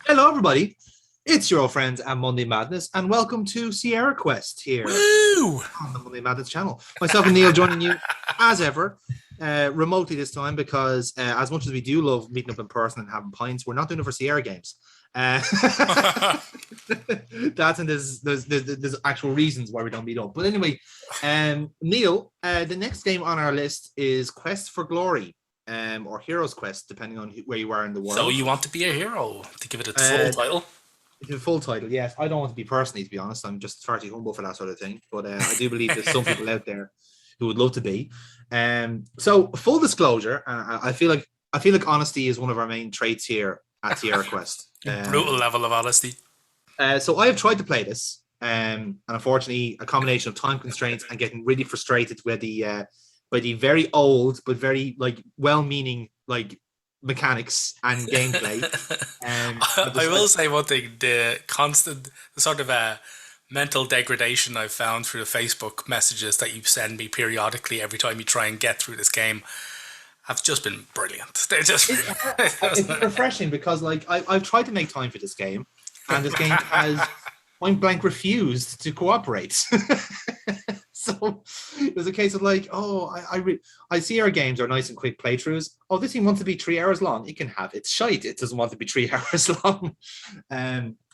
Hello, everybody. It's your old friends at Monday Madness, and welcome to SierraQuest here Woo! on the Monday Madness channel. Myself and Neil joining you as ever, remotely this time because as much as we do love meeting up in person and having pints, we're not doing it for Sierra games. Uh, that's and there's actual reasons why we don't meet up. But anyway, Neil, the next game on our list is Quest for Glory, or Heroes Quest, depending on where you are in the So world. you want to be a hero, to give it its full Uh, title? The full title, yes. I don't want to be personally, to be honest. I'm just far too humble for that sort of thing. But I do believe there's some people out there who would love to be. So full disclosure, I feel like honesty is one of our main traits here at SierraQuest. Brutal level of honesty. So I have tried to play this, and unfortunately, a combination of time constraints and getting really frustrated with the by the very old but very like well-meaning like mechanics and gameplay. I will say one thing: the constant sort of mental degradation I've found through the Facebook messages that you send me periodically every time you try and get through this game have just been brilliant. They're just It's refreshing because like I've tried to make time for this game, and this game has point blank refused to cooperate. So it was a case of like, oh, I see our games are nice and quick playthroughs. Oh, this thing wants to be 3 hours long. It can have its shite. It doesn't want to be 3 hours long.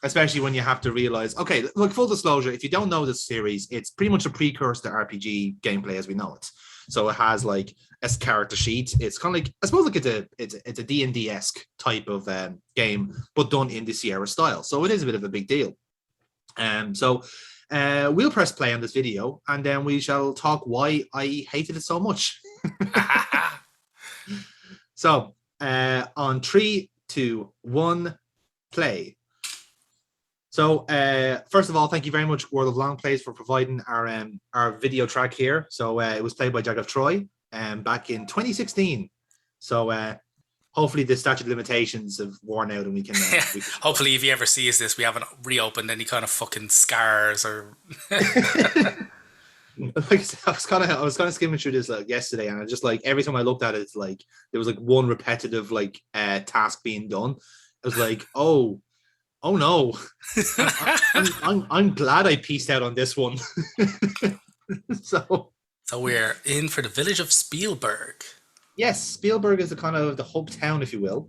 Especially when you have to realize, okay, look, full disclosure, if you don't know this series, it's pretty much a precursor to RPG gameplay as we know it. So it has like a character sheet. It's kind of like, I suppose like it's a D&D-esque type of game, but done in the Sierra style. So it is a bit of a big deal. So we'll press play on this video, and then we shall talk why I hated it so much. So on 3, 2, 1, play. So first of all, thank you very much, World of Long Plays, for providing our video track here. So it was played by Jag of Troy back in 2016. So hopefully the statute of limitations have worn out and we can. Hopefully, if you ever see this, we haven't reopened any kind of fucking scars or. Like I was kind of skimming through this like yesterday, and I just like every time I looked at it, it's like there was like one repetitive like task being done. I was like, oh no, I'm glad I pieced out on this one. So So we're in for the village of Spielberg. yes, Spielberg is the kind of the hub town, if you will.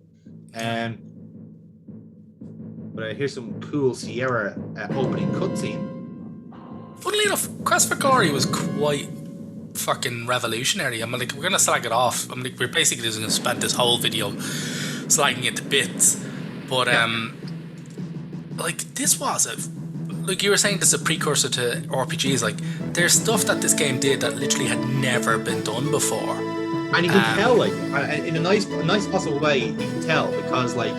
But here's some cool Sierra opening cutscene. Funnily enough, Quest for Glory was quite fucking revolutionary. I'm like, we're gonna slag it off. I'm like, we're basically just gonna spend this whole video slagging it to bits. But like this was like you were saying, this is a precursor to RPGs. Like there's stuff that this game did that literally had never been done before. And you can tell, like, in a nice possible way, you can tell because, like,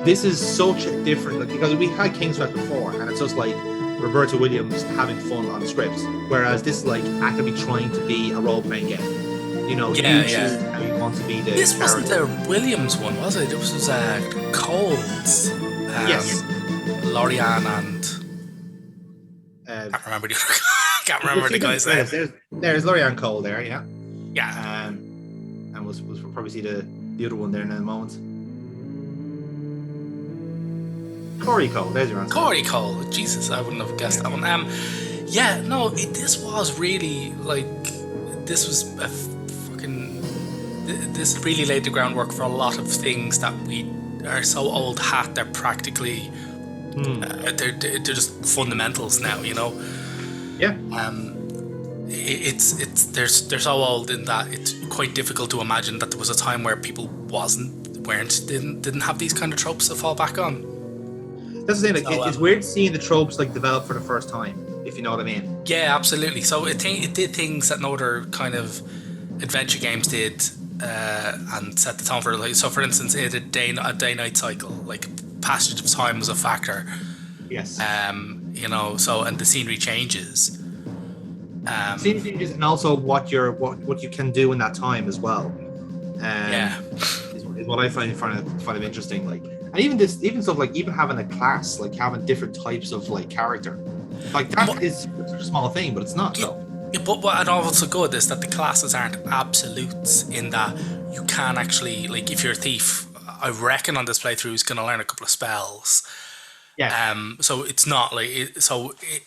this is such a different, like, because we had Kingswell before, and it's just like Roberta Williams having fun on scripts, whereas this is like actively trying to be a role-playing game. You know, you choose how you want to be the. This character. wasn't the Williams one, was it? It was Coles. Yes. Lorian and can't remember the guy's name. There's Lorian Cole there, yeah. Yeah. And we'll probably see the other one there in a moment. Corey Cole, there's your answer. Corey Cole. Jesus, I wouldn't have guessed that one. This was really like this was a fucking. This really laid the groundwork for a lot of things that we are so old hat. They're practically they're just fundamentals now, you know. Yeah. They're so old in that it's quite difficult to imagine that there was a time where people didn't have these kind of tropes to fall back on. That's the thing. Like, it's weird seeing the tropes like develop for the first time, if you know what I mean. Yeah, absolutely. So it did things that no other kind of adventure games did, and set the tone for like. So, for instance, it had a day-night cycle. Like passage of time was a factor. Yes. You know. So and the scenery changes. Scenery changes, and also what you can do in that time as well. Is what I find of interesting. Like. And even stuff like even having a class, like having different types of like character, like that is such a small thing, but it's not though. Yeah, but what also good is that the classes aren't absolutes in that you can actually, like, if you're a thief, I reckon on this playthrough he's going to learn a couple of spells. Yeah, So it's not like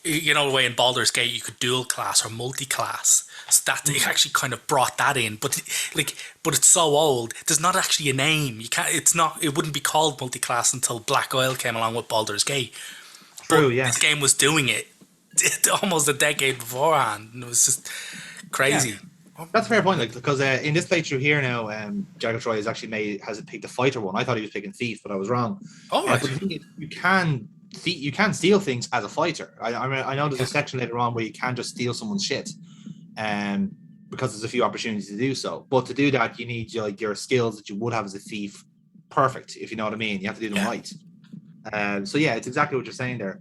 you know the way in Baldur's Gate you could dual class or multi class. So that it actually kind of brought that in, but but it's so old. There's not actually a name. You can't. It's not. It wouldn't be called multi class until Black Oil came along with Baldur's Gate. true. But Yeah, this game was doing it almost a decade beforehand, and it was just yeah. crazy. That's a fair point. Like because in this playthrough here now, Jack Troy has actually has picked a fighter one. I thought he was picking thief, but I was wrong. All right. But the thing is, you can steal things as a fighter. I mean, I know there's a section later on where you can just steal someone's shit, because there's a few opportunities to do so. But to do that, you need like your skills that you would have as a thief perfect, if you know what I mean. You have to do them right. So yeah, it's exactly what you're saying there.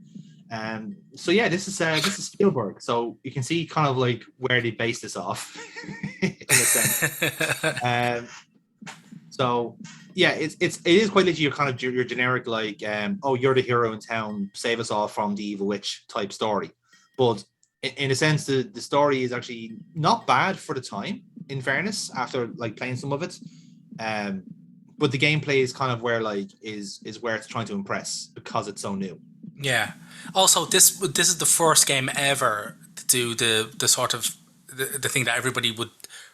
So yeah, this is Spielberg. So you can see kind of like where they base this off, in a sense. So yeah, it is quite literally your generic like oh, you're the hero in town, save us all from the evil witch type story. But in a sense, the story is actually not bad for the time. In fairness, after like playing some of it, but the gameplay is kind of where like is where it's trying to impress because it's so new. Yeah. Also, this is the first game ever to do the sort of the thing that everybody would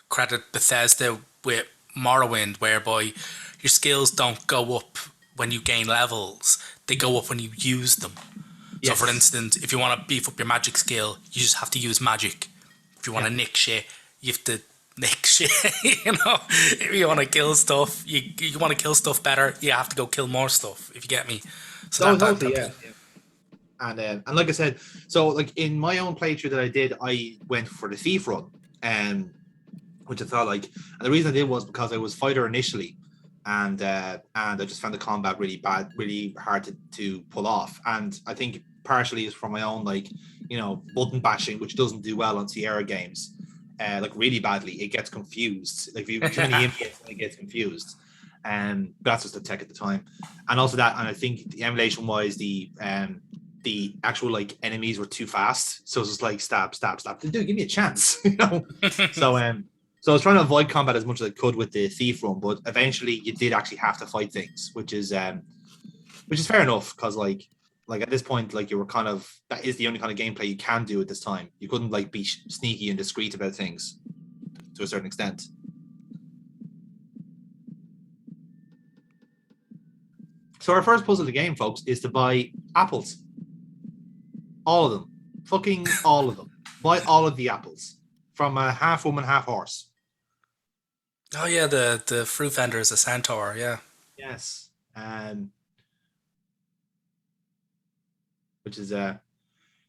credit Bethesda with Morrowind, whereby your skills don't go up when you gain levels; they go up when you use them. So, Yes. for instance, if you want to beef up your magic skill, you just have to use magic. If you want to nick shit, you have to nick shit. You know, if you want to kill stuff, you want to kill stuff better, you have to go kill more stuff. If you get me. So Oh, totally, yeah. And like I said, so like in my own playthrough that I did, I went for the thief run, which I thought like, and the reason I did was because I was fighter initially, and I just found the combat really bad, really hard to pull off, and I think partially is from my own like button bashing, which doesn't do well on Sierra games, like really badly. It gets confused. Like if you too many inputs, it gets confused. But that's just the tech at the time, and also that, and I think the emulation wise, the actual like enemies were too fast, so it's just like stab, stab, stab. Dude, give me a chance, So so I was trying to avoid combat as much as I could with the thief run, but eventually you did actually have to fight things, which is fair enough because like at this point like you were kind of that is the only kind of gameplay you can do at this time. You couldn't like be sneaky and discreet about things to a certain extent. So our first puzzle of the game, folks, is to buy apples. All of them. Fucking all of them. Buy all of the apples. From a half woman, half horse. Oh yeah, the fruit vendor is a centaur, yeah. Yes. Which is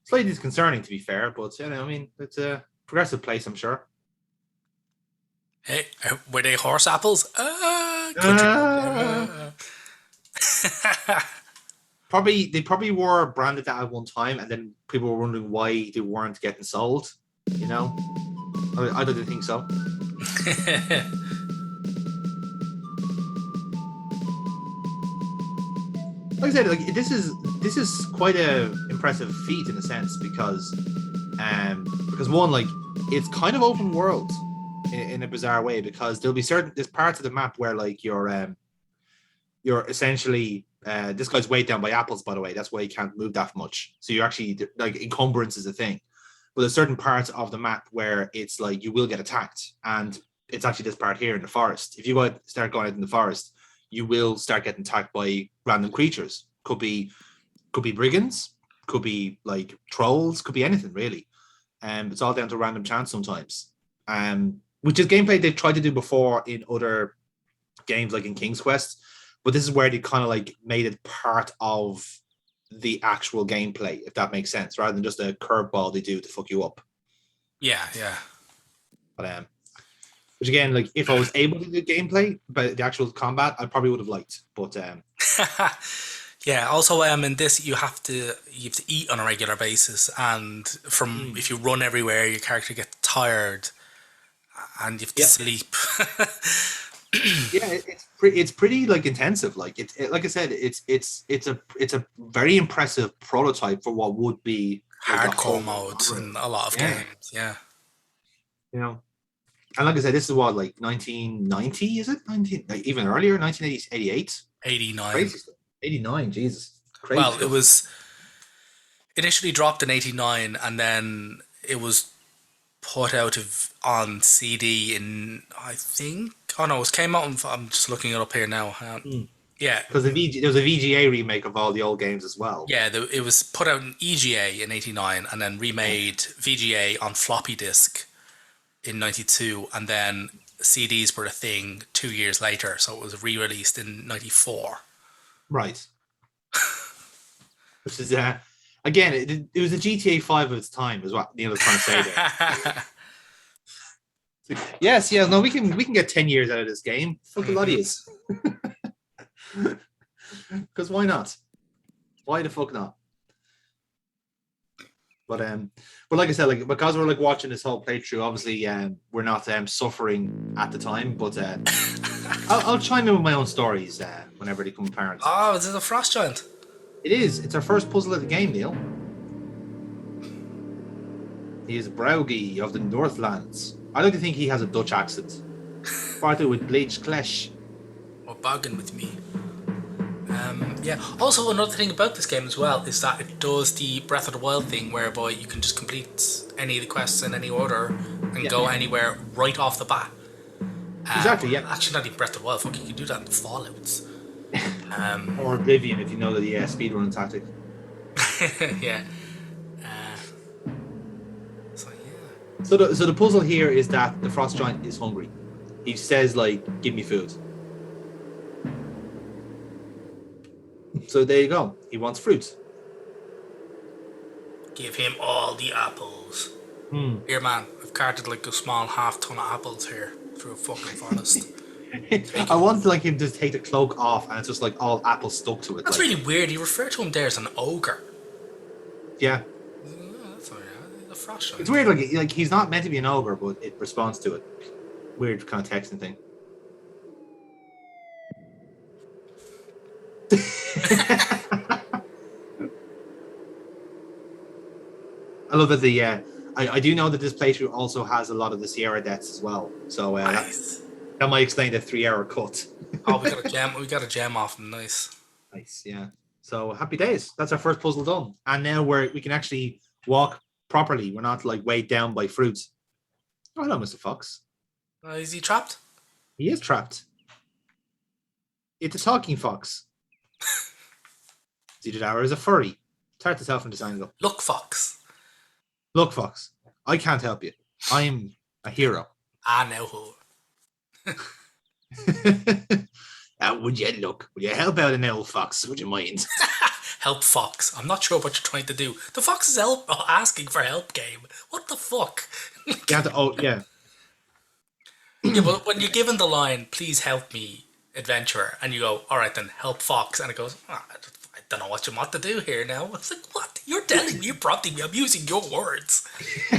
slightly disconcerting to be fair, but I mean it's a progressive place, I'm sure. Hey, were they horse apples? They probably were branded that at one time, and then people were wondering why they weren't getting sold. I don't think so. Like I said, like this is quite a impressive feat in a sense because one, like it's kind of open world in a bizarre way, because there's parts of the map where like you're essentially this guy's weighed down by apples, by the way. That's why he can't move that much. So you're actually like encumbrance is a thing. But there's certain parts of the map where it's like you will get attacked, and it's actually this part here in the forest. If you start going out in the forest, you will start getting attacked by random creatures. Could be brigands, could be like trolls, could be anything really. It's all down to random chance sometimes. Which is gameplay they've tried to do before in other games, like in King's Quest. But this is where they kind of like made it part of the actual gameplay, if that makes sense, rather than just a curveball they do to fuck you up. Yeah, yeah. But which again, like if I was able to do gameplay, but the actual combat, I probably would have liked. But yeah. Also, in this, you have to eat on a regular basis, and if you run everywhere, your character gets tired, and you have to sleep. Yeah, it's pretty like intensive. Like like I said, it's a very impressive prototype for what would be hardcore modes in a lot of games. Yeah. And like I said, this is what, like 1990, is it? 19, like even earlier, 1988. 89. Crazy stuff. 89, Jesus, crazy Well, it stuff. was initially dropped in 89 and then it was put out on CD in, I think, oh no, it came out I'm just looking it up here now. Yeah, Because there was a VGA remake of all the old games as well. yeah, it was put out in EGA in 89 and then remade VGA on floppy disk in 92 and then CDs were a thing 2 years later, so it was re-released in 94. Right. Which is again, it was a GTA 5 of its time, is what Neil was trying to say there. Yes, yeah, no, we can get 10 years out of this game. Fuck a lot of yous. Because why not? Why the fuck not? But like I said, like because we're like watching this whole playthrough, obviously we're not suffering at the time, but I'll chime in with my own stories whenever they come apparent. Oh, is it a frost giant? It is. It's our first puzzle of the game, Neil. He is Braugi of the Northlands. I like to think he has a Dutch accent. Partly with bleached flesh. Or bargain with me. Yeah. Also, another thing about this game as well is that it does the Breath of the Wild thing, whereby you can just complete any of the quests in any order and go anywhere right off the bat. Exactly. Yeah. Actually, not even Breath of the Wild. Fuck, you can do that in the Fallouts. Or Oblivion, if you know the speedrun tactic. Yeah. So yeah. So the puzzle here is that the frost giant is hungry. He says like, "Give me food." So there you go. He wants fruit. Give him all the apples. Here, man. I've carted like a small half-ton of apples here through a fucking forest. I want like him to take the cloak off, and it's just like all apples stuck to it. That's like, really weird. You refer to him there as an ogre. yeah. That's alright. The frost giant. It's weird. Like he's not meant to be an ogre, but it responds to it. Weird kind of texting thing. I love that I do know that this playthrough also has a lot of the Sierra deaths as well. So Nice. that might explain the 3 hour cut. Oh, we got a gem. We got a gem off him. Nice. Nice, yeah. So happy days. That's our first puzzle done, and now we can actually walk properly. We're not like weighed down by fruit. Oh, hello, Mr. Fox. Is he trapped? He is trapped. It's a talking fox. Zididara is a furry. It's hard to tell from this angle. Look, Fox. Look, Fox, I can't help you. I'm a hero. I know who. Would you help out an old fox? Would you mind? Help, Fox. I'm not sure what you're trying to do. The Fox is asking for help, game. What the fuck? You have to, yeah. Yeah, but when you're given the line, "Please help me, adventurer," and you go, "All right, then help Fox," and it goes, I don't know what you want to do here now. It's like, what? You're telling me, you're prompting me. I'm using your words.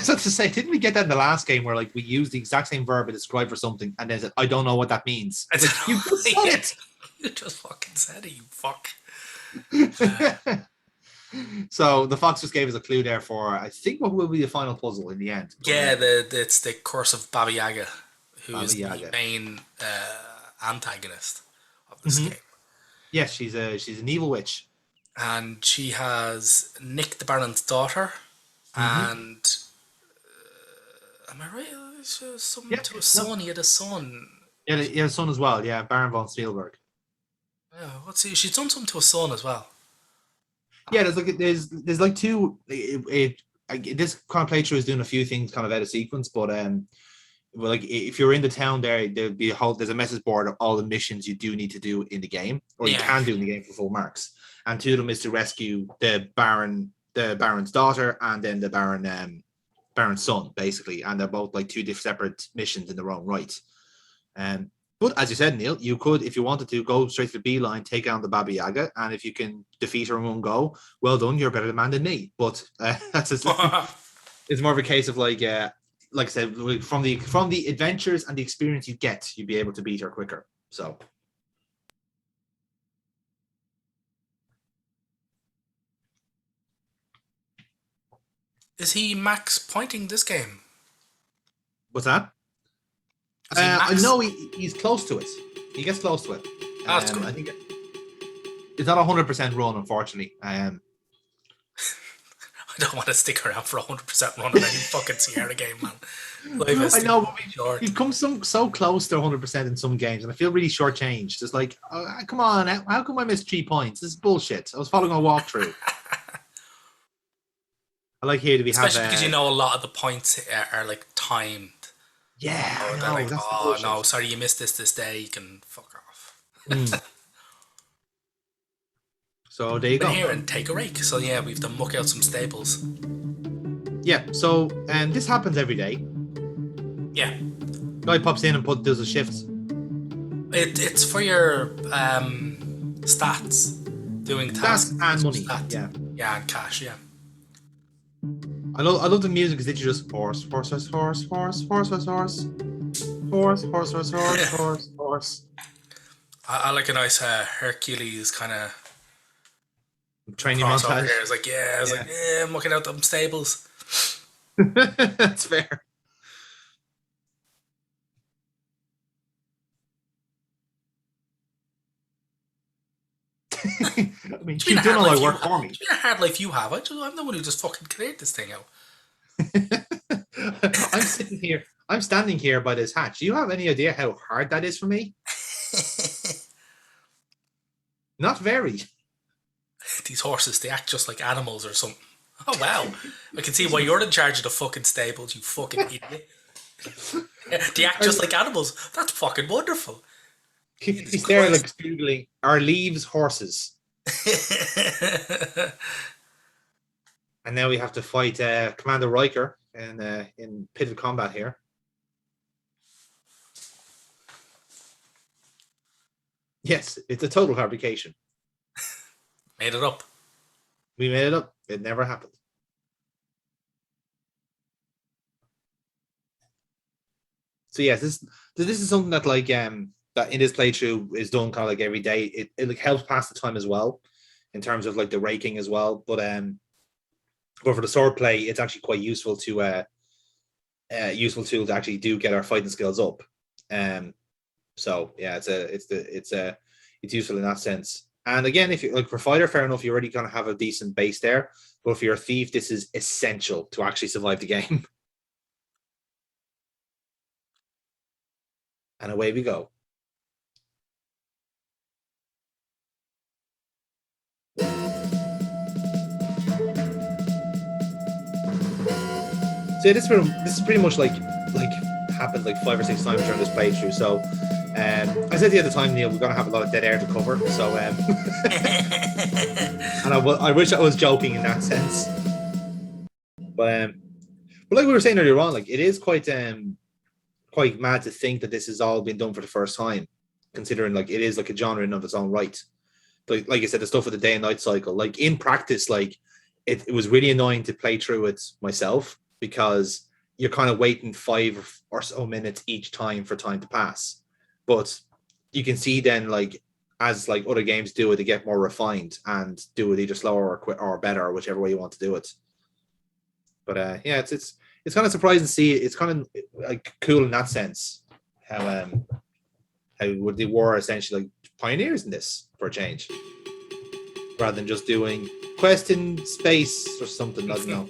So to say, didn't we get that in the last game where like we used the exact same verb to describe for something, and then said, "I don't know what that means." Like, you just said it. You just fucking said it, you fuck. So the fox just gave us a clue there for, I think, what will be the final puzzle in the end. Yeah, it's the curse of Baba Yaga, who is the main antagonist of this game. Yes, she's an evil witch. And she has Nick the Baron's daughter, and am I right? Something to a son. He had a son. Yeah, he had a son as well. Yeah, Baron von Spielberg. Yeah, she's done something to a son as well. Yeah, there's like two. This kind of playthrough is doing a few things kind of out of sequence, but like if you're in the town there'll be there's a message board of all the missions you do need to do in the game, or you can do in the game for full marks. And two of them is to rescue the Baron's daughter, and then the Baron's son, basically. And they're both like two separate missions in their own right. But as you said, Neil, you could, if you wanted to, go straight to the beeline, take on the Baba Yaga, and if you can defeat her in one go, well done, you're a better man than me. But that's it's more of a case of like I said, from the adventures and the experience you get, you'd be able to beat her quicker. So. Is he max pointing this game? What's that? Has he I maxed? know he's close to it. He gets close to it. That's good. I think it's not 100% run, unfortunately. I don't want to stick around for 100% run in any fucking Sierra game, man. Life is I too know, but short. we've come so close to 100% in some games, and I feel really shortchanged. Just like, come on, how come I missed 3 points? This is bullshit. I was following a walkthrough. I like here. Do we have? Especially because you know a lot of the points are like timed. Yeah, I Oh, they're know. like, That's the oh bullshit. no, sorry, you missed this day. You can fuck off. Mm. So there you Been go. here and take a rake. So yeah, we've done muck out some stables. Yeah. So this happens every day. Yeah, Guy pops in and does a shift. it's for your stats, doing tasks And money. Stat. Yeah. Yeah, and cash. Yeah. I love the music because it's just horse, horse, horse, horse, horse, horse, horse, horse, horse, horse, horse, horse, horse, horse. I like a nice Hercules kind of Training crossover montage. here. It's like, yeah, I was like, yeah, I'm looking out them stables. That's fair. I mean, It's been you've a done hard all life my you work have. for me. It's been a hard life you have. I'm the one who just fucking cleared this thing out. I'm sitting here. I'm standing here by this hatch. Do you have any idea how hard that is for me? Not very. These horses, they act just like animals or something. Oh wow. I can see why you're in charge of the fucking stables, you fucking idiot. They act just like animals. That's fucking wonderful. He's there like googling are leaves horses. And now we have to fight Commander Riker in pitted combat here. Yes, it's a total fabrication. Made it up. We made it up. It never happened. So yes, this is something that like that in this playthrough is done kind of like every day. It like helps pass the time as well, in terms of like the raking as well. But for the sword play, it's actually quite useful to useful tool to actually do get our fighting skills up. So yeah, it's useful in that sense. And again, if you like for fighter, fair enough, you're already gonna have a decent base there. But if you're a thief, this is essential to actually survive the game. And away we go. So this is pretty much like happened like 5 or 6 times during this playthrough. So I said the other time, Neil, we're gonna have a lot of dead air to cover. So and I wish I was joking in that sense. But like we were saying earlier on, like it is quite mad to think that this has all been done for the first time, considering like it is like a genre in of its own right. Like I said, the stuff with the day and night cycle, like in practice, like it was really annoying to play through it myself, because you're kind of waiting 5 or so minutes each time for time to pass. But you can see then, like, as like other games do it, they get more refined and do it either slower or better, or whichever way you want to do it. But yeah, it's kind of surprising to see. It's kind of like cool in that sense, how they were essentially like pioneers in this for a change, rather than just doing quest in space or something. I don't know.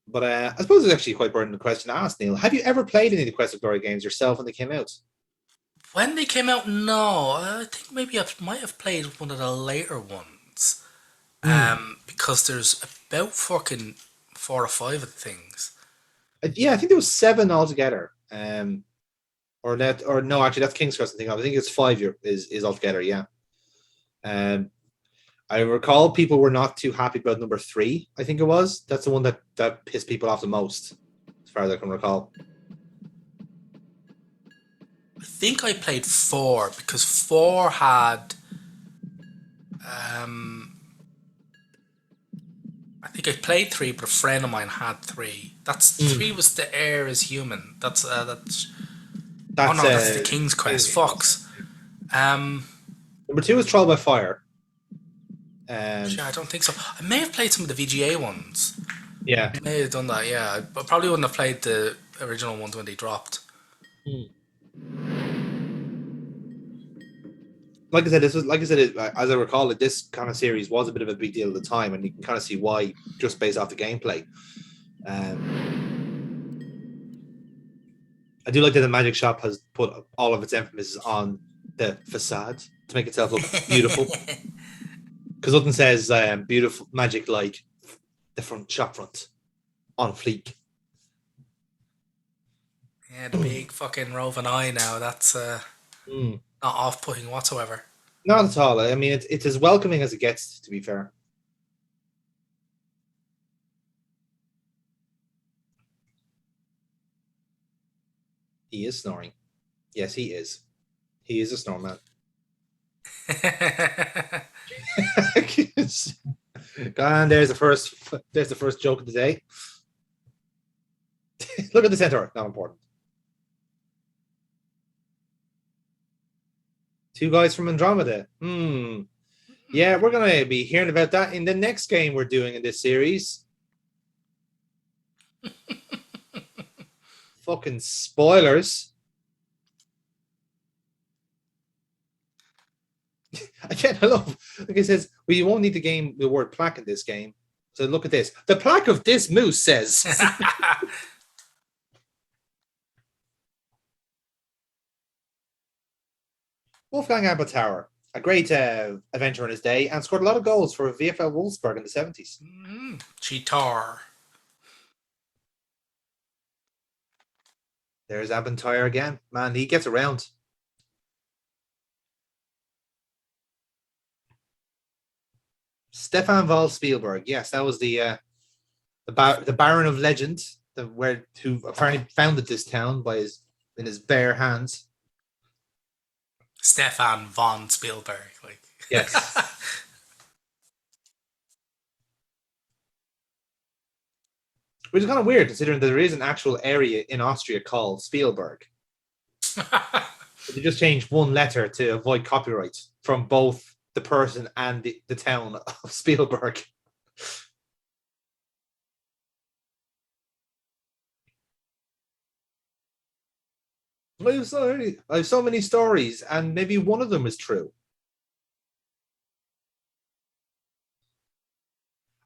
But I suppose it's actually quite pertinent question to ask, Neil. Have you ever played any of the Quest of Glory games yourself when they came out? When they came out, no. I think maybe I might have played one of the later ones. Because there's about fucking 4 or 5 of the things. Yeah, I think there was 7 altogether. Or no, actually, that's King's Quest. I think it's 5 is altogether. Yeah. I recall people were not too happy about number 3. I think it was. That's the one that pissed people off the most, as far as I can recall. I think I played 4 because 4 had. I think I played 3, but a friend of mine had 3. That's 3 was the Heir is Human. That's that's the King's Quest. Fox. Number 2 is Trial by Fire. I don't think so. I may have played some of the VGA ones. Yeah. I may have done that, yeah. I probably wouldn't have played the original ones when they dropped. Hmm. Like I said, this was like I said, as I recall it, this kind of series was a bit of a big deal at the time, and you can kind of see why just based off the gameplay. Um, I do like that the Magic Shop has put all of its emphasis on the facade to make itself look beautiful. Because nothing says beautiful magic like the front shop front on fleek. Yeah, the big fucking roving eye now. That's Mm. not off-putting whatsoever. Not at all. I mean, it's as welcoming as it gets. To be fair, he is snoring. Yes, he is. He is a snowman. And there's the first. There's the first joke of the day. Look at the center. Not important. Two guys from Andromeda. Yeah, we're gonna be hearing about that in the next game we're doing in this series. Fucking spoilers. Again, I love. Like it says, well, you won't need the word plaque in this game. So look at this. The plaque of this moose says. Wolfgang Abeltauer, a great adventurer in his day, and scored a lot of goals for VfL Wolfsburg in the 70s. Cheetar. There's Abeltauer again. Man, he gets around. Stefan Vol Spielberg. Yes, that was the Baron of Legend, who apparently founded this town in his bare hands. Stefan von Spielberg. Like. Yes. Which is kind of weird considering there is an actual area in Austria called Spielberg. They just changed one letter to avoid copyright from both the person and the town of Spielberg. I have so many stories, and maybe one of them is true.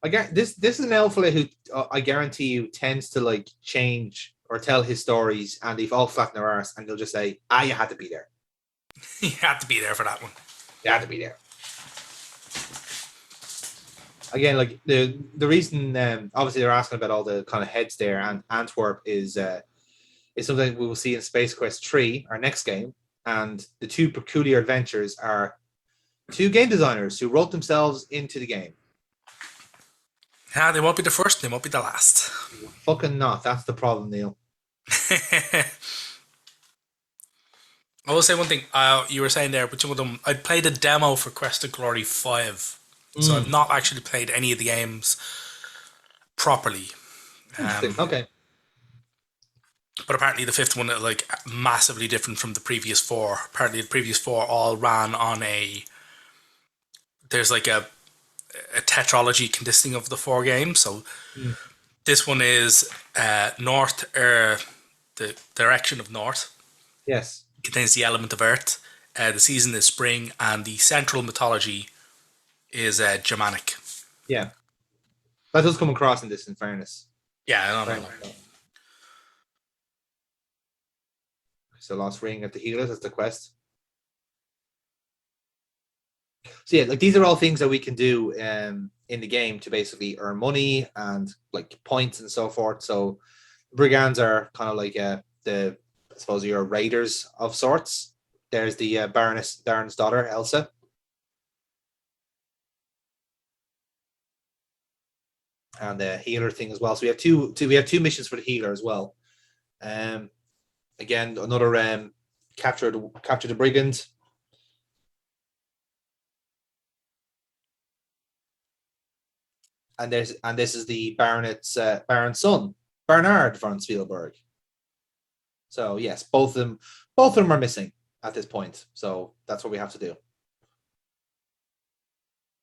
I get this. This is an elf who I guarantee you tends to like change or tell his stories, and they've all flatten their arse, and they'll just say, "Ah, you had to be there. You had to be there for that one. You had to be there." Again, like the reason, obviously they're asking about all the kind of heads there, and Antwerp is something we will see in Space Quest 3, our next game, and the two peculiar adventures are two game designers who wrote themselves into the game. Yeah, they won't be the first, they won't be the last. Fucking not. That's the problem, Neil. I will say one thing. You were saying there, but some of them, I played a demo for Quest of Glory 5, so I've not actually played any of the games properly. Okay. But apparently the fifth one is like massively different from the previous four. Apparently the previous four all ran on there's like a tetralogy consisting of the four games. So this one is north, the direction of north. Yes. It contains the element of earth. The season is spring, and the central mythology is Germanic. Yeah. That does come across in this, in fairness. Yeah, I know. So Lost Ring at the healers, that's the quest. So yeah, like these are all things that we can do in the game to basically earn money and like points and so forth. So brigands are kind of like I suppose your raiders of sorts. There's the Baroness Darren's daughter, Elsa. And the healer thing as well. So we have two missions for the healer as well. Again, another capture the brigand. And this is the Baron's son, Bernard von Spielberg. So yes, both of them are missing at this point. So that's what we have to do.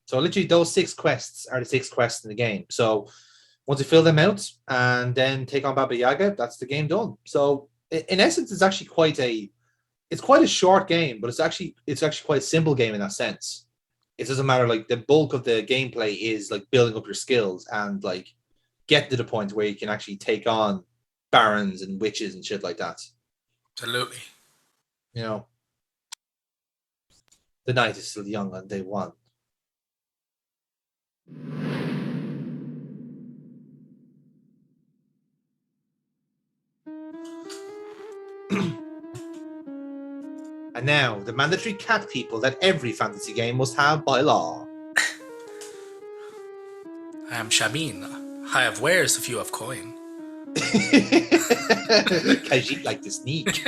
So literally those 6 quests are the 6 quests in the game. So Once you fill them out and then take on Baba Yaga, that's the game done. So in essence, it's quite a short game, but it's actually quite a simple game in that sense. It doesn't matter, like the bulk of the gameplay is like building up your skills and like get to the point where you can actually take on barons and witches and shit like that. Absolutely. You know, the night is still young on day one. And now, the mandatory cat people that every fantasy game must have by law. I am Shameen. I have wares if you have coin. Because you like to sneak.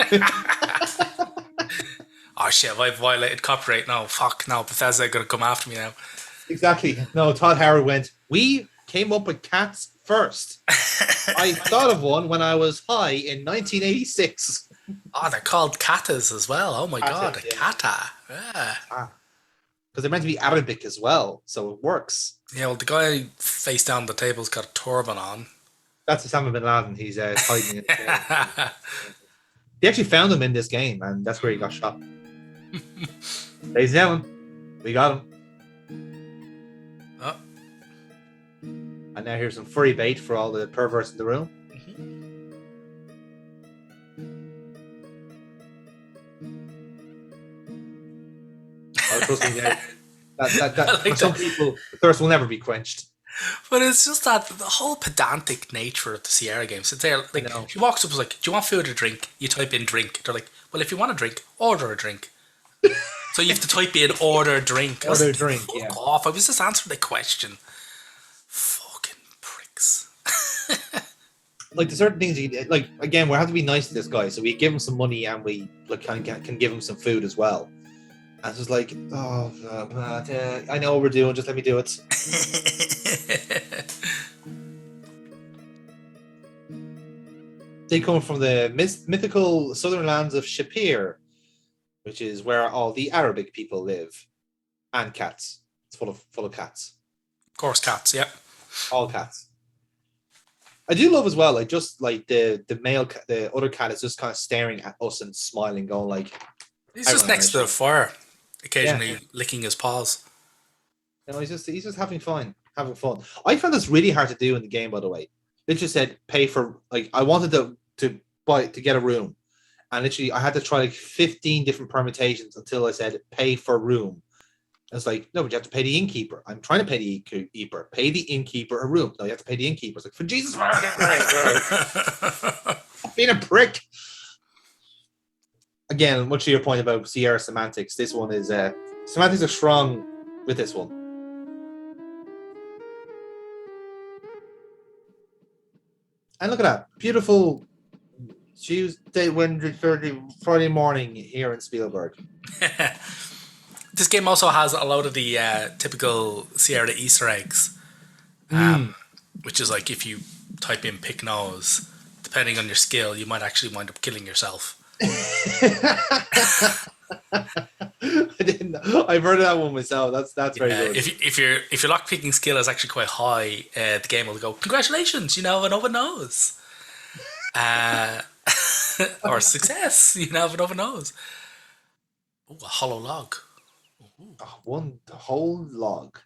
Oh shit, I've violated copyright now. Fuck, now Bethesda are going to come after me now. Exactly. No, Todd Howard went, we came up with cats first. I thought of one when I was high in 1986. Oh, they're called katas as well. Oh my god, a Yeah. kata. Yeah. Because they're meant to be Arabic as well, so it works. Yeah, well, the guy face down the table's got a turban on. That's Osama bin Laden. He's hiding it. They actually found him in this game, and that's where he got shot. Ladies and gentlemen, we got him. Oh. And now here's some furry bait for all the perverts in the room. Oh, trust me, for some people, the thirst will never be quenched. But it's just that the whole pedantic nature of the Sierra games. It's there, like, she walks up and is like, do you want food or drink? You type in drink. They're like, well, if you want a drink, order a drink. So you have to type in order drink. Order drink, fuck yeah. off. I was just answering the question. Fucking pricks. Like, there's certain things like, again, we have to be nice to this guy, so we give him some money and we like can give him some food as well. And it's just like, I know what we're doing, just let me do it. They come from the mythical southern lands of Shapir, which is where all the Arabic people live, and cats. It's full of cats. Of course, cats. Yep. All cats. I do love as well, like just like the the other cat is just kind of staring at us and smiling, going like. He's just next to the fire, occasionally licking his paws. You know, he's just having fun. I found this really hard to do in the game, by the way. It just said pay for, like, I wanted to get a room, and literally I had to try like 15 different permutations until I said pay for room. I was like, no, but you have to pay the innkeeper. I'm trying to pay the innkeeper. Pay the innkeeper a room. No, you have to pay the innkeeper. It's like, for Jesus, being a prick. Again, much to your point about Sierra semantics, this one is semantics are strong with this one. And look at that beautiful Tuesday, Wednesday, Thursday, Friday morning here in Spielberg. This game also has a lot of the typical Sierra Easter eggs, which is like if you type in pick nose, depending on your skill, you might actually wind up killing yourself. I've heard of that one myself. That's very good. If your lock picking skill is actually quite high, the game will go, congratulations, you now have an open nose. Or success, you now have an open nose. Ooh, a hollow log. One whole log.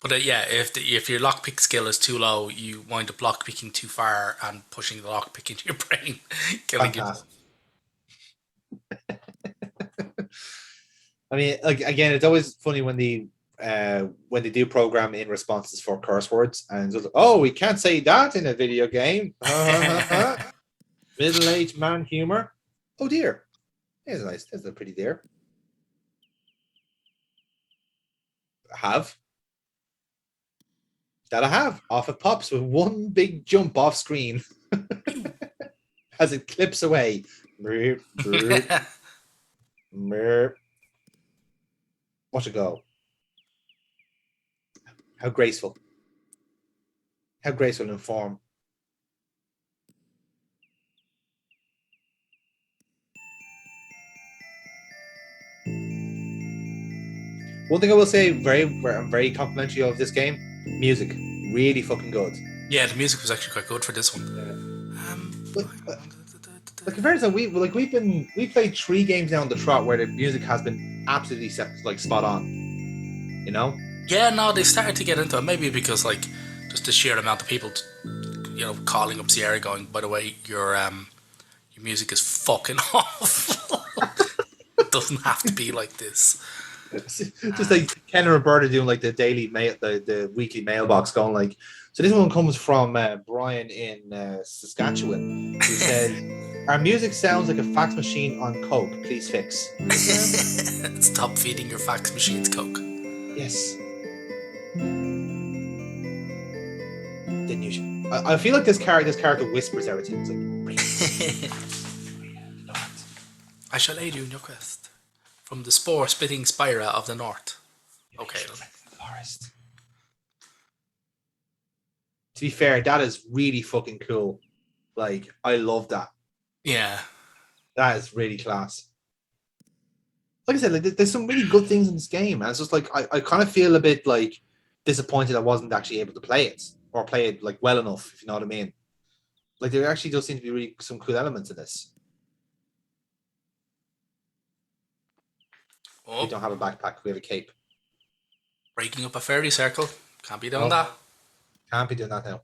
But if your lockpick skill is too low, you wind up lockpicking too far and pushing the lockpick into your brain, killing you. I mean, like, again, it's always funny when they do program in responses for curse words, and it's like, oh, we can't say that in a video game. Middle-aged man humor. Oh dear, there's a nice, there's a pretty deer. That I have. Off it pops with one big jump off screen as it clips away. Merp, merp, merp. Watch it go. How graceful. How graceful in form. One thing I will say, very complimentary of this game, music, really fucking good. Yeah, the music was actually quite good for this one. But, like in fairness, we played 3 games now on the trot where the music has been absolutely set, like spot on. You know? Yeah, no, they started to get into it. Maybe because like just the sheer amount of people, calling up Sierra, going, "By the way, your music is fucking awful. It doesn't have to be like this." Just like Ken and Roberta doing like the daily mail, the weekly mailbox, going like. So this one comes from Brian in Saskatchewan, who says, "Our music sounds like a fax machine on coke. Please fix." Stop feeding your fax machines coke. Yes. Didn't you? I feel like this character whispers everything. It's like, I shall aid you in your quest. From the spore-spitting Spira of the North. Okay. Forest. To be fair, that is really fucking cool. Like, I love that. Yeah. That is really class. Like I said, like there's some really good things in this game, and it's just like I kind of feel a bit like disappointed I wasn't actually able to play it or play it like well enough, if you know what I mean. Like there actually does seem to be really some cool elements in this. We Oh, don't have a backpack, we have a cape. breaking up a fairy circle. Can't be doing No, that. can't be doing that now.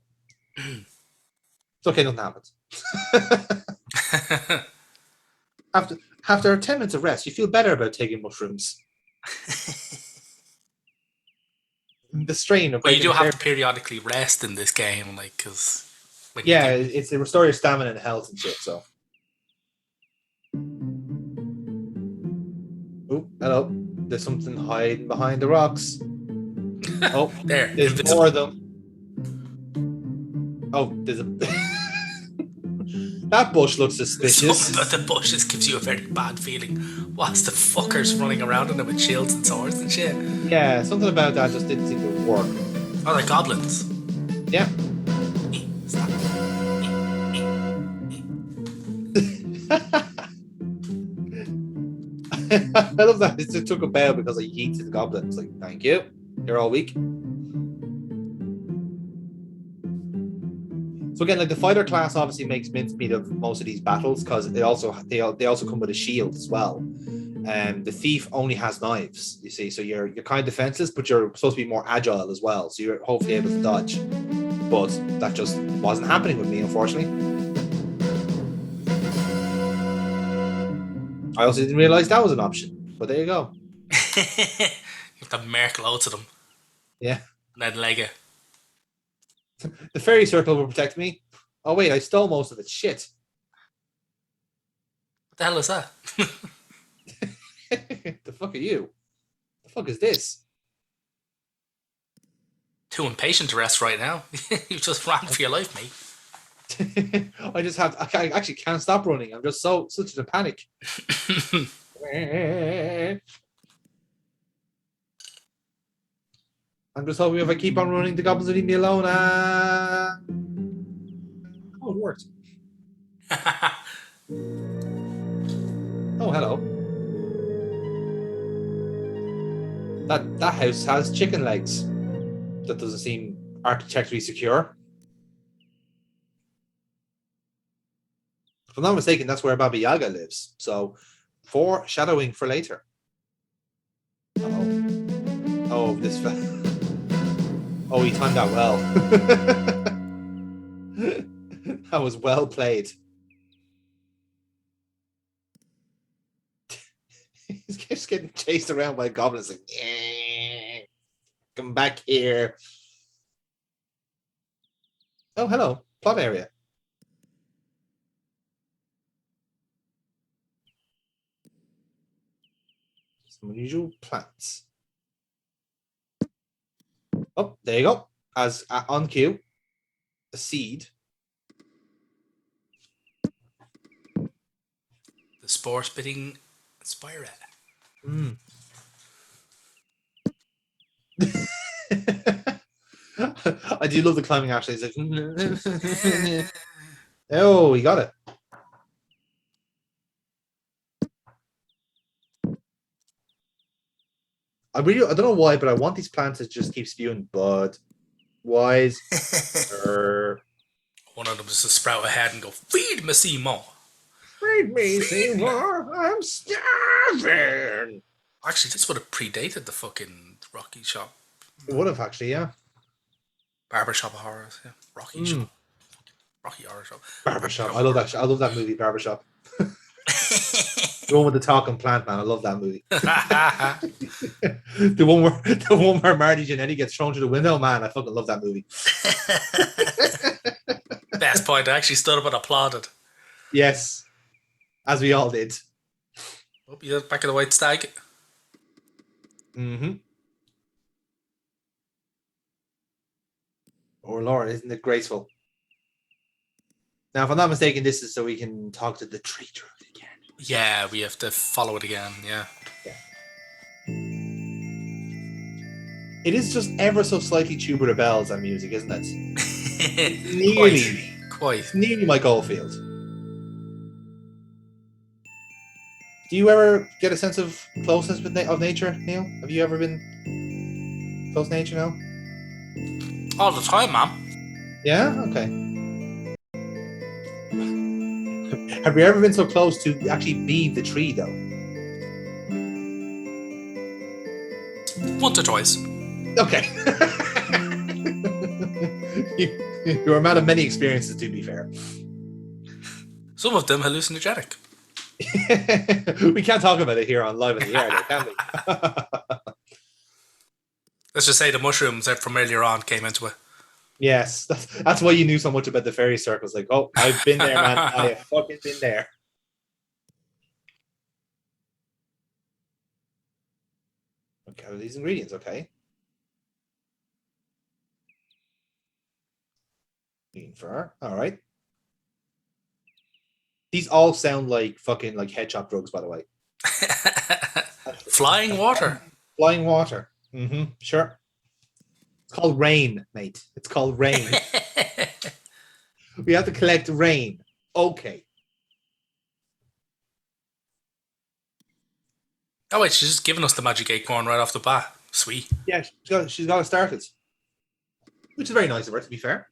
It's okay, nothing happens. After 10 minutes of rest, you feel better about taking mushrooms. The strain of But you breaking do a have fairy. to periodically rest in this game, like, because when you Yeah, do. it's to restore your stamina and health and shit. So, oh, hello. There's something hiding behind the rocks. Oh, There, there's invisible. more of them. Oh, there's a. That bush looks suspicious. Something about the bushes gives you a very bad feeling. What's the fuckers running around in them with shields and swords and shit? Yeah, something about that just didn't seem to work. Oh, they're goblins. Yeah. Stop. I love that. It took a bell because I yeeted the goblins. Like, thank you. You're all weak. So again, like the fighter class obviously makes mincemeat of most of these battles because they also come with a shield as well. The thief only has knives, you see, so you're kind of defenseless, but you're supposed to be more agile as well, so you're hopefully able to dodge. But that just wasn't happening with me, unfortunately. I also didn't realize that was an option, but there you go. You have to merc loads of them. Yeah. And then leg it. The fairy circle will protect me. Oh wait, I stole most of it. Shit. What the hell is that? The fuck are you? The fuck is this? Too impatient to rest right now. You just ran for your life, mate. I actually can't stop running. I'm just such in a panic. I'm just hoping if I keep on running, the goblins will leave me alone. Oh, it worked. Oh, hello. That house has chicken legs. That doesn't seem architecturally secure. If I'm not mistaken, that's where Baba Yaga lives. So, foreshadowing for later. Uh-oh. Oh, this. Oh, he timed that well. That was well played. He's just getting chased around by goblins. Like, come back here. Oh, hello. Plot area. Some unusual plants. Oh, there you go. As on cue, a seed. The spore spitting Spira. Mm. I do love the climbing actually. It's like, oh, he got it. I don't know why, but I want these plants to just keep spewing bud. Wise. One of them is to sprout ahead and go, feed me, Seymour. Feed me, Seymour. I'm starving. Actually, this would have predated the fucking Rocky Shop. It would have actually, yeah. Barbershop of Horrors, yeah. Rocky Shop. Rocky Horror Shop. Barbershop. I love that. I love that movie, Barbershop. The one with the talking plant, man. I love that movie. the one where Marty Jannetty gets thrown through the window, man. I fucking love that movie. Best point. I actually stood up and applauded. Yes, as we all did. Oh, you're back of the White Stag. Mm-hmm. Oh Lord, isn't it graceful? Now, if I'm not mistaken, this is so we can talk to the tree druid again. Yeah, we have to follow it again. Yeah. It is just ever so slightly tubular bells and music, isn't it? Quite. Nearly my Goldfield. Do you ever get a sense of closeness with of nature, Neil? Have you ever been close to nature now? All the time, man. Yeah? Okay. Have you ever been so close to actually be the tree, though? Once or twice. Okay. You're a man of many experiences, to be fair. Some of them hallucinogenic. We can't talk about it here on Live in the Air, though, can we? Let's just say the mushrooms that from earlier on came into it. Yes, that's why you knew so much about the fairy circles. Like, oh, I've been there, man. I have fucking been there. Okay, are these ingredients okay? Green fur. All right. These all sound like fucking like head shop drugs, by the way. Flying water. Flying water. Mm-hmm. Sure. It's called rain, mate. It's called rain. We have to collect rain. Okay. Oh wait, she's just giving us the magic acorn right off the bat. Sweet. Yeah, she's got it started. Which is very nice of her, to be fair.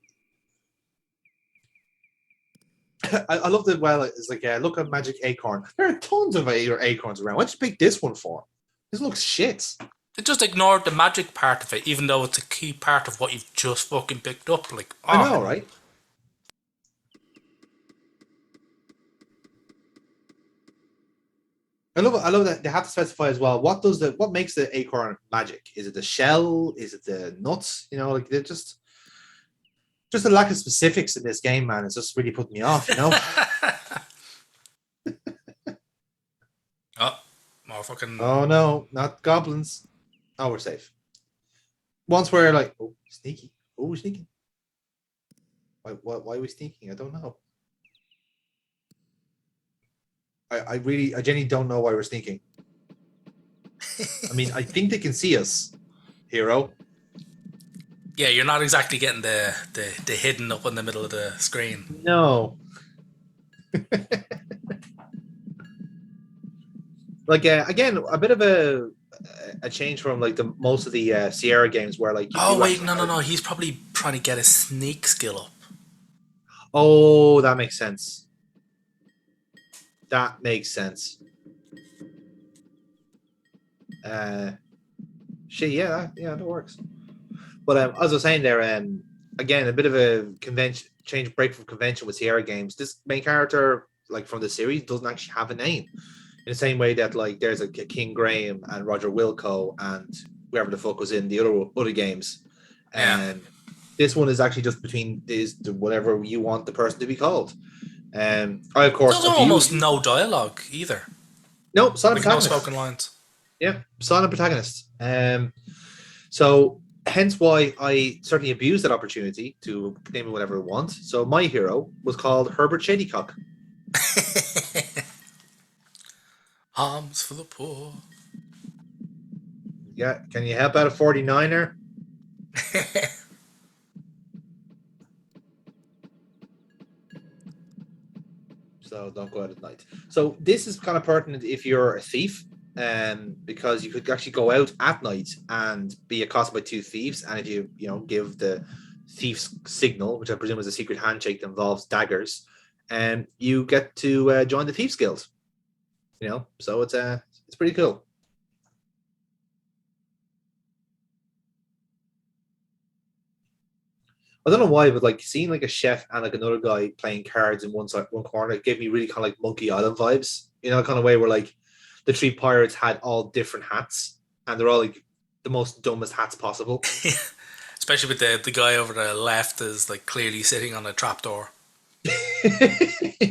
I love the it's like look at magic acorn. There are tons of acorns around. What'd you pick this one for? This looks shit. They just ignored the magic part of it, even though it's a key part of what you've just fucking picked up. Like, oh. I know, right? I love that they have to specify as well. What makes the acorn magic? Is it the shell? Is it the nuts? You know, like they're just a lack of specifics in this game, man. It's just really putting me off, you know. Oh, more fucking. Oh no, not goblins. Oh, we're safe. Once we're like, oh, sneaky. Oh, we're sneaking. Why are we sneaking? I don't know. I genuinely don't know why we're sneaking. I mean, I think they can see us, hero. Yeah, you're not exactly getting the hidden up in the middle of the screen. No. Like again, a bit of a change from like the most of the Sierra games where like. Oh wait, no. He's probably trying to get his sneak skill up. Oh, that makes sense. That makes sense. Shit, yeah, that works. But as I was saying there, again, a bit of a break from convention with Sierra games. This main character, like from the series, doesn't actually have a name. In the same way that like there's a King Graham and Roger Wilco and whoever the fuck was in the other games, and this one is actually just between whatever you want the person to be called. I of course. There's almost no dialogue either. Nope, silent protagonist. No spoken lines. Yeah, silent protagonist. So hence why I certainly abused that opportunity to name it whatever I want. So my hero was called Herbert Shadycock. Arms for the poor. Yeah, can you help out a 49er? So don't go out at night. So this is kind of pertinent if you're a thief because you could actually go out at night and be accosted by two thieves, and if you give the thief's signal, which I presume is a secret handshake that involves daggers, and you get to join the Thieves Guild. So it's pretty cool. I don't know why, but like seeing like a chef and like another guy playing cards in one corner, it gave me really kind of like Monkey Island vibes. Kind of way where like the three pirates had all different hats, and they're all like the most dumbest hats possible. Especially with the guy over the left is like clearly sitting on a trapdoor. I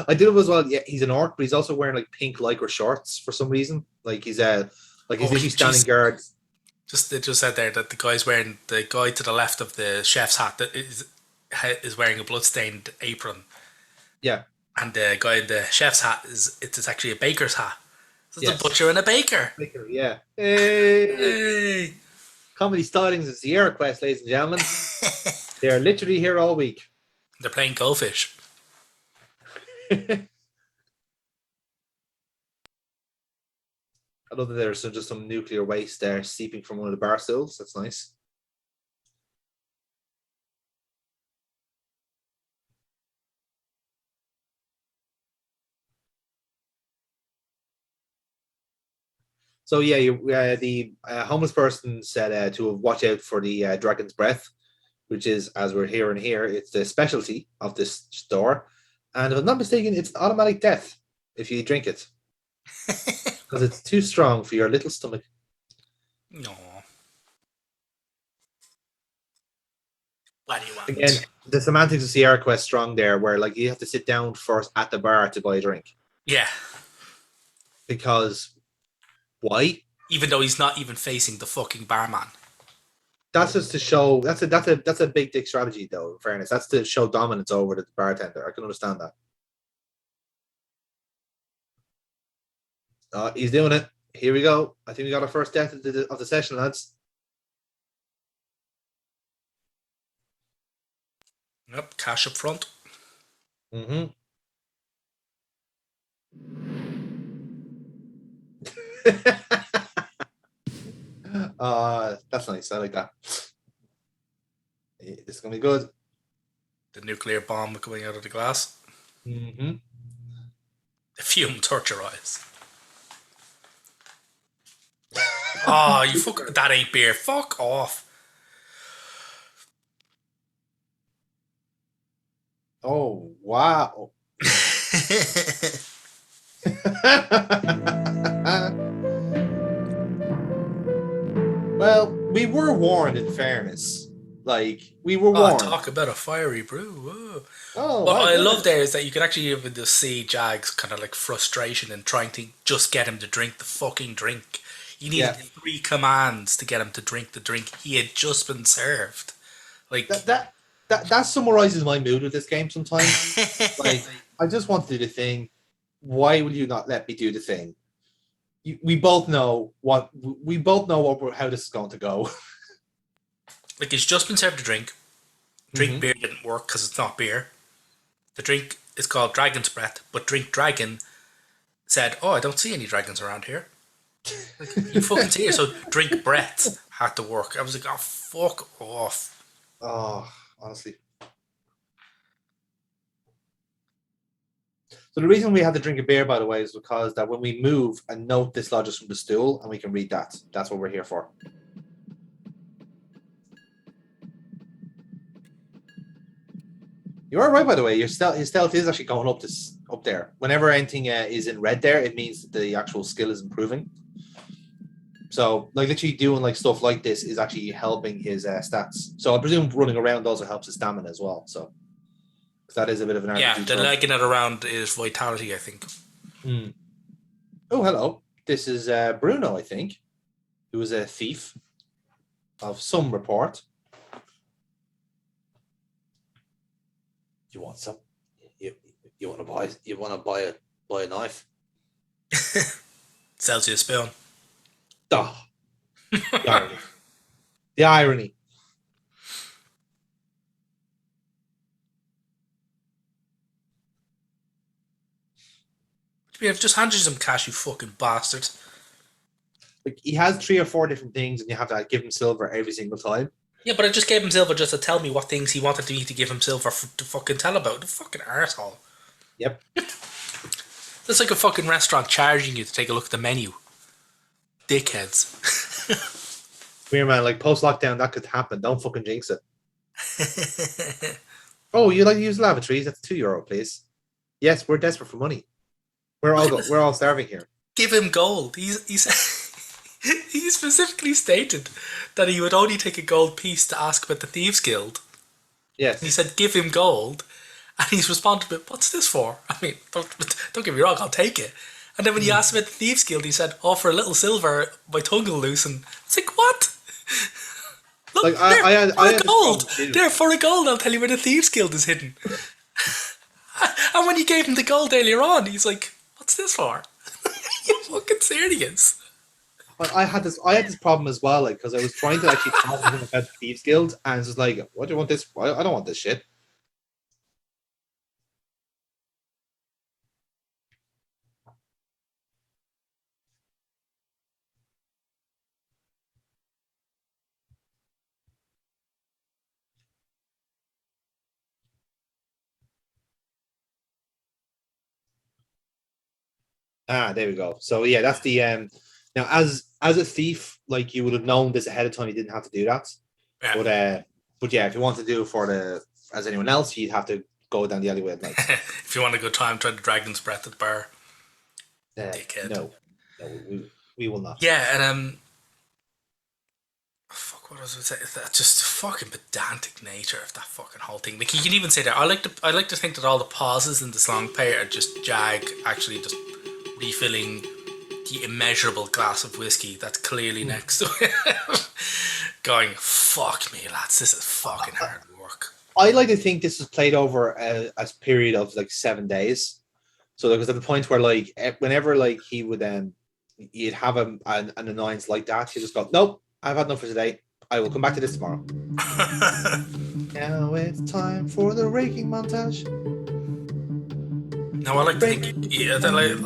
did it as well. Yeah, he's an orc, but he's also wearing like pink lycra shorts for some reason. Like he's literally standing guard. It just said there that the guy to the left of the chef's hat that is wearing a bloodstained apron. Yeah. And the guy in the chef's hat it's actually a baker's hat. So it's Yes. a butcher and a baker. Yeah. Hey. Hey. Comedy stylings of SierraQuest, ladies and gentlemen. They are literally here all week. They're playing goldfish. I love that there's just some nuclear waste there seeping from one of the bar stools. That's nice. So yeah, the homeless person said to watch out for the dragon's breath, which is, as we're hearing here, it's the specialty of this store. And if I'm not mistaken, it's automatic death if you drink it. Because it's too strong for your little stomach. No. What do you want? Again, the semantics of SierraQuest strong there, where like you have to sit down first at the bar to buy a drink. Yeah. Because why? Even though he's not even facing the fucking barman. That's just to show that's a big dick strategy though, in fairness. That's to show dominance over the bartender. I can understand that. He's doing it. Here we go. I think we got our first death of the session, lads. Yep, cash up front. Mm-hmm. That's nice. I like that. This is gonna be good. The nuclear bomb coming out of the glass. Mm-hmm. The fume touch your eyes. Oh, you fuck! That ain't beer. Fuck off. Oh wow. Well, we were warned, in fairness. Like, we were warned. Talk about a fiery brew. Whoa. Oh, what I love there is that you can actually even just see Jag's kind of like frustration and trying to just get him to drink the fucking drink. You needed 3 commands to get him to drink the drink he had just been served. Like that summarizes my mood with this game sometimes. Like, I just want to do the thing. Why will you not let me do the thing? We both know how this is going to go. Like, he's just been served a drink. Drink beer didn't work because it's not beer. The drink is called Dragon's Breath, but Drink Dragon said, "Oh, I don't see any dragons around here." Like, you fucking see it. So Drink Breath had to work. I was like, oh, fuck off. Oh, honestly. So the reason we had to drink a beer, by the way, is because that when we move, a note dislodges from the stool, and we can read that. That's what we're here for. You are right, by the way. His stealth is actually going up there. Whenever anything is in red there, it means that the actual skill is improving. So, like, literally doing like stuff like this is actually helping his stats. So I presume running around also helps his stamina as well. So, because that is a bit of an RPG. Yeah, the legging it around is vitality, I think. Oh, hello. This is Bruno, I think, who is a thief of some report. You want some? You want to buy a knife? Sells you a spoon. Oh, the irony. The irony. Yeah, just hand you some cash, you fucking bastard. Like he has 3 or 4 different things, and you have to like, give him silver every single time. Yeah, but I just gave him silver just to tell me what things he wanted me to give him silver to fucking tell about. The fucking arsehole. Yep. It's like a fucking restaurant charging you to take a look at the menu. Dickheads. Weird man, like post lockdown, that could happen. Don't fucking jinx it. Oh, you like to use lavatories? That's €2, please. Yes, we're desperate for money. We're all starving here. Give him gold. He's he specifically stated that he would only take a gold piece to ask about the Thieves Guild. Yes. He said, "Give him gold," and he's responded with, "What's this for?" I mean, don't get me wrong, I'll take it. And then when he asked about the Thieves Guild, he said, "Oh, for a little silver, my tongue will loosen." It's like, what? Look, Like I had this gold. problem too. There, for a gold, I'll tell you where the Thieves Guild is hidden. And when you gave him the gold earlier on, he's like, "What's this for?" You fucking serious? But I had this problem as well, like because I was trying to actually talk to him about the Thieves Guild, and it's just like, what do you want this? I don't want this shit. Ah, there we go. So yeah, that's the now as a thief, like you would have known this ahead of time, you didn't have to do that. Yeah. But yeah, if you want to do it for the as anyone else, you'd have to go down the alleyway at night. If you want a good time, try the Dragon's Breath at the bar. Dickhead. No, we will not. Yeah, and fuck, what was I say? That just fucking pedantic nature of that fucking whole thing. Like you can even say that I like to think that all the pauses in the song play are just Jag actually just refilling the immeasurable glass of whiskey that's clearly next to it. Going, fuck me, lads, this is fucking hard work. I like to think this was played over a period of like 7 days. So there was at the point where like whenever like he would you'd have an annoyance like that, he just go, nope, I've had enough for today. I will come back to this tomorrow. Now it's time for the raking montage. No, I like to think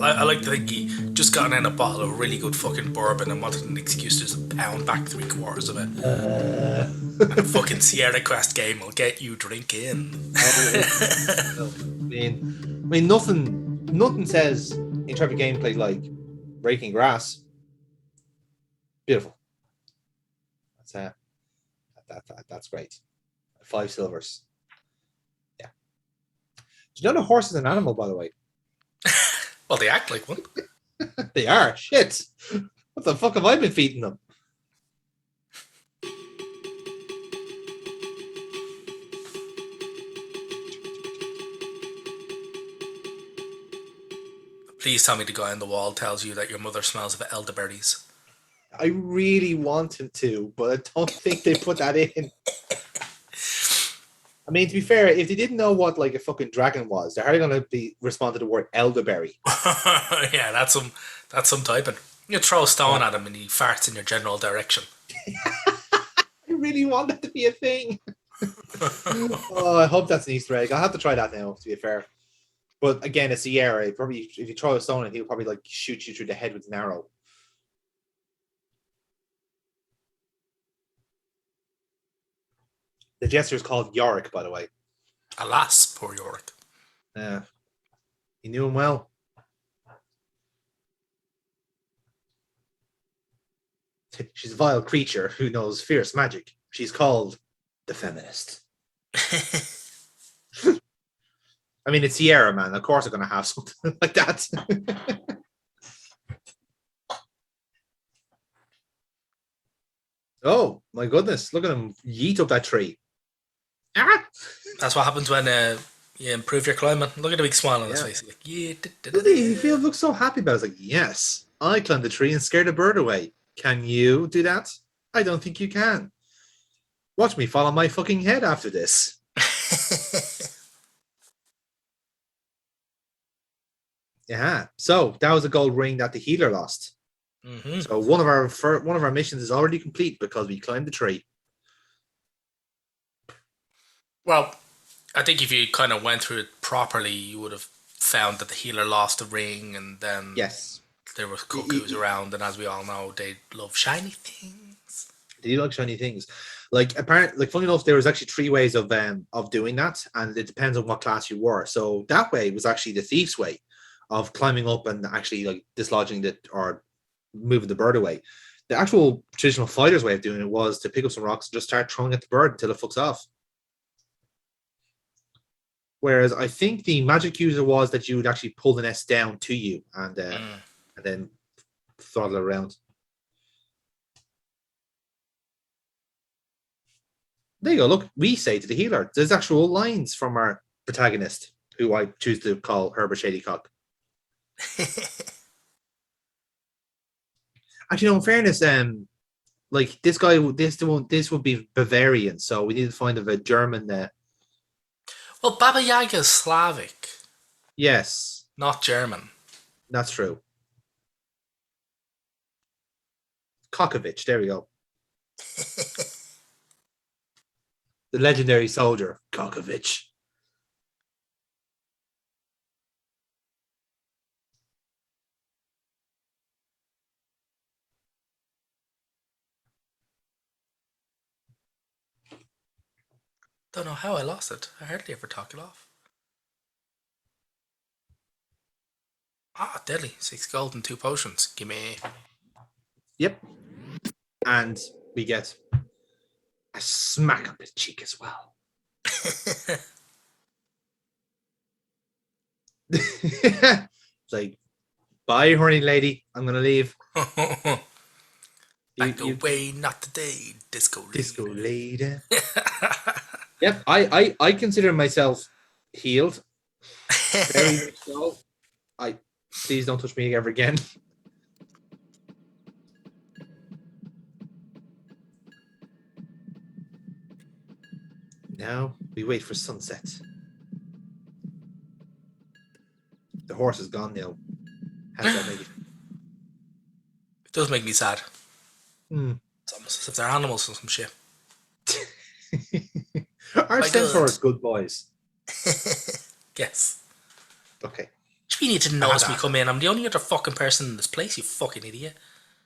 I like to think he just got in a bottle of really good fucking bourbon and wanted an excuse to just pound back 3/4 of it. And a fucking SierraQuest game will get you drinking. I mean, nothing says in terms of gameplay like raking grass. Beautiful. That's great. 5 silvers. Yeah. Do you know the horse is an animal, by the way? Well, they act like one. They are. Shit. What the fuck have I been feeding them? Please tell me the guy on the wall tells you that your mother smells of elderberries. I really want him to, but I don't think they put that in. I mean, to be fair, if they didn't know what like a fucking dragon was, they're hardly going to be respond to the word elderberry. Yeah, that's some typing. You throw a stone at him and he farts in your general direction. I really want that to be a thing. Oh, I hope that's an Easter egg. I'll have to try that now, to be fair. But again, it's Sierra. Probably, if you throw a stone at him, he'll probably like shoot you through the head with an arrow. The jester is called Yorick, by the way. Alas, poor Yorick. Yeah, he knew him well. She's a vile creature who knows fierce magic. She's called the feminist. I mean, it's Sierra, man. Of course, they're going to have something like that. Oh my goodness! Look at him yeet up that tree. Ah! That's what happens when you improve your climbing. Look at the big smile on his face. Like, yeah, He looks so happy about it. It's like, yes, I climbed the tree and scared a bird away. Can you do that? I don't think you can. Watch me fall on my fucking head after this. Yeah. So that was a gold ring that the healer lost. Mm-hmm. So one of our missions is already complete because we climbed the tree. Well, I think if you kind of went through it properly, you would have found that the healer lost a ring, and then Yes. there was cuckoos around, and as we all know, they love shiny things. They do like shiny things. Like apparently, like funny enough, there was actually 3 ways of doing that, and it depends on what class you were. So that way was actually the thief's way of climbing up and actually like dislodging the or moving the bird away. The actual traditional fighter's way of doing it was to pick up some rocks and just start throwing at the bird until it fucks off. Whereas I think the magic user was that you would actually pull the nest down to you and then throttle it around. There you go. Look, we say to the healer. There's actual lines from our protagonist, who I choose to call Herbert Shadycock. Actually, no, in fairness, like this guy, this would be Bavarian, so we need to find a German. Well, Baba Yaga is Slavic, Yes, not German. that's true. Kokovich, there we go. The legendary soldier, Kokovich. Don't know how I lost it. I hardly ever talk it off. Ah, deadly. 6 gold and 2 potions. Gimme. Yep. And we get a smack on the cheek as well. It's like, bye, horny lady. I'm gonna leave. Back away, not today, disco lady. Yep, I consider myself healed. Very much so. Please don't touch me ever again. Now we wait for sunset. The horse is gone now. How does that make it? It does make me sad. Hmm. It's almost as if they're animals or some shit. Are centaurs good boys? Yes. Okay. You need to notice me come in. I'm the only other fucking person in this place, you fucking idiot.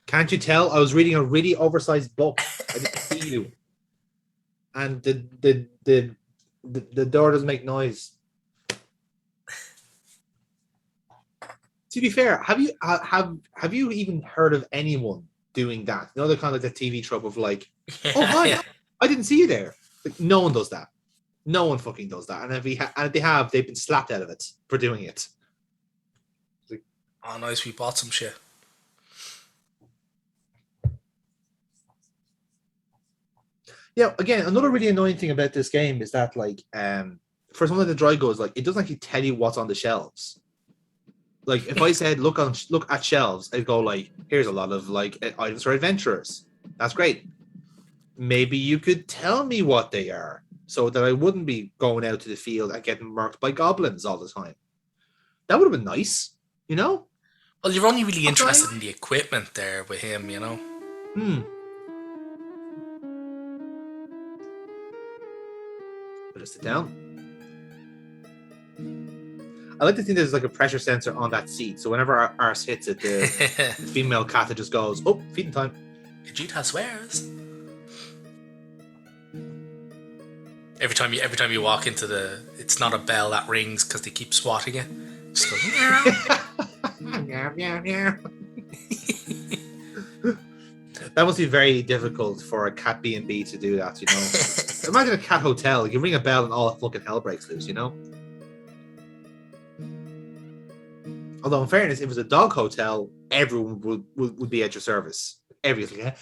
Can't you tell? I was reading a really oversized book. I didn't see you. And the door doesn't make noise. To be fair, have you even heard of anyone doing that? You know, the kind of like the TV trope of like, oh hi, I didn't see you there. Like, no one does that. No one fucking does that. And if they have, they've been slapped out of it for doing it. Like, oh, nice. We bought some shit. Yeah. Again, another really annoying thing about this game is that like, for some of the dry goods, like it doesn't actually tell you what's on the shelves. Like if I said look at shelves, I'd go like, here's a lot of like items for adventurers. That's great. Maybe you could tell me what they are so that I wouldn't be going out to the field and getting marked by goblins all the time. That would have been nice, you know? Well, you're only really interested in the equipment there with him, you know? Put us sit down. I like to think there's like a pressure sensor on that seat, so whenever our arse hits it, the female cat just goes, "Oh, feeding time." Vegeta swears. Every time you walk into it's not a bell that rings because they keep swatting it. Just goes, meow, meow, meow. That must be very difficult for a cat B&B to do that, you know. Imagine a cat hotel. You ring a bell and all fucking hell breaks loose, you know. Although, in fairness, if it was a dog hotel, everyone would be at your service. Everything.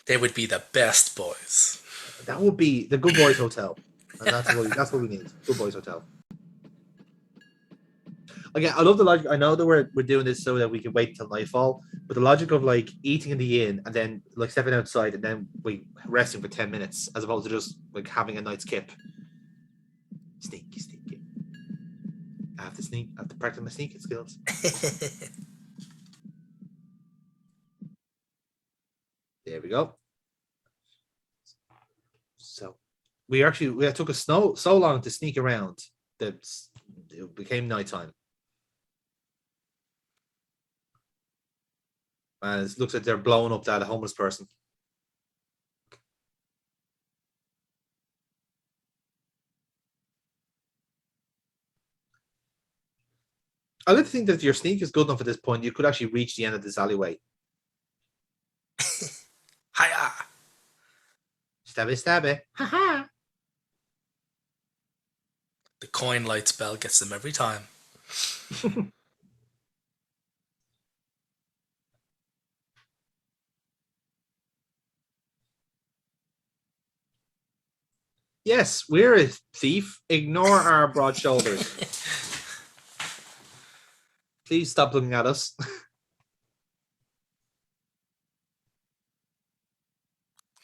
They would be the best boys. That would be the Good Boys Hotel. And that's what we need. Good Boys Hotel. Again, I love the logic. I know that we're doing this so that we can wait until nightfall, but the logic of like eating in the inn and then like stepping outside and then we resting for 10 minutes as opposed to just like having a night skip. Sneaky. I have to practice my sneaking skills. There we go. So we took us so long to sneak around the It became nighttime. And it looks like they're blowing up that homeless person. I like to think that if your sneak is good enough at this point, you could actually reach the end of this alleyway. Hiya! Stabby, stabby. Ha The coin light spell gets them every time. Yes, we're a thief. Ignore our broad shoulders. Please stop looking at us.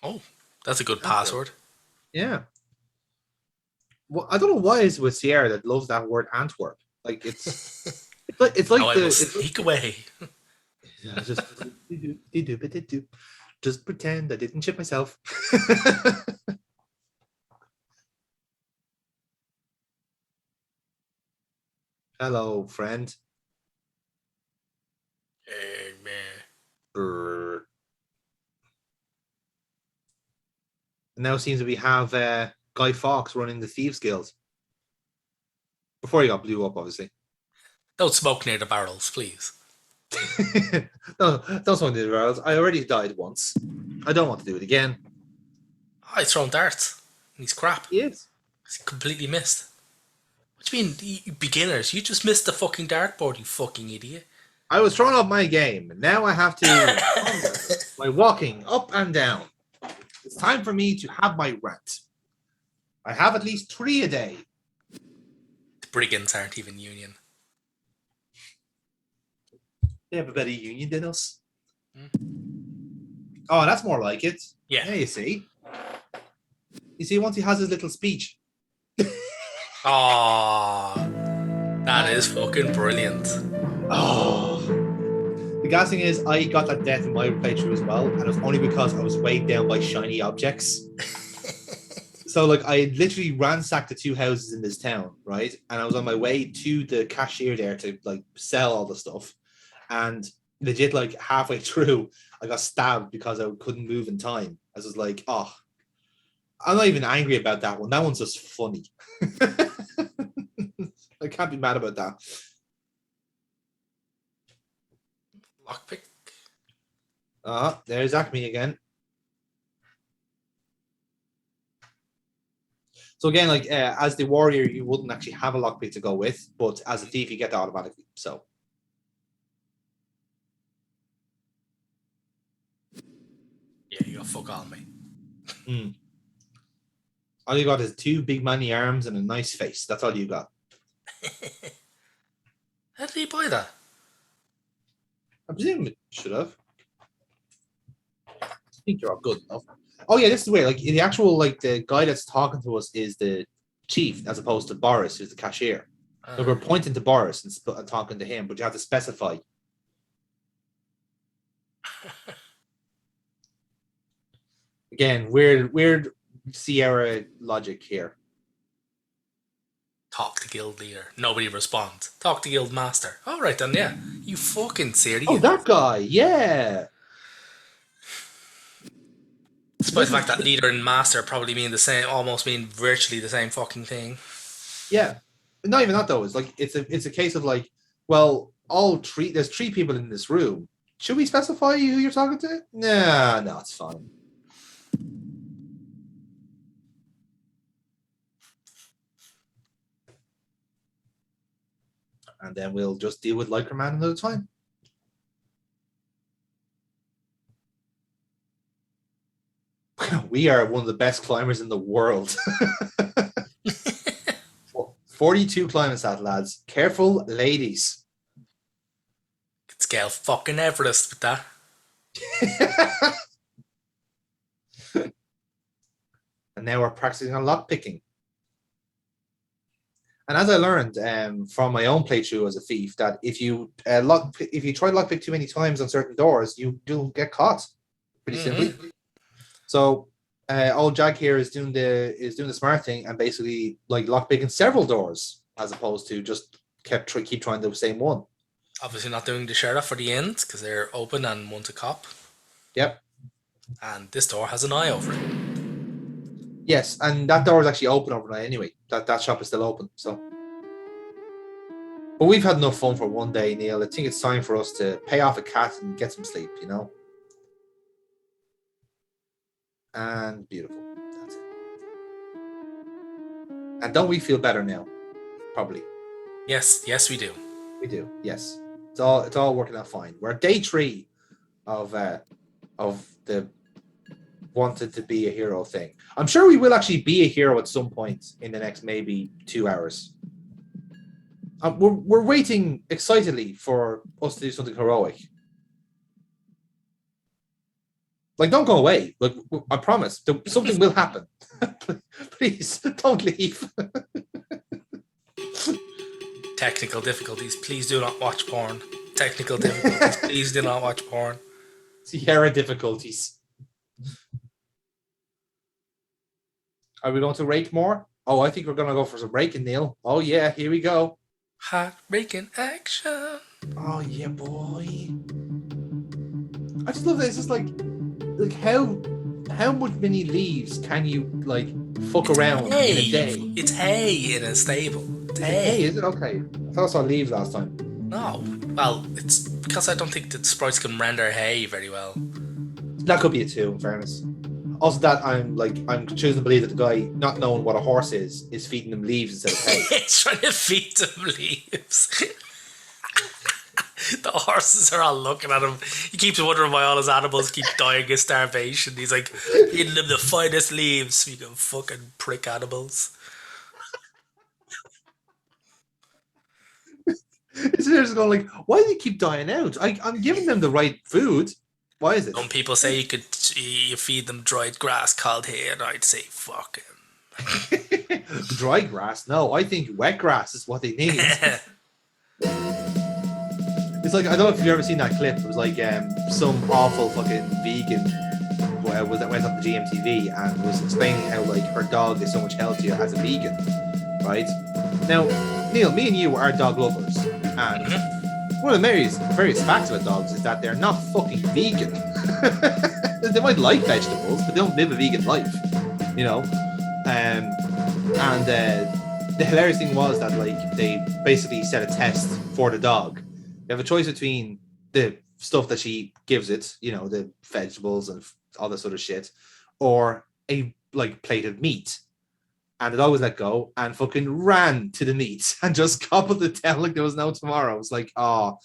Oh, that's a good password. Yeah. Well, I don't know why it's with Sierra that loves that word Antwerp. Like it's like I will sneak away. Just pretend I didn't shit myself. Hello, friend. Hey, man. Brr. Now it seems that we have Guy Fawkes running the Thieves Guild. Before he got blew up, obviously. Don't smoke near the barrels, please. No, don't smoke near the barrels. I already died once. I don't want to do it again. Oh, he's throwing darts. He's crap. He is. He's completely missed. What do you mean, you beginners? You just missed the fucking dartboard, you fucking idiot. I was throwing off my game, and now I have to by walking up and down. It's time for me to have my rant. I have at least 3 a day. The brigands aren't even union. They have a better union than us. Oh, that's more like it. Yeah. You see. You see, once he has his little speech. Oh, that is fucking brilliant. Oh. The gas thing is, I got that death in my playthrough as well, and it was only because I was weighed down by shiny objects. So, like, I literally ransacked the 2 houses in this town, right? And I was on my way to the cashier there to, like, sell all the stuff. And legit, like, halfway through, I got stabbed because I couldn't move in time. I was like, oh, I'm not even angry about that one. That one's just funny. I can't be mad about that. Lockpick. There's Acme again. So again, like as the warrior, you wouldn't actually have a lockpick to go with, but as a thief, you get that automatically. So Yeah, you got fuck on me. All you got is 2 big manly arms and a nice face. That's all you got. How did you buy that? I presume it should have. I think you're all good enough. Oh yeah, this is weird. Like the actual, like the guy that's talking to us is the chief, as opposed to Boris, who's the cashier. So we're pointing to Boris and talking to him, but you have to specify. Again, weird Sierra logic here. Talk to guild leader. Nobody responds. Talk to guild master. All right then, yeah. You fucking serious. Oh, that guy, yeah. Despite the fact that leader and master probably mean the same, almost mean virtually the same fucking thing. Yeah, not even that though. It's like it's a case of like, well, there's 3 people in this room. Should we specify who you're talking to? Nah, no, it's fine. And then we'll just deal with Lycra Man another time. We are one of the best climbers in the world. 42 climbing stat, lads. Careful, ladies. Could scale fucking Everest with that. And now we're practicing on lockpicking. And as I learned from my own playthrough as a thief, that if you try lockpick too many times on certain doors, you'll get caught. Pretty simply. So old Jack here is doing the smart thing and basically like lockpicking several doors as opposed to just keep trying the same one. Obviously not doing the sheriff for the inns because they're open and one's a cop. Yep. And this door has an eye over it. Yes, and that door is actually open overnight anyway. That shop is still open. So, but we've had enough fun for one day, Neil. I think it's time for us to pay off a cat and get some sleep. And beautiful. That's it. And don't we feel better now? Probably. Yes, we do. We do. Yes, it's all working out fine. We're at day 3 of the wanted to be a hero thing. I'm sure we will actually be a hero at some point in the next maybe 2 hours. We're waiting excitedly for us to do something heroic. Like, don't go away. Like, I promise, something will happen. Please don't leave. Technical difficulties. Please do not watch porn. Technical difficulties. Please do not watch porn. Sierra difficulties. Are we going to rake more? Oh, I think we're going to go for some raking, Neil. Oh, yeah, here we go. Hot raking action. Oh, yeah, boy. I just love this. It's like how much many leaves can you, like, fuck around in a day? It's hay in a stable. It's hay. Hay, is it? Okay. I thought I saw leaves last time. No. Well, it's because I don't think that sprites can render hay very well. That could be it too, in fairness. Also, that I'm choosing to believe that the guy, not knowing what a horse is feeding them leaves instead of hay. It's trying to feed them leaves. The horses are all looking at him. He keeps wondering why all his animals keep dying of starvation. He's like, feeding them the finest leaves so you can fucking prick animals. It's just going like, why do they keep dying out? I'm giving them the right food. Why is it? Some people say you feed them dried grass called hay, and I'd say fuck him. Dry grass? No, I think wet grass is what they need. It's like, I don't know if you've ever seen that clip. It was like some awful fucking vegan that went on the GMTV and was explaining how like her dog is so much healthier as a vegan, right? Now, Neil, me and you are dog lovers, and one of the various facts about dogs is that they're not fucking vegan. They might like vegetables, but they don't live a vegan life, And the hilarious thing was that like they basically set a test for the dog. You have a choice between the stuff that she gives it, the vegetables and all this sort of shit, or a like plate of meat. And it always let go and fucking ran to the meat and just gobbled it down like there was no tomorrow. It was like, that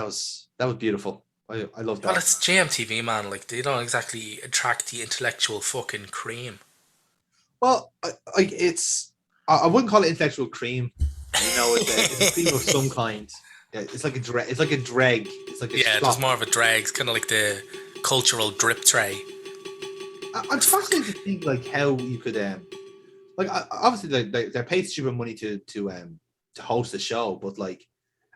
was beautiful. I love that. Well, it's GMTV, man. Like, they don't exactly attract the intellectual fucking cream. Well, I wouldn't call it intellectual cream. It's a cream of some kind. Yeah, it's like a dreg. It's like a dreg. It's like it's more of a drag. It's kind of like the cultural drip tray. I'm fascinated to think like how you could obviously they're paid stupid money to host a show, but like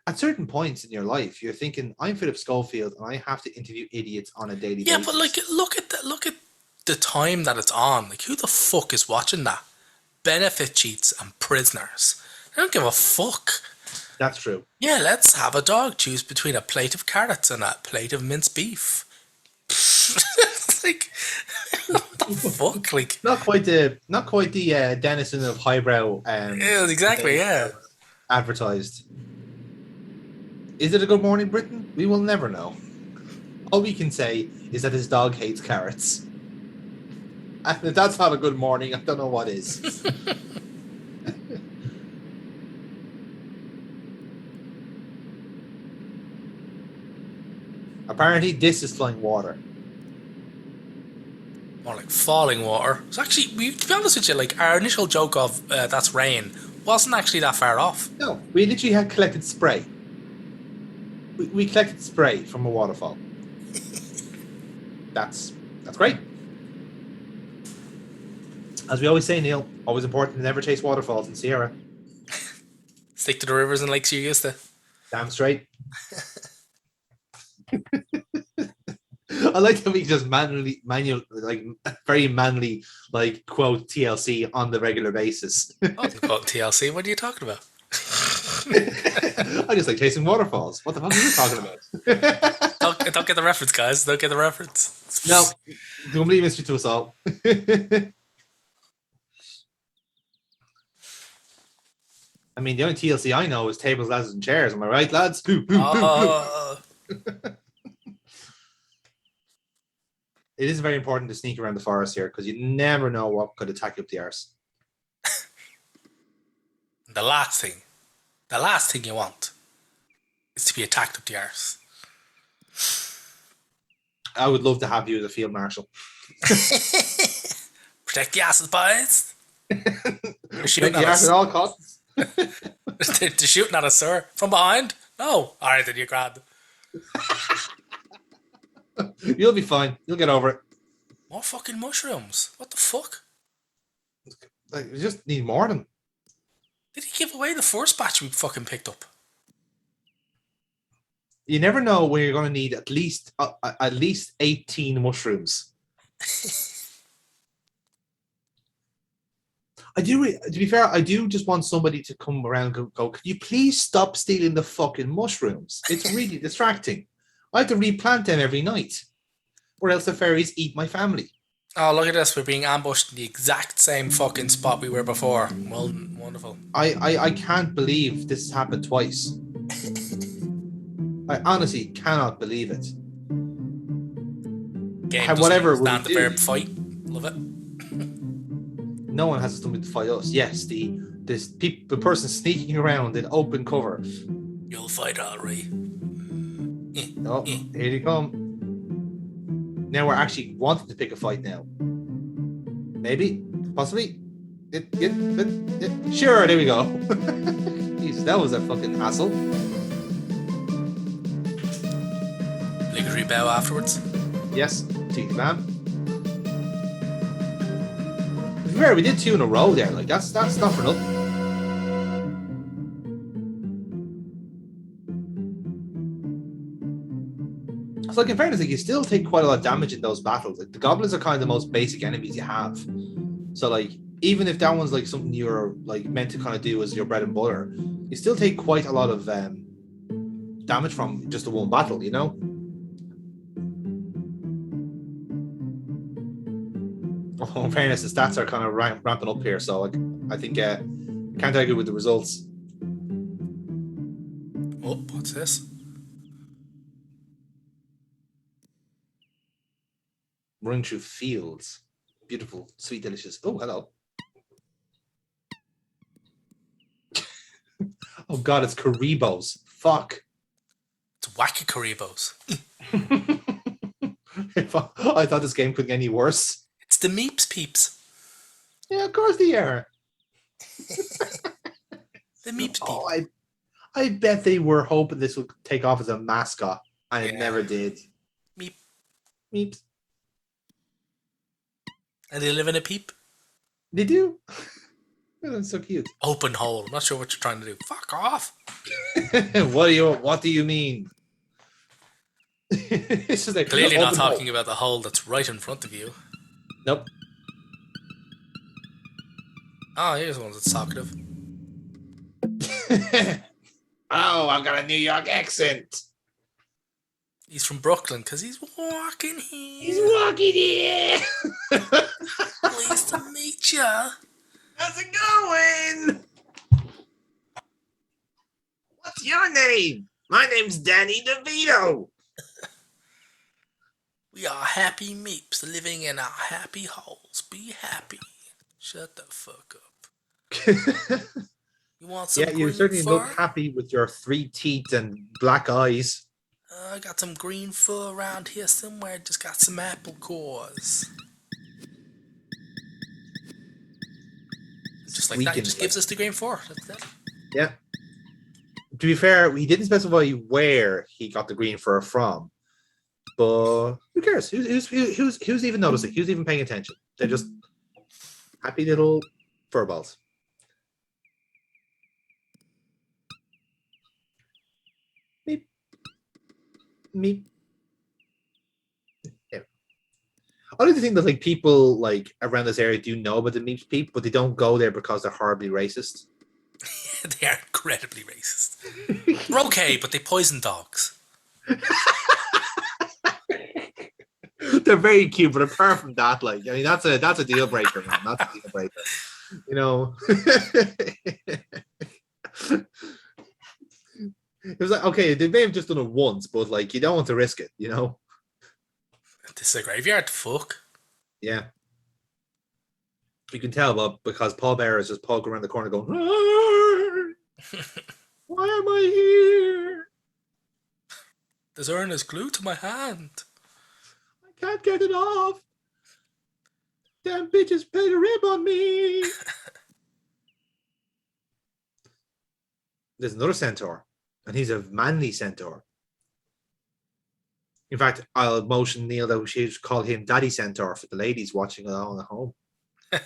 at certain points in your life you're thinking, I'm Philip Schofield and I have to interview idiots on a daily basis. Yeah, but like look at the time that it's on. Like, who the fuck is watching that? Benefit cheats and prisoners. I don't give a fuck. That's true. Yeah, let's have a dog choose between a plate of carrots and a plate of minced beef. It's like, what the fuck? Like, not quite the denizen of highbrow. Yeah, exactly. Yeah. Advertised. Is it a good morning, Britain? We will never know. All we can say is that his dog hates carrots. And if that's not a good morning, I don't know what is. Apparently, this is flying water. More like falling water. It's actually, to be honest with you, like our initial joke of that's rain wasn't actually that far off. No, we literally had collected spray. We collected spray from a waterfall. That's great. As we always say, Neil, always important to never chase waterfalls in Sierra. Stick to the rivers and lakes you're used to. Damn straight. I like that we just very manually, like quote TLC on the regular basis. Oh, they call it TLC. What are you talking about? I just like chasing waterfalls. What the fuck are you talking about? Don't get the reference, guys. Don't get the reference. No, complete mystery to us all. I mean, the only TLC I know is tables, ladders, and chairs. Am I right, lads? It is very important to sneak around the forest here because you never know what could attack you up the arse. The last thing you want is to be attacked up the arse. I would love to have you as a field marshal. Protect the asses, boys. They're shooting at us. At all costs. They're shooting at us, sir. From behind? No. All right, then you're grand. You'll be fine. You'll get over it. More fucking mushrooms. What the fuck? Like, you just need more of them. Did he give away the first batch we fucking picked up? You never know when you're going to need at least 18 mushrooms. I do. To be fair, I do just want somebody to come around and go, "Can you please stop stealing the fucking mushrooms? It's really distracting. I have to replant them every night, or else the fairies eat my family." Oh, look at this. We're being ambushed in the exact same fucking spot we were before. Well, wonderful. I can't believe this has happened twice. I honestly cannot believe it. Game whatever stand the verb fight. Love it. No one has something to fight us. Yes, the person sneaking around in open cover. You'll fight all right. Oh, here they come. Now we're actually wanting to pick a fight now. Maybe, possibly. Sure, there we go. Jeez, that was a fucking hassle. Obligatory bow afterwards. Yes, cheeky bam. To be fair, we did 2 in a row there. Like that's not for nothing. So, like in fairness, like you still take quite a lot of damage in those battles. Like the goblins are kind of the most basic enemies you have. So, like even if that one's like something you're like meant to kind of do as your bread and butter, you still take quite a lot of damage from just the one battle. You know. Oh, in fairness, the stats are kind of ramping up here, so like, I think can't argue with the results. Oh, what's this? Running through fields, beautiful, sweet, delicious. Oh, hello. Oh God, it's Karibos. Fuck. It's wacky Karibos. I thought this game couldn't get any worse. It's the Meeps peeps. Yeah, of course they are. The Meeps peeps. Oh, I bet they were hoping this would take off as a mascot, and it never did. Meeps. And they live in a peep? They do. That's so cute. Open hole. I'm not sure what you're trying to do. Fuck off. What do you mean? It's just like clearly not talking about the hole that's right in front of you. Nope. Oh, here's one that's talkative. Oh, I've got a New York accent. He's from Brooklyn because he's walking here. He's walking here. Pleased to meet ya. How's it going? What's your name? My name's Danny DeVito. We are happy meeps living in our happy holes. Be happy. Shut the fuck up. You want some you certainly fur? look happy with your 3 teeth and black eyes. I got some green fur around here somewhere. Just got some apple cores. Just like that, he just gives us the green fur. That's it. Yeah. To be fair, he didn't specify where he got the green fur from. But who cares? Who's even noticing? Who's even paying attention? They're just happy little fur balls. Meep. Meep. I like to think that like people like around this area do know about the Meeps Peep, but they don't go there because they're horribly racist. They are incredibly racist. They're okay, but they poison dogs. They're very cute, but apart from that, like I mean, that's a deal breaker, man. That's a deal breaker. You know. It was like, okay, they may have just done it once, but like you don't want to risk it, you know? This is a graveyard. Fuck. Yeah. You can tell, but because Paul Bearer is just poking around the corner going, "Why am I here? This urn is glued to my hand. I can't get it off. Damn bitches played a rib on me." There's another centaur, and he's a manly centaur. In fact, I'll motion Neil that we should call him Daddy Centaur for the ladies watching along at home. I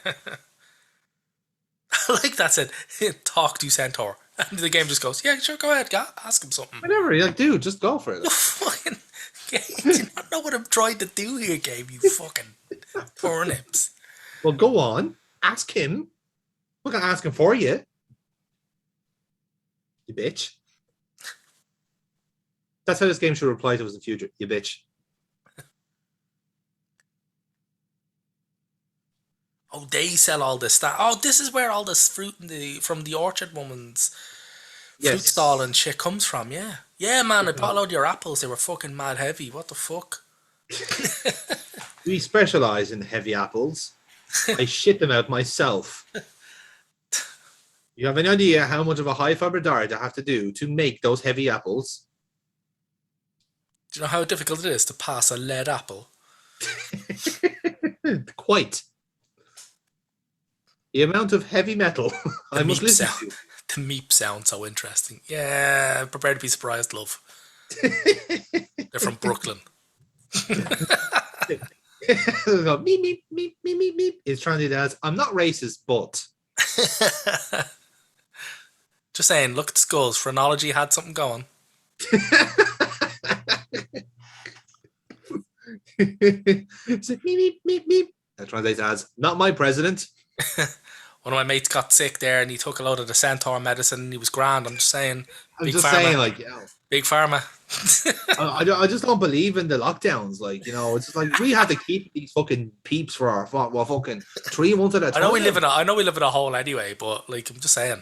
like that said, talk to Centaur. And the game just goes, yeah, sure, go ahead, ask him something. Whatever, you're like, dude, just go for it. You fucking game, do you not know what I'm trying to do here, game, you fucking turnips. Well, go on, ask him. We're going to ask him for you. You bitch. That's how this game should reply to us in the future. You bitch. Oh, they sell all this stuff. Oh, this is where all this fruit from the Orchard Woman's fruit stall and shit comes from, yeah. Yeah, man, I bought a load of your apples. They were fucking mad heavy. What the fuck? We specialize in heavy apples. I shit them out myself. You have any idea how much of a high fiber diet I have to do to make those heavy apples? Do you know how difficult it is to pass a lead apple? Quite. The amount of heavy metal I must listen to. The meep sounds so interesting. Yeah, prepare to be surprised, love. They're from Brooklyn. Meep, meep, meep, meep, meep, meep. It's trying to do that. I'm not racist, but... Just saying, look at the skulls. Phrenology had something going. It's like, meep, meep, meep. That translates as, not my president. One of my mates got sick there and he took a load of the Centaur medicine and he was grand. I'm just saying. I'm just saying, like, you know. Big Pharma. I just don't believe in the lockdowns. Like, you know, it's just like we have to keep these fucking peeps for our fucking 3 months at a time. I know we live in a hole anyway, but like, I'm just saying.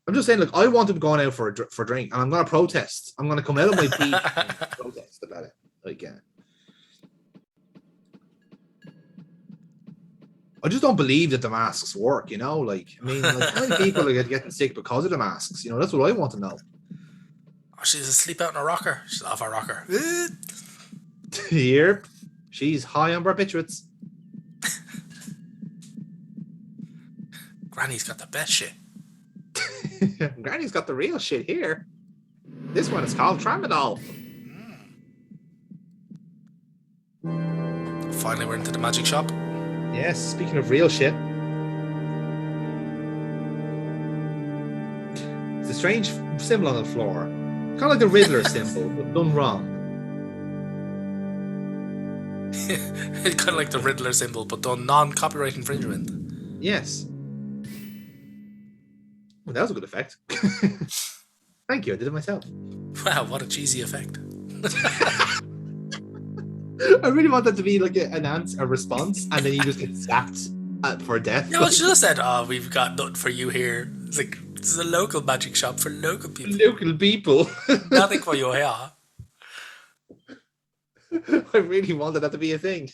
Look, I want him going out for a drink, and I'm going to protest. I'm going to come out of my peep and protest about it. Like, yeah. I just don't believe that the masks work, you know? Like, I mean, like, how many people are getting sick because of the masks? You know, that's what I want to know. Oh, she's asleep out in a rocker. She's off a rocker. Here, she's high on barbiturates. Granny's got the best shit. Granny's got the real shit here. This one is called Tramadol. Finally, we're into the magic shop. Yes, speaking of real shit. It's a strange symbol on the floor. Kind of like the Riddler symbol, but done wrong. It's kind of like the Riddler symbol, but done non-copyright infringement. Yes. Well, that was a good effect. Thank you, I did it myself. Wow, what a cheesy effect. I really want that to be like a response, and then you just get sacked for death. Yeah, well, she just said, "Oh, we've got nothing for you here." It's like, this is a local magic shop for local people. Local people. Nothing for you here. I really wanted that to be a thing.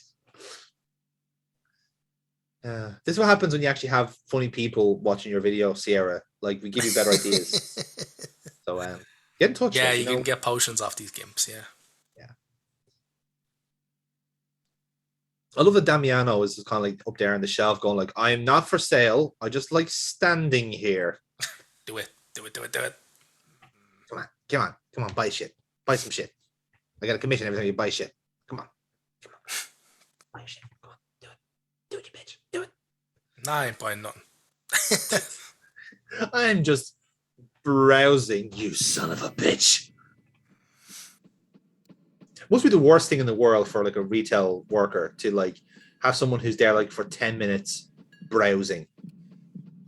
This is what happens when you actually have funny people watching your video, Sierra. Like, we give you better ideas. So, get in touch. Yeah, you can get potions off these gimps, yeah. I love that Damiano is kind of like up there on the shelf going like, I am not for sale. I just like standing here. Do it. Come on, buy shit. Buy some shit. I got a commission every time you buy shit. Come on. Buy shit. Go on, do it. Do it, you bitch. Do it. Nah, I ain't buying nothing. I'm just browsing, you son of a bitch. Must be the worst thing in the world for like a retail worker to like have someone who's there like for 10 minutes browsing.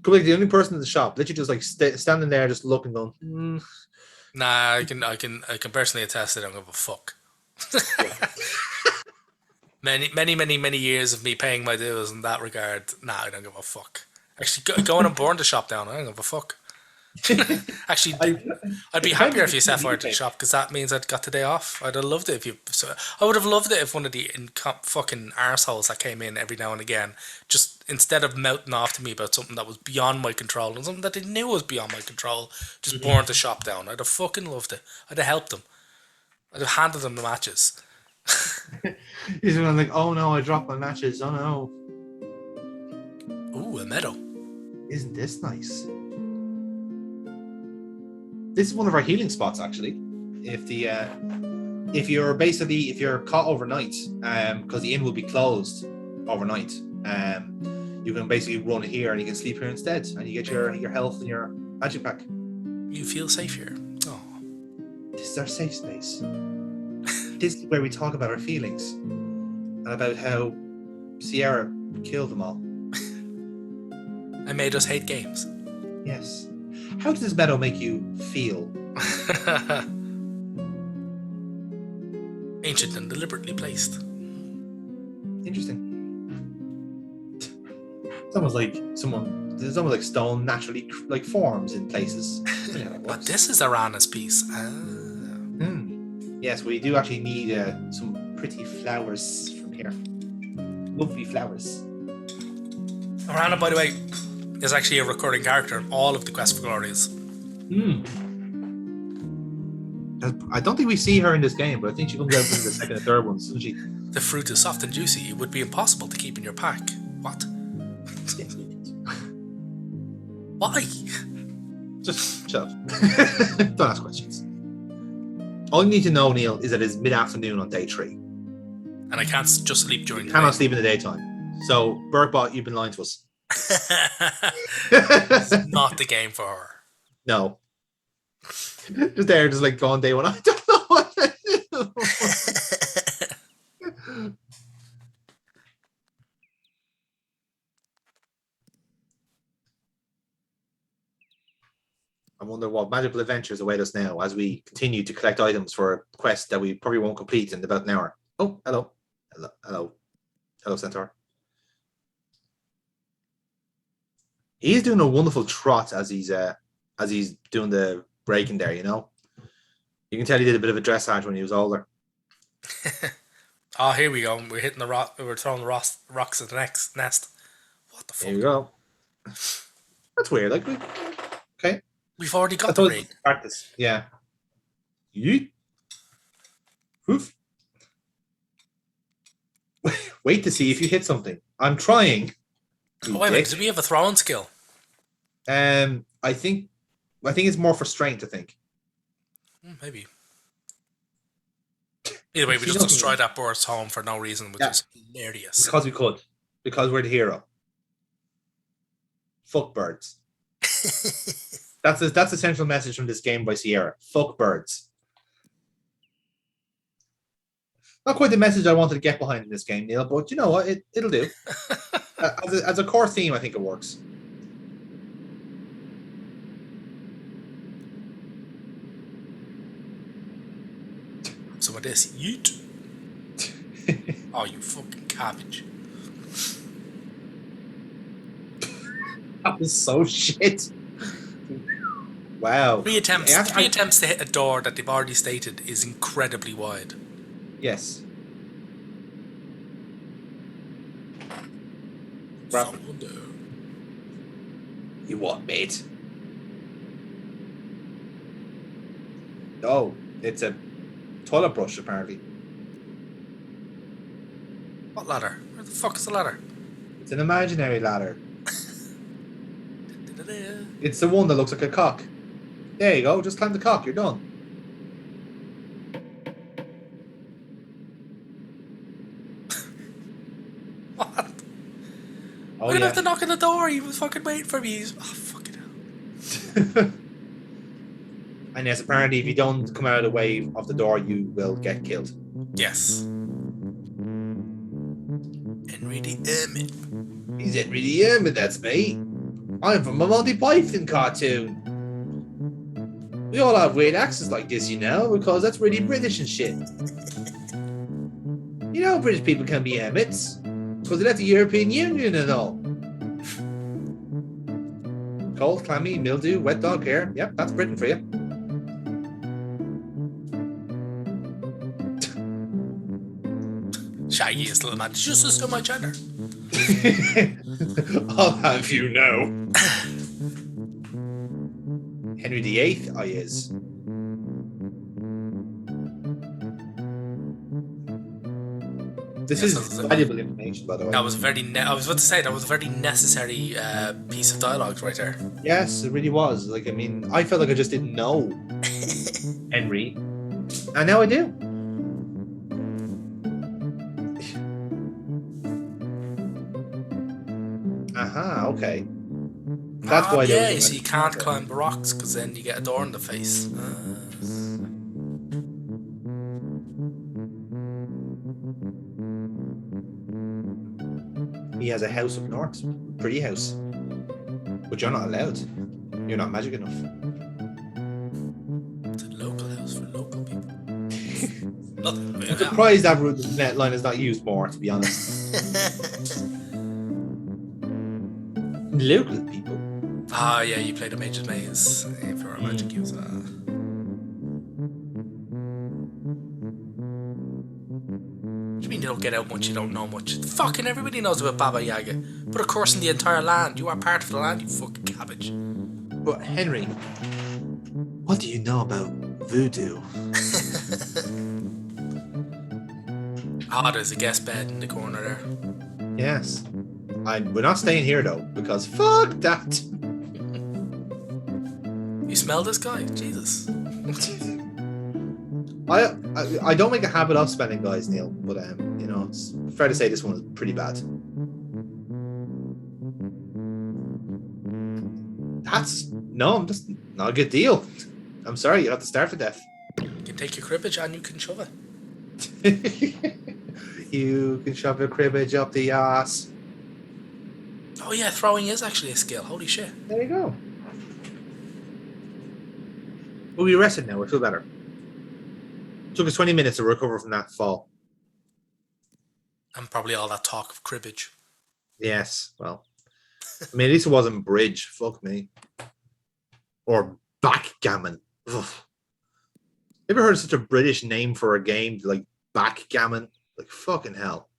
Could be like the only person in the shop, literally just like standing there, just looking, going. Nah, I can personally attest that I don't give a fuck. many years of me paying my dues in that regard. Nah, I don't give a fuck. Actually, going and burn the shop down. I don't give a fuck. Actually, I'd be happier if you set fire to the shop because that means I'd got the day off. I'd have loved it if you. So I would have loved it if one of the fucking arseholes that came in every now and again, just instead of mouthing off to me about something that was beyond my control and something that they knew was beyond my control, just burned the shop down. I'd have fucking loved it. I'd have helped them. I'd have handed them the matches. He's going like, oh no, I dropped my matches. Oh no. Ooh, a meadow. Isn't this nice? This is one of our healing spots, actually. If you're caught overnight, because the inn will be closed overnight, you can basically run here and you can sleep here instead, and you get your health and your magic pack. You feel safe here. Oh, this is our safe space. This is where we talk about our feelings and about how Sierra killed them all. I made us hate games. Yes. How does this meadow make you feel? Ancient and deliberately placed. Interesting. It's almost like there's almost like stone naturally like forms in places. But this is Arana's piece. Yes, we do actually need some pretty flowers from here. Lovely flowers. Arana, by the way, is actually a recurring character in all of the Quest for Glories. I don't think we see her in this game, but I think she comes out in the second and third ones, doesn't she? The fruit is soft and juicy. It would be impossible to keep in your pack. What? Why? Just shut up. Don't ask questions. All you need to know, Neil, is that it's mid-afternoon on day 3. And I can't just sleep during the day. Cannot sleep in the daytime. So, Burkbot, you've been lying to us. It's not the game for her. No. Just there, just like going day 1. I don't know what to do. I wonder what magical adventures await us now as we continue to collect items for a quest that we probably won't complete in about an hour. Oh, hello. Hello, Centaur. He's doing a wonderful trot as he's doing the breaking there, you know? You can tell he did a bit of a dressage when he was older. Oh, here we go. We're hitting the rock. We're throwing the rocks at the next nest. What the fuck? Here we go. That's weird. Like, okay. We've already got the raid. Practice. Yeah. Yeet. Poof. Wait to see if you hit something. I'm trying. Oh, wait a minute. Do we have a throwing skill? I think it's more for strength, I think. Maybe. Either way, we just destroyed that bird's home for no reason, which is hilarious. Because we could. Because we're the hero. Fuck birds. That's the central message from this game by Sierra. Fuck birds. Not quite the message I wanted to get behind in this game, Neil, but you know what? It'll do. As a core theme, I think it works. Some of this. Yeet. Oh, you fucking cabbage. That was so shit. Wow. Three attempts to hit a door that they've already stated is incredibly wide. Yes. You what, mate? Oh, it's a toilet brush, apparently. What ladder? Where the fuck is the ladder? It's an imaginary ladder. It's the one that looks like a cock. There you go, just climb the cock, you're done. What? Oh, We're gonna have to knock on the door. He was fucking waiting for me. Oh, fucking hell. And yes, apparently if you don't come out of the way of the door, you will get killed. Yes. Henry the Hermit. He's Henry the Hermit, that's me. I'm from a Monty Python cartoon. We all have weird accents like this, you know, because that's really British and shit. You know, British people can be hermits because they left the European Union and all. Cold, clammy, mildew, wet dog hair. Yep, that's Britain for you. Shaggy is little man. Did you just assume my gender? I'll have you know. Henry VIII, I is. This is valuable information, by the way. That was very. I was about to say that was a very necessary piece of dialogue right there. Yes, it really was. Like, I mean, I felt like I just didn't know Henry, and now I do. Aha, okay. That's why. Yeah, you see, you can't climb the rocks because then you get a door in the face. He has a house up north, pretty house, but you're not allowed. You're not magic enough. It's a local house for local people. I'm surprised that line is not used more, to be honest. Local people. Ah, yeah, you played a Mage's Maze if you're a magic user. What do you mean you don't get out much, you don't know much? Fucking everybody knows about Baba Yaga. But of course in the entire land. You are part of the land, you fucking cabbage. But Henry, what do you know about voodoo? Ah, there's a guest bed in the corner there. Yes. We're not staying here though, because fuck that. You smell this guy? Jesus. I don't make a habit of spending guys, Neil, but you know, it's fair to say this one is pretty bad. That's just not a good deal. I'm sorry, you have to starve to death. You can take your cribbage and you can shove it. You can shove your cribbage up the ass. Oh yeah, throwing is actually a skill. Holy shit. There you go. We'll be rested now. We feel better. It took us 20 minutes to recover from that fall. And probably all that talk of cribbage. Yes, well. I mean, at least it wasn't bridge. Fuck me. Or backgammon. Ugh. Ever heard of such a British name for a game like backgammon? Like fucking hell.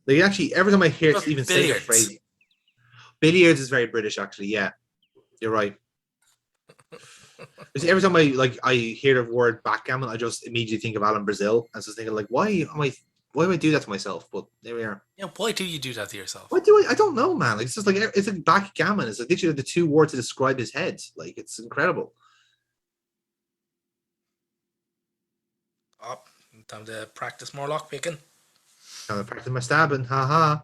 Like actually, every time I hear it even say the phrase, billiards is very British. Actually, yeah, you're right. Every time I hear the word backgammon, I just immediately think of Alan Brazil. I was just thinking like, why do I do that to myself? But there we are. Yeah, why do you do that to yourself? Why do I don't know, man. Like it's just like it's like backgammon. It's like literally the two words to describe his head. Like it's incredible. Oh, time to practice more lockpicking. Time to practice my stabbing. Haha.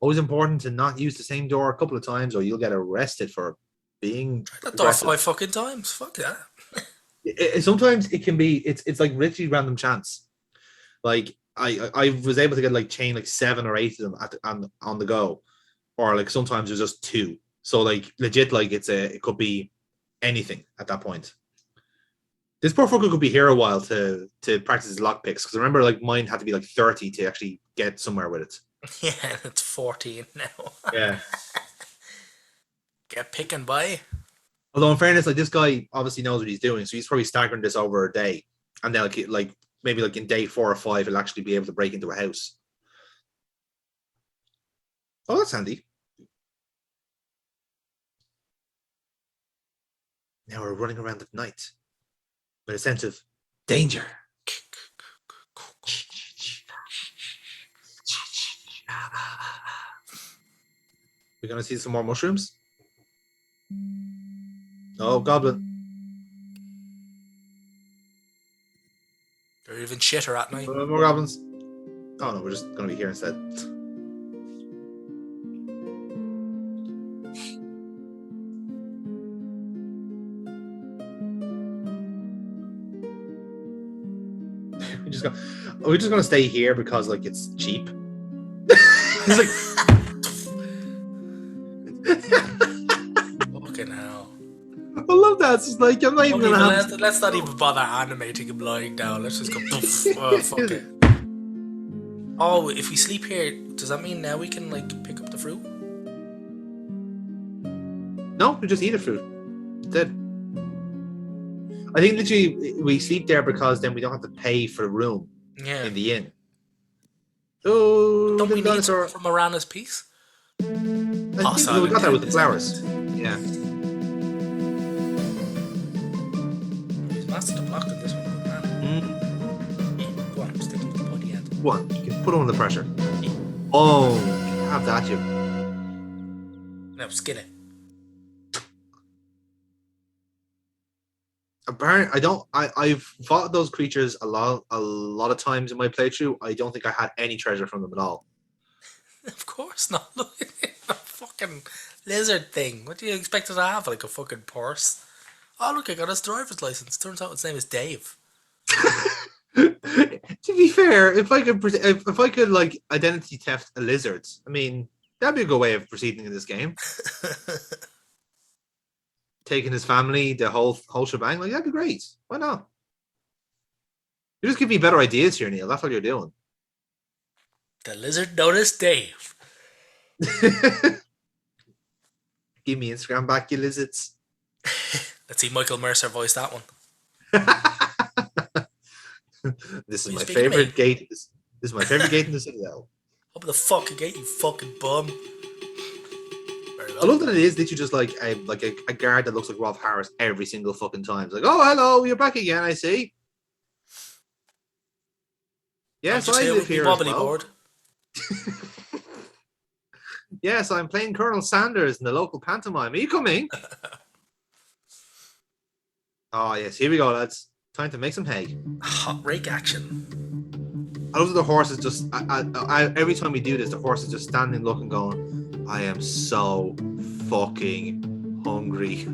Always important to not use the same door a couple of times, or you'll get arrested for being. That door 5 fucking times. Fuck that. Sometimes it can be. It's like literally random chance. Like I was able to get like chain like 7 or 8 of them on the go, or like sometimes there's just 2. So like legit, like it could be anything at that point. This poor fucker could be here a while to practice his lockpicks, because I remember like mine had to be like 30 to actually get somewhere with it. Yeah, it's 14 now. Yeah. Get picking by. Although in fairness, like this guy obviously knows what he's doing, so he's probably staggering this over a day, and then like maybe like in day 4 or 5, he'll actually be able to break into a house. Oh, that's handy. Now we're running around at night with a sense of danger. We're gonna see some more mushrooms. Oh, goblin. They're even shitter at night. More goblins. Oh no, we're just gonna be here instead. we're just gonna stay here because like it's cheap. It's like Fucking hell. I love that. It's just like I'm not even gonna have. Let's not even bother animating him lying down. Let's just go. Poof. Oh, fuck it. Oh, if we sleep here, does that mean now we can like pick up the fruit? No, we just eat a fruit. That's it. I think literally we sleep there because then we don't have to pay for a room in the inn. Oh, don't we need dinosaur. something from Marana's piece? I think we got that with the flowers. Yeah. He's mastered the block in this one. Go on, stick him with the pointy end. Go on, you can put him under pressure. Oh, have that, you. No, skin it. Apparently, I've fought those creatures a lot of times in my playthrough. I don't think I had any treasure from them at all. Of course not. Look at a fucking lizard thing. What do you expect it to have? Like a fucking purse? Oh, look, I got his driver's license. Turns out his name is Dave. To be fair, if I could like identity theft a lizard, I mean that'd be a good way of proceeding in this game. Taking his family, the whole shebang, like that'd be great. Why not? You just give me better ideas here, Neil. That's what you're doing. The lizard noticed Dave. Give me Instagram back, you lizards. Let's see Michael Mercer voice that one. This is my favorite gate. This is my favorite gate in the Citadel. Open the fucking gate, you fucking bum. I love that it is literally just like a guard that looks like Rolf Harris every single fucking time. It's like, oh, hello, you're back again, I see. Yes, I live here as well. Board. Yes, I'm playing Colonel Sanders in the local pantomime. Are you coming? Oh, yes, here we go, lads. Time to make some hay. Hot rake action. I love that the horses just... every time we do this, the horse is just standing looking going, I am so fucking hungry.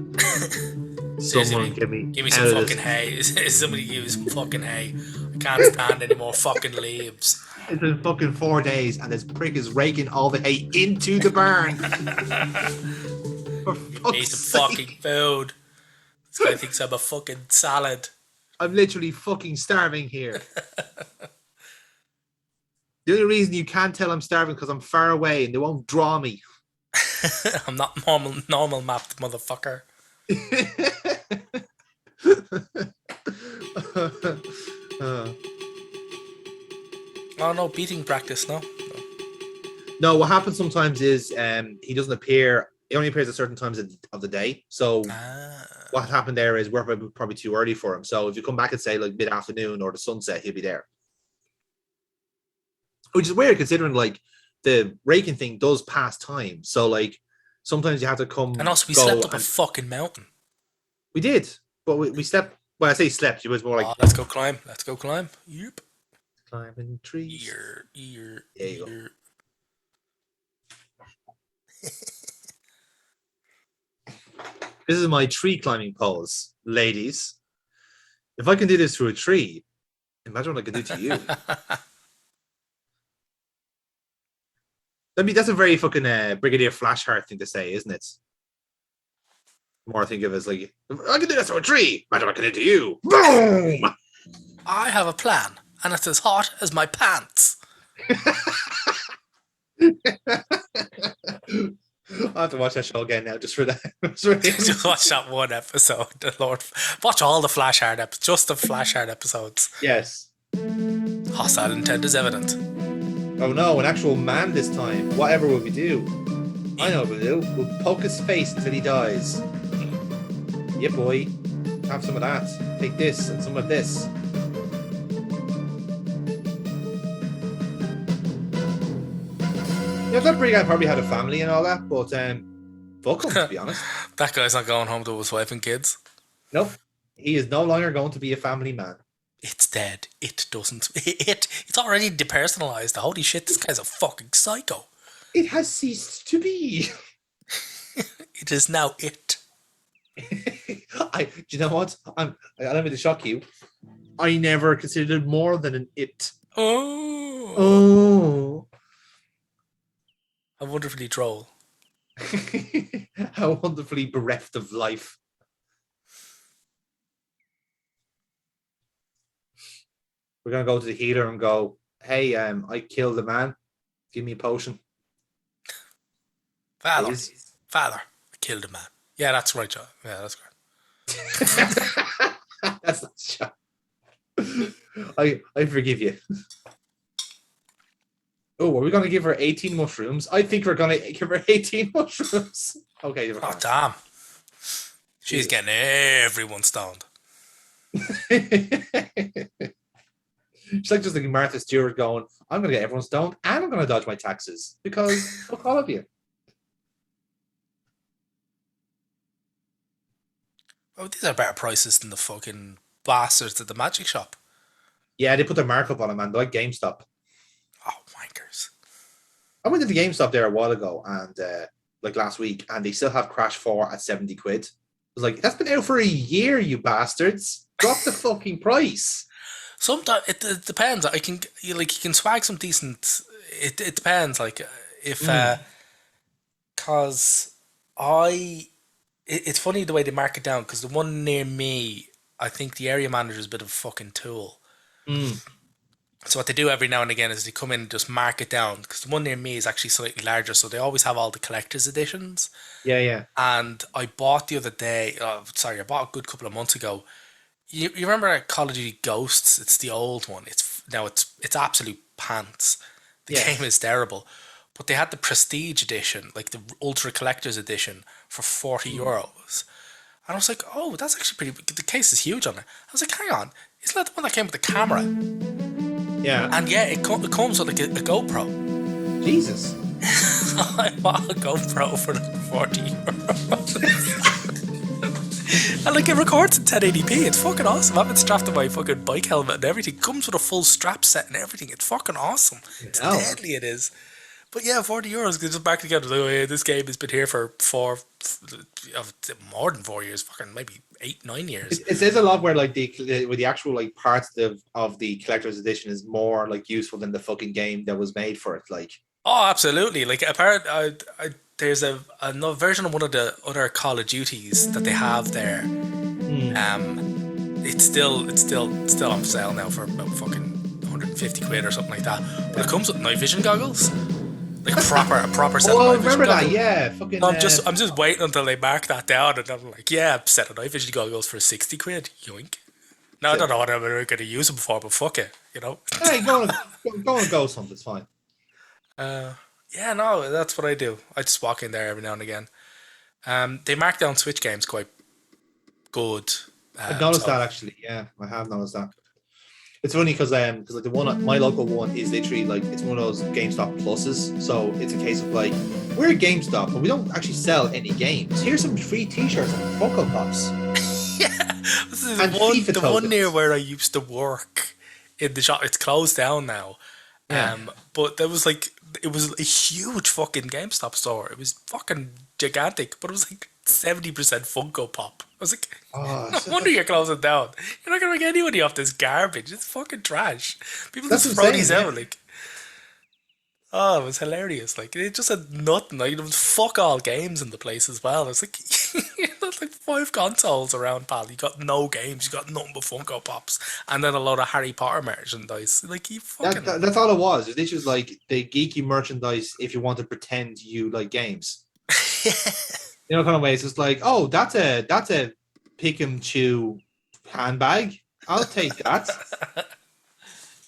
Someone give me some fucking hay. Somebody give me some fucking hay. I can't stand any more fucking leaves. It's been fucking 4 days and this prick is raking all the hay into the barn. Need some fucking food. This guy thinks I'm a fucking salad. I'm literally fucking starving here. The only reason you can't tell I'm starving because I'm far away and they won't draw me. I'm not normal mapped, motherfucker. Oh no, beating practice, no. No, what happens sometimes is he doesn't appear. He only appears at certain times of the day. So what happened there is we're probably too early for him. So if you come back and say like mid-afternoon or the sunset, he'll be there. Which is weird considering like the raking thing does pass time. So like sometimes you have to come. And also we slept up a fucking mountain. We did, but we slept. Well, I say slept. It was more like let's go climb. Let's go climb. Yep. Climbing trees. There you go. This is my tree climbing pose, ladies. If I can do this through a tree, imagine what I can do to you. That's a very fucking Brigadier Flashheart thing to say, isn't it? The more I think of it as like, I can do this through a tree. Imagine what I can do to you. Boom! I have a plan, and it's as hot as my pants. I'll have to watch that show again now, just for that. Just watch that one episode, Lord. Watch all the Flashheart episodes, just the Flashheart episodes. Yes. Hostile intent is evident. Oh no, an actual man this time. Whatever will we do? I know what we'll do. We'll poke his face until he dies. Yeah, boy. Have some of that. Take this and some of this. Yeah, that pretty guy probably had a family and all that, but fuck him, to be honest. That guy's not going home to his wife and kids. Nope. He is no longer going to be a family man. It's dead. It doesn't. It's already depersonalized. Holy shit, this guy's a fucking psycho. It has ceased to be. It is now it. Do you know what? Allow me to shock you. I never considered it more than an it. Oh. Oh. How wonderfully droll. How wonderfully bereft of life. We're gonna go to the healer and go, hey, I killed a man. Give me a potion. Father. Please. Father. I killed a man. Yeah, that's right, John. Yeah, that's great. That's not shot. I forgive you. Oh, are we gonna give her 18 mushrooms? I think we're gonna give her 18 mushrooms. Okay. Oh, damn. She's getting everyone stoned. She's like just like Martha Stewart going, I'm gonna get everyone stoned and I'm gonna dodge my taxes because fuck all of you. Oh, these are better prices than the fucking bastards at the magic shop. Yeah, they put their markup on them, man. They're like GameStop. Oh, wankers. I went to the GameStop there a while ago and like last week, and they still have Crash 4 at 70 quid. I was like, that's been out for a year, you bastards. Drop the fucking price. Sometimes it depends. You can swag some decent. It depends. Like if cause it's funny the way they mark it down because the one near me, I think the area manager is a bit of a fucking tool. So what they do every now and again is they come in and just mark it down because the one near me is actually slightly larger, so they always have all the collector's editions. Yeah. And I bought the other day. I bought a good couple of months ago. You remember Call of Duty Ghosts? It's the old one. It's absolute pants. The game is terrible. But they had the Prestige edition, like the Ultra Collector's edition, for €40. And I was like, oh, that's actually pretty... The case is huge on it. I was like, hang on. Isn't that the one that came with the camera? Yeah. And yeah, it comes with like a GoPro. Jesus. I bought a GoPro for like €40. And like it records in 1080p. It's fucking awesome. I have it strapped to my fucking bike helmet and everything. It comes with a full strap set and everything. It's fucking awesome. It's deadly, it is. But yeah, €40. Just back together. Like, oh yeah, this game has been here for more than 4 years. Fucking maybe 8-9 years. It says a lot where like the actual like parts of the collector's edition is more like useful than the fucking game that was made for it. Like, oh, absolutely. Like there's another version of one of the other Call of Duties that they have there. It's still on sale now for about fucking 150 quid or something like that. But it comes with night vision goggles, like a proper set. Oh, of night vision remember that? goggles. Yeah, fucking. I'm just waiting until they mark that down, and I'm like, yeah, set of night vision goggles for 60 quid. Yoink. Now I don't know what I'm going to use them for, but fuck it, you know. Hey, go and go something. It's fine. Yeah, no, that's what I do. I just walk in there every now and again. They mark down Switch games quite good. I've noticed that actually. Yeah, I have noticed that. It's funny because like the one, my local one is literally like it's one of those GameStop pluses. So it's a case of like we're GameStop, but we don't actually sell any games. Here's some free T-shirts and Funko Pops. Yeah, this is And the one near where I used to work in the shop. It's closed down now. Yeah. But there was like it was a huge fucking GameStop store. It was fucking gigantic, but it was like 70% Funko Pop. I was like, no wonder you're closing down. You're not gonna make any money off this garbage. It's fucking trash. People just throw these out like. Oh, it was hilarious. Like it just had nothing. Like there was fuck all games in the place as well. It's like there's like 5 consoles around, pal. You got no games. You got nothing but Funko Pops, and then a load of Harry Potter merchandise. Like you fucking. That's all it was. This was like the geeky merchandise. If you want to pretend you like games, you know, kind of way. It's just like, oh, that's a pick and chew handbag. I'll take that.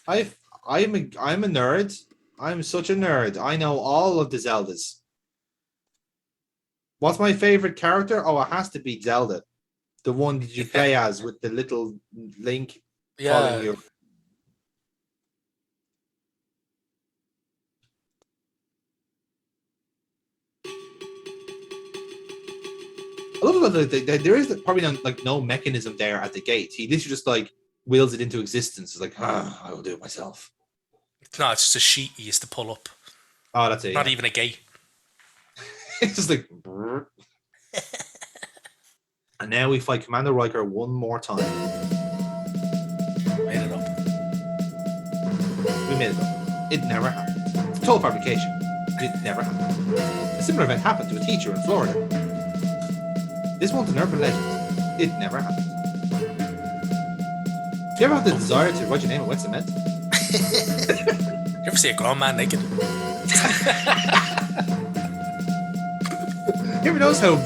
I'm a nerd. I'm such a nerd. I know all of the Zeldas. What's my favorite character? Oh, it has to be Zelda. The one that you play as with the little Link following you. I love that there is probably no mechanism there at the gate. He literally just like wills it into existence. It's like, I will do it myself. No, it's just a sheet you used to pull up. Oh, that's it. Not even a gate. It's just like. And now we fight Commander Riker one more time. admit it though. It never happened. It's a total fabrication. It never happened. A similar event happened to a teacher in Florida. This one's an urban legend. It never happened. Do you ever have the desire to write your name in wet cement? You ever see a grown man naked? You ever notice how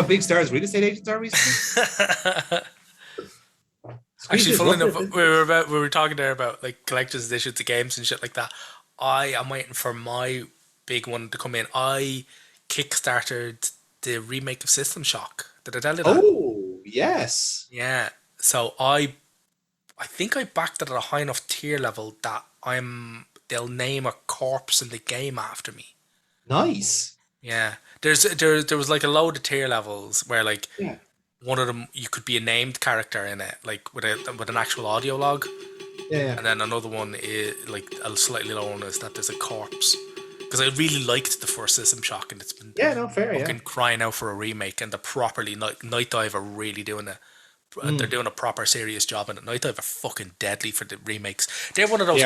big stars real estate agents are recently? Actually, funnily enough, we were talking there about like collector's editions of games and shit like that. I am waiting for my big one to come in. I kickstarted the remake of System Shock. Did I tell you that? Oh, yes. Yeah. So I think I backed it at a high enough tier level that they'll name a corpse in the game after me. Nice. Yeah. There was like a load of tier levels where like one of them you could be a named character in it, like with an actual audio log. Yeah. And then another one is like a slightly lower one is that there's a corpse. Because I really liked the first System Shock, and it's been fucking crying out for a remake, and they're properly Night Dive are really doing it. They're doing a proper serious job, and Night Dive are fucking deadly for the remakes. They're one of those.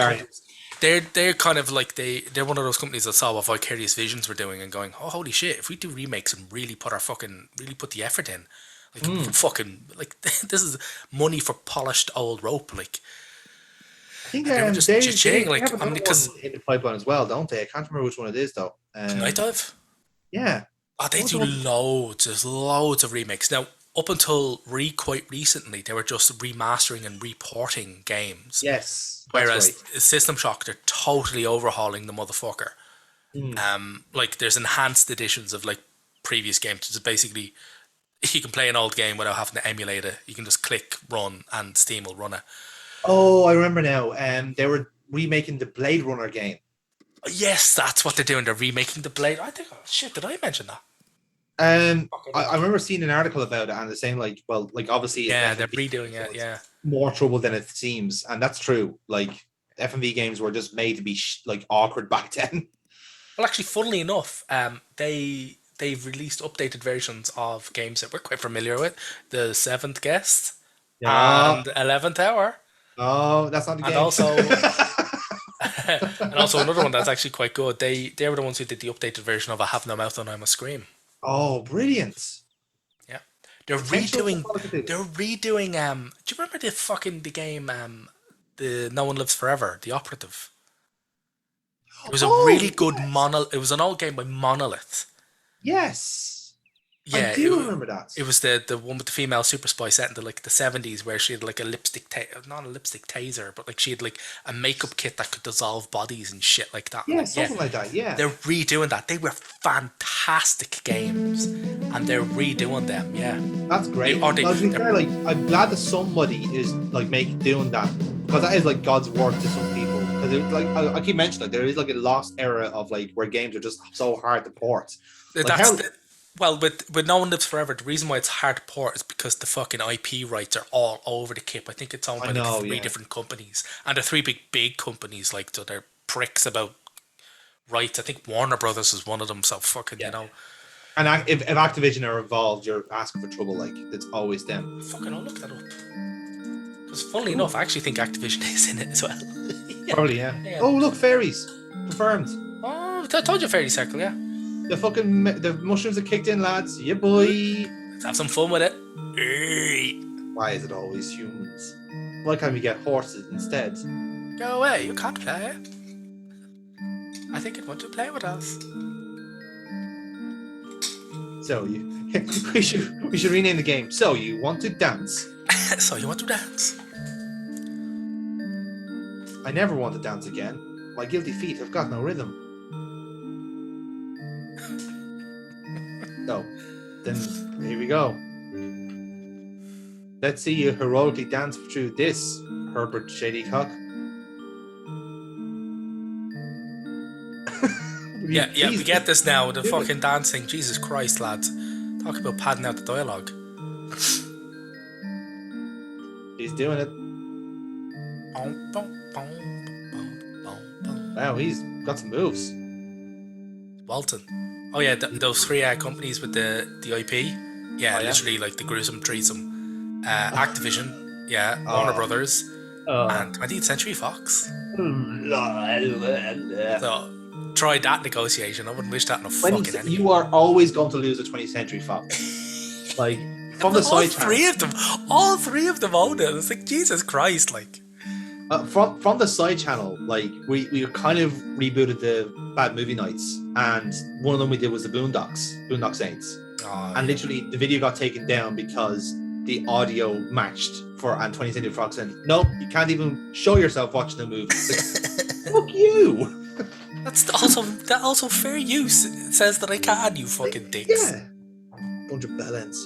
They're kind of like they're one of those companies that saw what Vicarious Visions were doing and going, oh holy shit! If we do remakes and really put the effort in, like fucking like this is money for polished old rope, like. I think they were just cha-ching, like have because in the pipeline as well, don't they? I can't remember which one it is though. Night Dive? Yeah. Oh, they do loads of remakes. Now, up until quite recently, they were just remastering and reporting games. Yes. Whereas System Shock, they're totally overhauling the motherfucker. Like there's enhanced editions of like previous games. It's basically you can play an old game without having to emulate it. You can just click run and Steam will run it. Oh, I remember now. They were remaking the Blade Runner game. Yes, that's what they're doing. They're remaking the Blade. I think, shit, did I mention that? I remember seeing an article about it, and they're saying like, well, like obviously, yeah, they're redoing it. Yeah, more trouble than it seems, and that's true. Like FMV games were just made to be like awkward back then. Well, actually, funnily enough, they've released updated versions of games that we're quite familiar with. The Seventh Guest and 11th Hour. Oh, that's not the game. And also another one that's actually quite good. They were the ones who did the updated version of I Have No Mouth and I Must Scream. Oh, brilliant! Yeah, they're redoing. Do you remember the game the No One Lives Forever, the Operative? It was a really good It was an old game by Monolith. Yes. Yeah, I do remember that. It was the one with the female super spy set in the 70s where she had like a not a lipstick taser, but like she had like a makeup kit that could dissolve bodies and shit like that. Yeah, something like that, yeah. They're redoing that. They were fantastic games and they're redoing them, yeah. That's great. I'm glad that somebody is like doing that, because that is like God's work to some people. Because like I keep mentioning, there is like a lost era of like where games are just so hard to port. Well, with No One Lives Forever, the reason why it's hard to port is because the fucking IP rights are all over the kip. I think it's owned by like three different companies. And they're three big companies, like, so they're pricks about rights. I think Warner Brothers is one of them, so fucking, you know. And if Activision are involved, you're asking for trouble, like, it's always them. Fucking, I'll look that up. Because funnily enough, I actually think Activision is in it as well. Probably, yeah. Oh, look, fairies. Confirmed. Oh, I told you Fairy Circle, yeah. The mushrooms are kicked in, lads. Yeah, boy. Let's have some fun with it. Why is it always humans? Why can't we get horses instead? Go away, you can't play. I think it want to play with us. So we should rename the game. So you want to dance? So you want to dance? I never want to dance again. My guilty feet have got no rhythm. So, then here we go. Let's see you heroically dance through this, Herbert Shadycock. Yeah, we get this now. The fucking dancing. Jesus Christ, lads. Talk about padding out the dialogue. He's doing it. Wow, he's got some moves. Walton. Oh yeah, those three companies with the IP. Yeah, literally like the gruesome threesome. Activision, Warner Brothers, and 20th Century Fox. So try that negotiation. I wouldn't wish that on a When fucking enemy. you are always going to lose a 20th Century Fox. Like from the all side three of them, all three of them owned it. It's like Jesus Christ, like. From the side channel, like we kind of rebooted the Bad Movie Nights, and one of them we did was the Boondock Saints, and literally the video got taken down because the audio matched for and 20th Century Fox, and no, you can't even show yourself watching the movie. Like, fuck you. That also fair use. It says that I can, you fucking dicks. Yeah, bunch of bellends.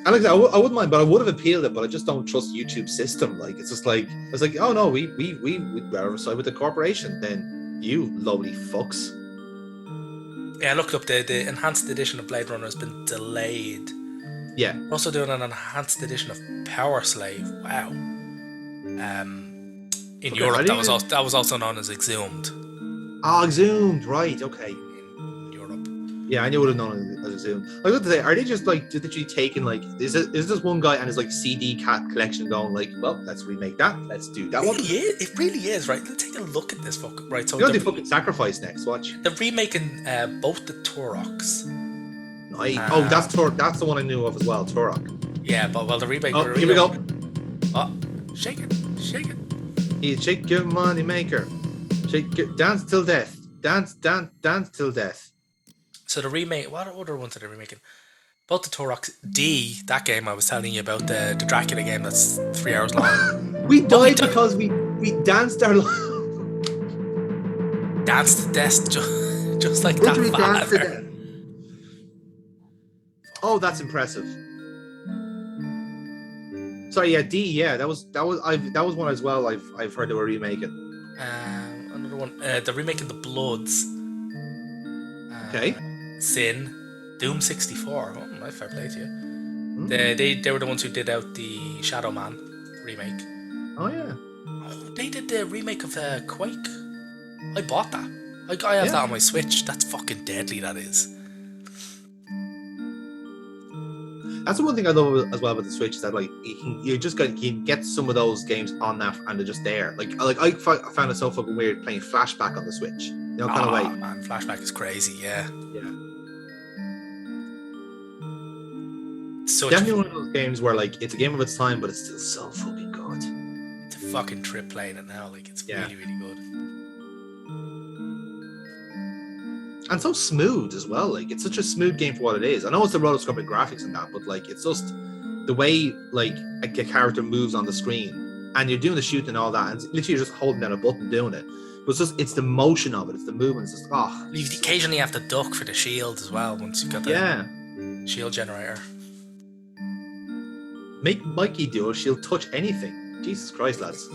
And like, I wouldn't mind, but I would have appealed it, but I just don't trust YouTube's system. Like, it's just like, it's like, oh no, we'd rather side with the corporation than you lovely fucks. Yeah, I looked up the enhanced edition of Blade Runner has been delayed. Yeah. We're also doing an enhanced edition of Power Slave. Wow. In Europe, that was also known as Exhumed. Oh, Exhumed, right? Okay. In Europe. Yeah, I knew it would have known as Exhumed. I was going to say, are they just like literally taking like is this one guy and his like CD cat collection going like, well, let's remake that, let's do that one. It really is, right? Let's take a look at this fucking right. So they're going to do fucking Sacrifice next. Watch. They're remaking both the Turoks. That's that's the one I knew of as well, Turok. Yeah, but well, the remake. Oh, here we go. Oh, shake it. You shake your money maker. Dance till death. Dance till death. So the remake, what other ones are they remaking? Both the Turoks. D, that game I was telling you about, the Dracula game that's 3 hours long. We died because we danced our danced to death just like that. Dance to death. Oh, that's impressive. Sorry, yeah, D, yeah, that was one as well. I've heard they were remaking. Another one, they're remaking the Bloods. Okay. Sin, Doom 64. Oh, my fair play to you. They were the ones who did out the Shadow Man remake. Oh yeah. Oh, they did the remake of Quake. I bought that. I have that on my Switch. That's fucking deadly. That is. That's the one thing I love as well about the Switch is that like you can get some of those games on that and they're just there. Like I found it so fucking weird playing Flashback on the Switch. You know, kind of way. Man, Flashback is crazy. Yeah. Definitely one of those games where like it's a game of its time, but it's still so fucking good. It's a fucking trip playing it now. Like it's really, really good. And so smooth as well. Like it's such a smooth game for what it is. I know it's the rotoscopic graphics and that, but like it's just the way like a character moves on the screen, and you're doing the shooting and all that, and literally you're just holding down a button doing it. But it's the motion of it, it's the movement. It's just You occasionally have to duck for the shield as well once you've got the shield generator. Make Mikey do it. She'll touch anything. Jesus Christ, lads.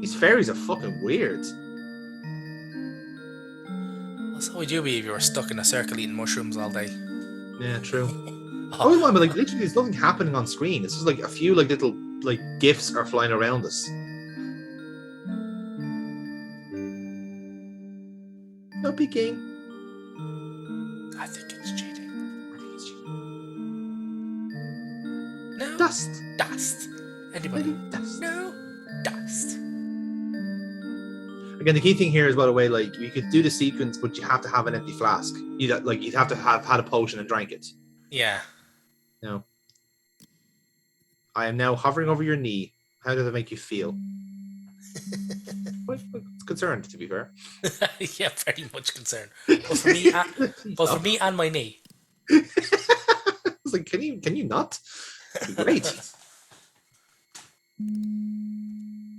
These fairies are fucking weird. That's how would you be if you were stuck in a circle eating mushrooms all day? Yeah, true. I wouldn't mind, but like literally there's nothing happening on screen. It's just like a few like little like gifs are flying around us. No peeking. I think it's cheating. No. Dust. Anybody? Dust. No. Dust. Again, the key thing here is, by the way, like you could do the sequence, but you have to have an empty flask. You'd have to have had a potion and drank it. Yeah. No. I am now hovering over your knee. How does that make you feel? Quite concerned, to be fair. Yeah, very much concerned. Both for me and my knee. I was like, can you not? That'd be great.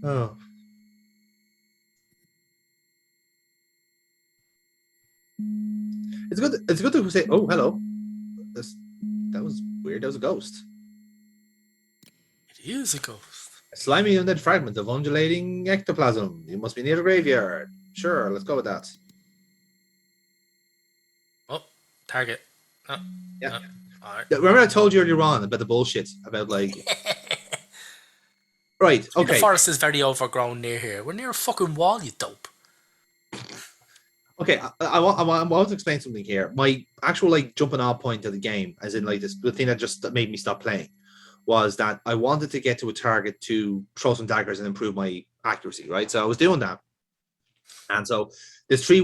Oh. It's good to say, oh, hello. That was weird. That was a ghost. It is a ghost. A slimy undead fragment of undulating ectoplasm. You must be near the graveyard. Sure, let's go with that. Oh, target. Oh, yeah. Oh, all right. Remember I told you earlier on about the bullshit about like... Right, okay. The forest is very overgrown near here. We're near a fucking wall, you dope. Okay, I want to explain something here. My actual like jumping off point of the game, as in like the thing that just made me stop playing, was that I wanted to get to a target to throw some daggers and improve my accuracy, right? So I was doing that. And so there's three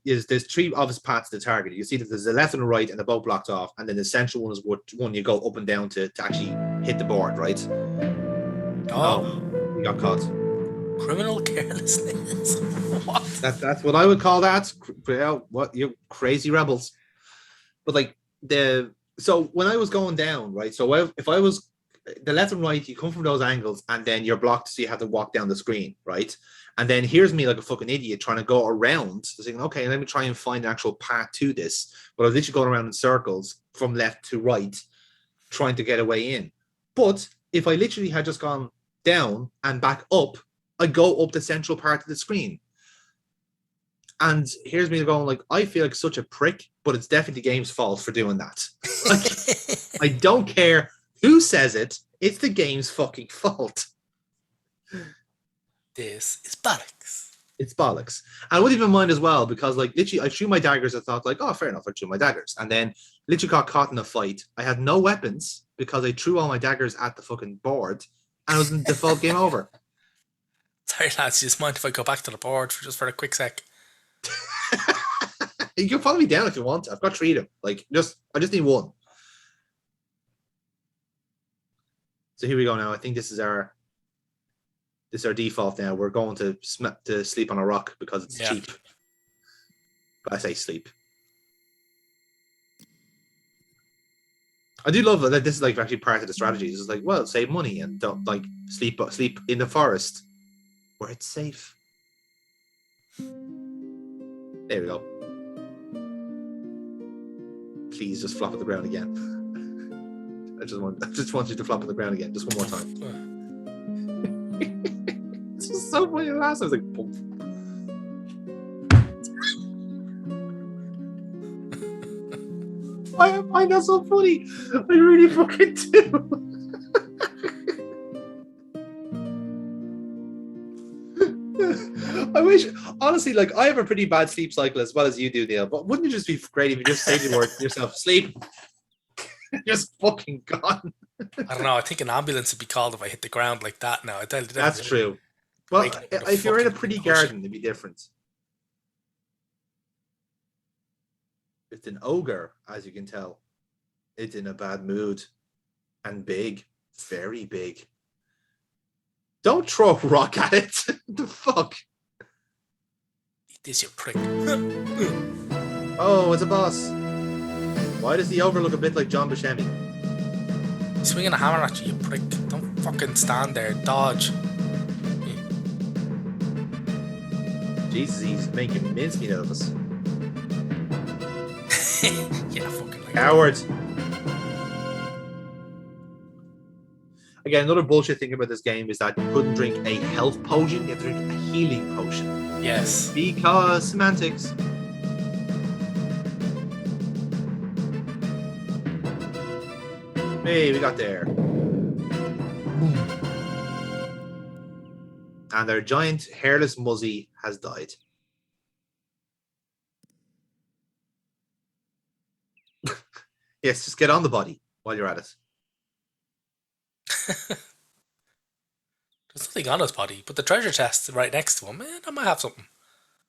there's three obvious paths to the target. You see that there's the left and the right, and they're both blocked off. And then the central one is one you go up and down to actually hit the board, right? Oh, we got caught. Criminal carelessness. What? That's what I would call that. What, you crazy rebels. But like so when I was going down, right? So if I was the left and right, you come from those angles, and then you're blocked, so you have to walk down the screen, right? And then here's me like a fucking idiot trying to go around, thinking, okay, let me try and find an actual path to this. But I was literally going around in circles from left to right, trying to get a way in. But if I literally had just gone down and back up, I'd go up the central part of the screen. And here's me going like, I feel like such a prick, but it's definitely the game's fault for doing that. Like, I don't care who says it, it's the game's fucking fault. This is bollocks. It's bollocks. And I wouldn't even mind as well, because like literally I threw my daggers. I thought like, oh, fair enough, I threw my daggers. And then literally got caught in a fight. I had no weapons because I threw all my daggers at the fucking board, and it was in default game over. Sorry lads, you just mind if I go back to the board for a quick sec? You can follow me down if you want. I've got 3 of them. Like I just need 1. So here we go now. I think this is our default now. We're going to sleep on a rock because it's cheap. But I say sleep. I do love that this is like actually part of the strategy. It's like, well, save money and don't like sleep in the forest where it's safe. There we go. Please just flop on the ground again. I just want you to flop on the ground again, just one more time. This was so funny. Last I was like, boom. I find that so funny. I really fucking do. I wish, honestly, like I have a pretty bad sleep cycle as well as you do, Neil. But wouldn't it just be great if you just say the word to yourself, sleep? Just fucking gone. I don't know. I think an ambulance would be called if I hit the ground like that now. That's true. Well, if you're in a pretty garden, it'd be different. It's an ogre, as you can tell. It's in a bad mood. And big. Very big. Don't throw a rock at it. What the fuck? Eat this, you prick. Oh, it's a boss. Why does the ogre look a bit like John Buscemi? He's swinging a hammer at you, you prick. Don't fucking stand there. Dodge. Jesus, he's making mincemeat out of us. Yeah, fucking like Coward. Again, another bullshit thing about this game is that you couldn't drink a health potion, you have to drink a healing potion. Yes. Because semantics. Hey, we got there. And our giant hairless muzzy has died. Yes, just get on the body while you're at it. There's nothing on his body, but the treasure chest right next to him, man, I might have something.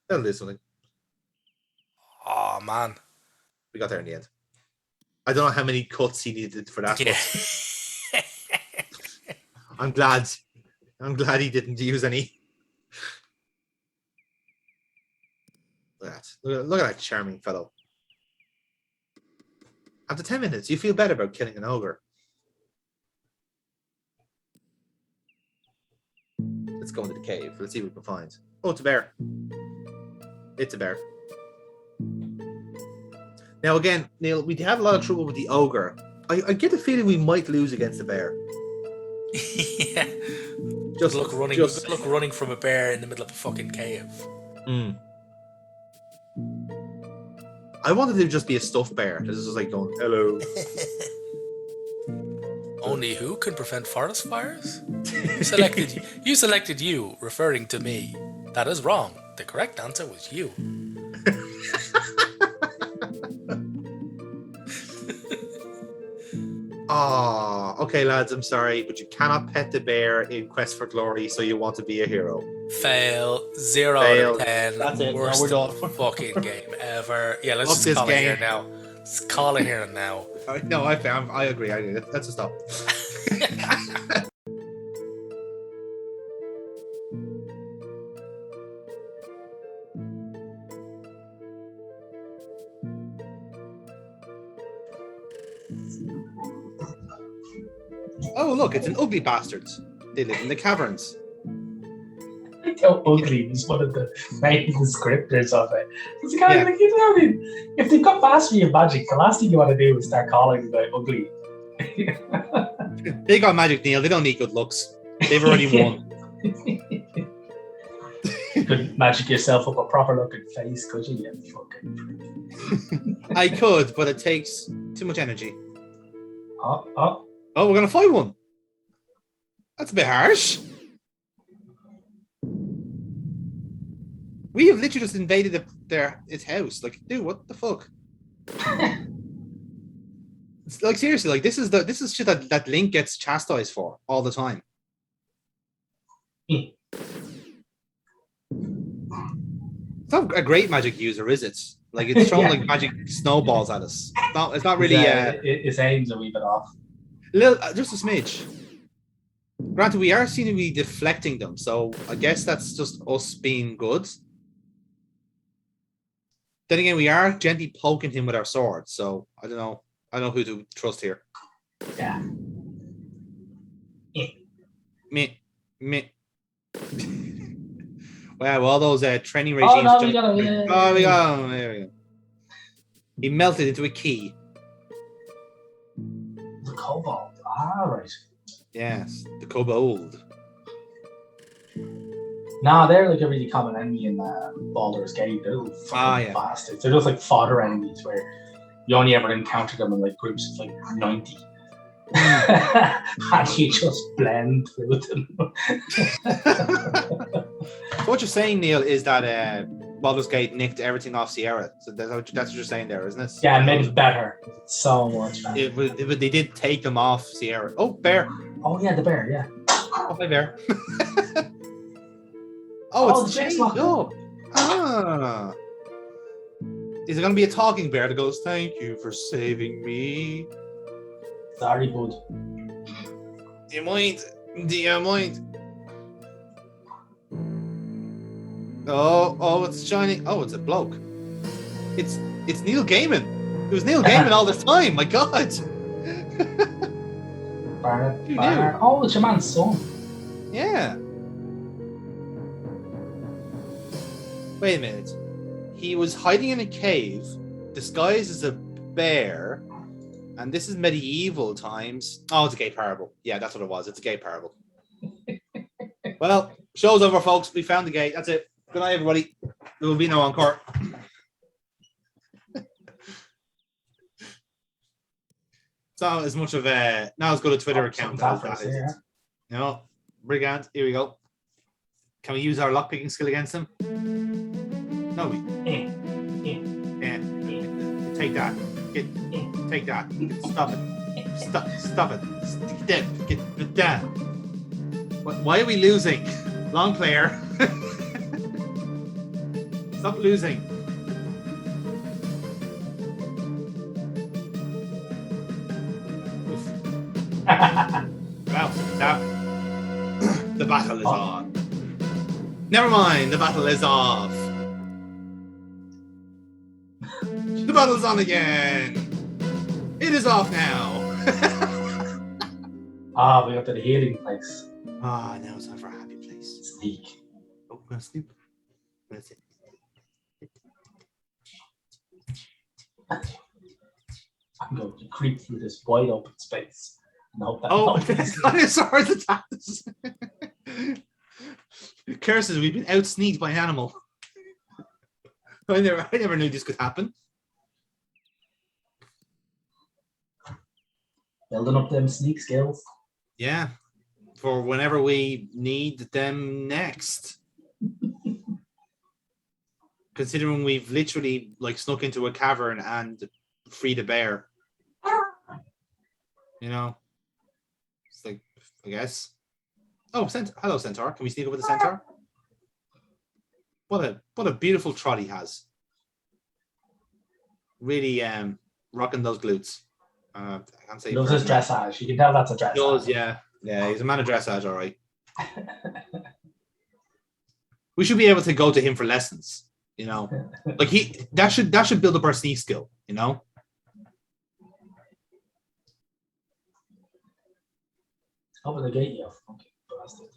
That'll do something. Oh, man. We got there in the end. I don't know how many cuts he needed for that. Yeah. I'm glad he didn't use any. Look at that. Look at that charming fellow. After 10 minutes, you feel better about killing an ogre. Let's go into the cave. Let's see what we can find. Oh, it's a bear. It's a bear. Now, again, Neil, we have a lot of trouble with the ogre. I get the feeling we might lose against the bear. Yeah. Just look running from a bear in the middle of a fucking cave. I wanted to just be a stuffed bear. This is like going, hello. Only who can prevent forest fires? You selected you, referring to me. That is wrong. The correct answer was you. okay, lads, I'm sorry, but you cannot pet the bear in Quest for Glory, so you want to be a hero. Fail. 0 out Fail. of 10. That's it. No, Worst we're done. fucking game ever. Yeah, let's Fuck just this call it here game. now. Let's call it here and now. No, I agree. Let's just stop. Oh, look, it's an ugly bastards. They live in the caverns. I like how ugly was one of the main descriptors of it. It's kind of like, you know, I mean, if they've got mastery of magic, the last thing you want to do is start calling them ugly. They got magic, Neil. They don't need good looks. They've already won. You could magic yourself up a proper looking face, could you? You fucking prick. I could, but it takes too much energy. Oh. Oh, we're gonna fight one. That's a bit harsh. We have literally just invaded its house. Like, dude, what the fuck? It's like, seriously, like this is shit that Link gets chastised for all the time. It's not a great magic user, is it? Like, it's throwing like magic snowballs at us. It's not really. Its aim's a wee bit off. Just a smidge. Granted, we are seemingly deflecting them, so I guess that's just us being good. Then again, we are gently poking him with our sword, so I don't know. I don't know who to trust here. Yeah. Me. Wow, all those training regimes. Oh, no, we got him. Oh, we got him. There we go. He melted into a key. The kobold. Right. Yes, the kobold. Nah, they're like a really common enemy in Baldur's Gate. They're little fucking bastards. They're just like fodder enemies where you only ever encounter them in like groups of like 90. And you just blend through them. So what you're saying, Neil, is that Baldur's Gate nicked everything off Sierra. So that's what you're saying there, isn't it? Yeah, it made it better. So much better. They did take them off Sierra. Oh, bear. Oh, yeah, the bear, yeah. Oh, hi, bear. Oh, it's the changed. chest Oh. Ah. Is it going to be a talking bear that goes, "Thank you for saving me"? Sorry, bud. Do you mind? Oh, it's shining. Oh, it's a bloke. It's Neil Gaiman. It was Neil Gaiman all this time. My God. Barnard. Oh, it's your man's son. Yeah. Wait a minute. He was hiding in a cave, disguised as a bear, and this is medieval times. Oh, it's a gay parable. Yeah, that's what it was. It's a gay parable. Well, show's over, folks. We found the gate. That's it. Good night, everybody. There will be no encore. It's not as much of a, not as good a Twitter account as that, is it? No, brilliant. Here we go. Can we use our lockpicking skill against him? No, we. Yeah. Take that. Take that. Stop it. Stop it. Get down. Why are we losing? Long player. Stop losing. Well, the battle is on. Never mind, the battle is off. The battle's on again. It is off now. We got to the healing place. Now it's time for a happy place. Sneak. Oh, we're gonna sleep. That's it. I'm going to creep through this wide open space and hope that. Oh, dinosaurs attack us. Curses, we've been out sneaked by an animal. I never knew this could happen. Building up them sneak skills. Yeah, for whenever we need them next. Considering we've literally like snuck into a cavern and freed a bear. You know, I guess. Oh, hello, Centaur. Can we sneak up with the Centaur? What a beautiful trot he has. Really rocking those glutes. I can't say. Loves his dressage. You can tell that's a dressage. He does, yeah. Yeah, he's a man of dressage, all right. We should be able to go to him for lessons, you know. Like that should build up our sneak skill, you know. Open the gate, you fucking bastard.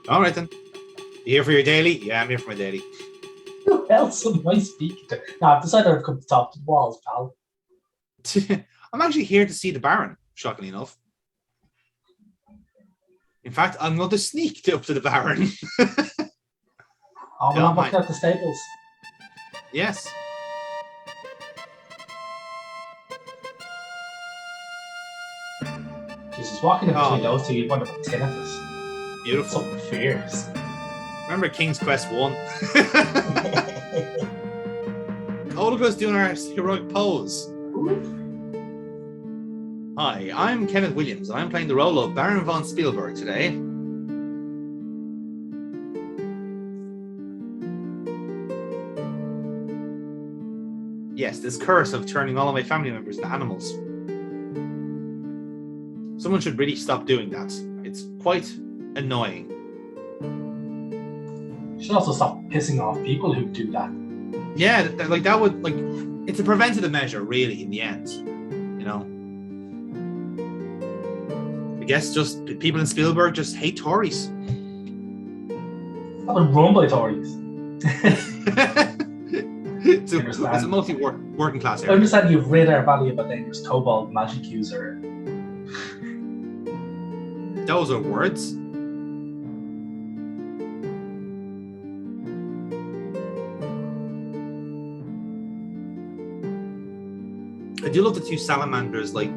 All right then. You here for your daily? Yeah, I'm here for my daily. Who else am I speaking to? No, I've decided I've come to top of the walls, pal. I'm actually here to see the Baron, shockingly enough. In fact, I'm going to sneak up to the Baron. Oh, I'm looking at the stables. Yes. Jesus, walking in between those two, you'd wonder what tinnitus. Beautiful. Something fierce. Remember King's Quest 1? Oh, look at us doing our heroic pose. Hi, I'm Kenneth Williams, and I'm playing the role of Baron von Spielberg today. Yes, this curse of turning all of my family members into animals. Someone should really stop doing that. It's quite annoying. You should also stop pissing off people who do that. Yeah, that would, like, it's a preventative measure, really, in the end. You know? I guess just people in Spielberg just hate Tories. That would run by Tories. it's a mostly working class I area. understand you've rid our valley of a dangerous kobold magic user. Those are words. I do love the two salamanders like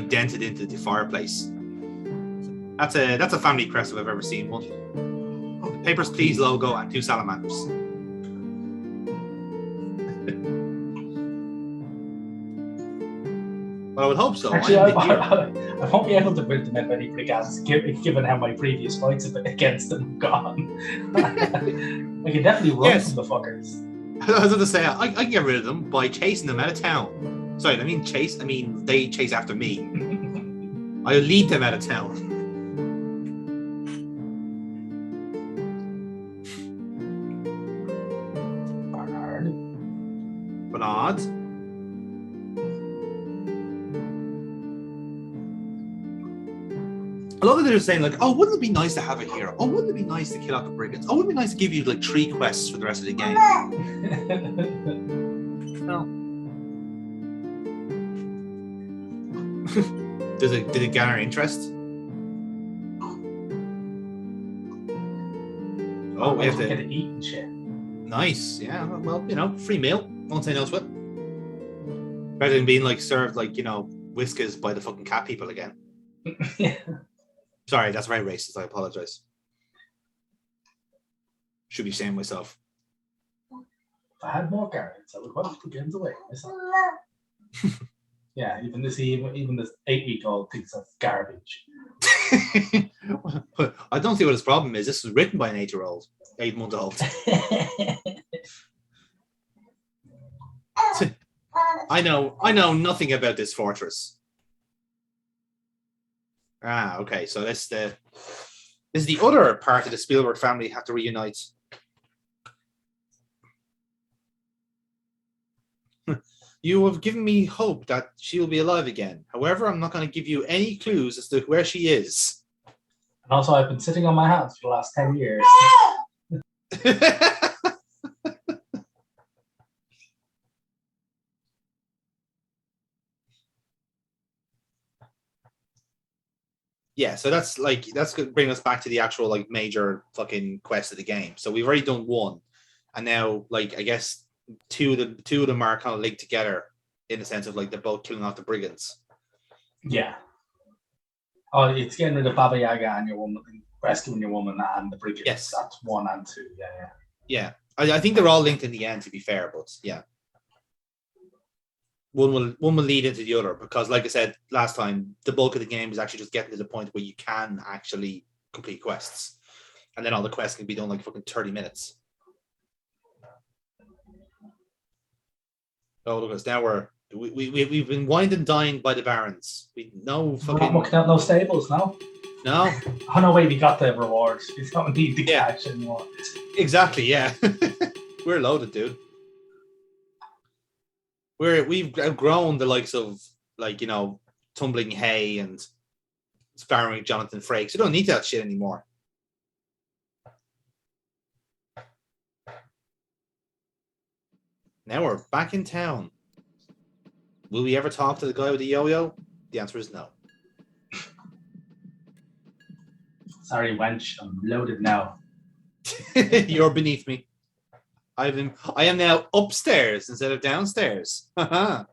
dented into the fireplace. That's a family crest if I've ever seen one. The Papers, Please logo and two salamanders. Well, I would hope so. Actually, I won't be able to print them in many brigands given how my previous fights against them have gone. I can definitely run from the fuckers. I was going to say, I can get rid of them by chasing them out of town. Sorry, I mean they chase after me. I'll lead them out of town. Bernard. I love that they're saying, like, oh, wouldn't it be nice to have a hero? Oh, wouldn't it be nice to kill out the brigands? Oh, wouldn't it be nice to give you, like, 3 quests for the rest of the game? No. Did it garner interest? Oh, we have to get to eat and shit. Nice, yeah. Well, you know, free meal. Won't say no to it. Better than being like served like, you know, whiskers by the fucking cat people again. Yeah. Sorry, that's very racist. I apologize. Should be saying myself. If I had more guardians, I would want to put games away myself. Yeah, even this 8-week-old thinks that's garbage. I don't see what his problem is. This was written by an 8-month-old. I know nothing about this fortress. Ah, okay. So this is the other part of the Spielberg family have to reunite. You have given me hope that she will be alive again. However, I'm not going to give you any clues as to where she is. And also, I've been sitting on my hands for the last 10 years. Yeah, so that's going to bring us back to the actual like major fucking quest of the game. So we've already done one, and now like I guess two of them are kind of linked together in the sense of like they're both killing off the brigands. Yeah. Oh, it's getting rid of Baba Yaga and your woman, rescuing your woman and the brigands. Yes, that's 1 and 2. Yeah. I think they're all linked in the end, to be fair, but yeah. one will lead into the other, because like I said last time, the bulk of the game is actually just getting to the point where you can actually complete quests, and then all the quests can be done like fucking 30 minutes. Oh, look at us. Now we've been wined and dined by the barons. We no fucking... We're not mucking out no stables, no? No. Oh no, wait, we got the rewards. We don't need the cash anymore. Exactly, yeah. We're loaded, dude. We've outgrown the likes of, like, you know, Tumbling Hay and sparring Jonathan Frakes. We don't need that shit anymore. Now we're back in town. Will we ever talk to the guy with the yo-yo? The answer is no. Sorry, wench. I'm loaded now. You're beneath me. I am now upstairs instead of downstairs. Ow.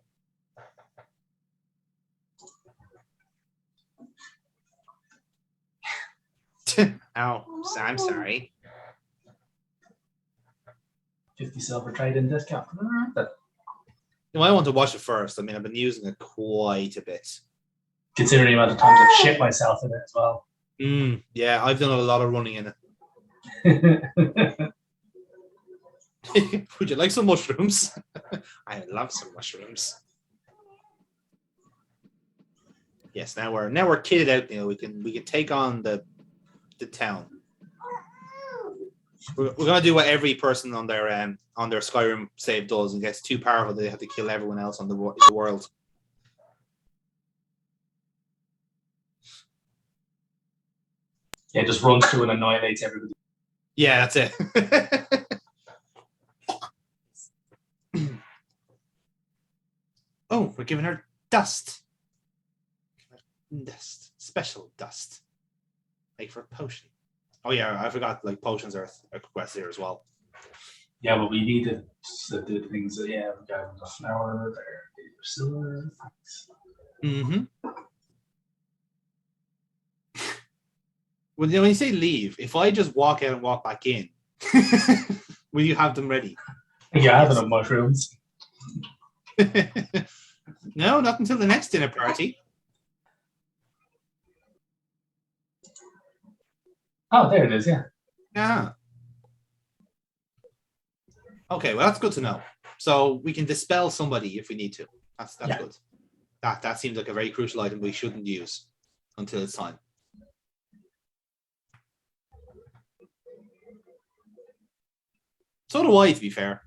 I'm sorry. 50 silver trade-in discount. No, I want to watch it first. I mean, I've been using it quite a bit. Considering the amount of times I've shit myself in it as well. Yeah, I've done a lot of running in it. Would you like some mushrooms? I love some mushrooms. Yes, now we're kitted out. You know, we can take on the town. We're gonna do what every person on their Skyrim save does, and gets too powerful they have to kill everyone else on the world. Yeah, just runs through and annihilates everybody. Yeah, that's it. Oh, we're giving her dust. Dust. Special dust. Like for a potion. Oh yeah, I forgot, like, potions are a quest here as well. Yeah, but we need to do things. Yeah, we got a flower there. Silver. When you say leave, if I just walk out and walk back in, will you have them ready? Yeah, I have enough mushrooms. No, not until the next dinner party. Oh, there it is, yeah. Yeah. Okay, well, that's good to know. So we can dispel somebody if we need to. That's good. That seems like a very crucial item we shouldn't use until it's time. So do I, to be fair.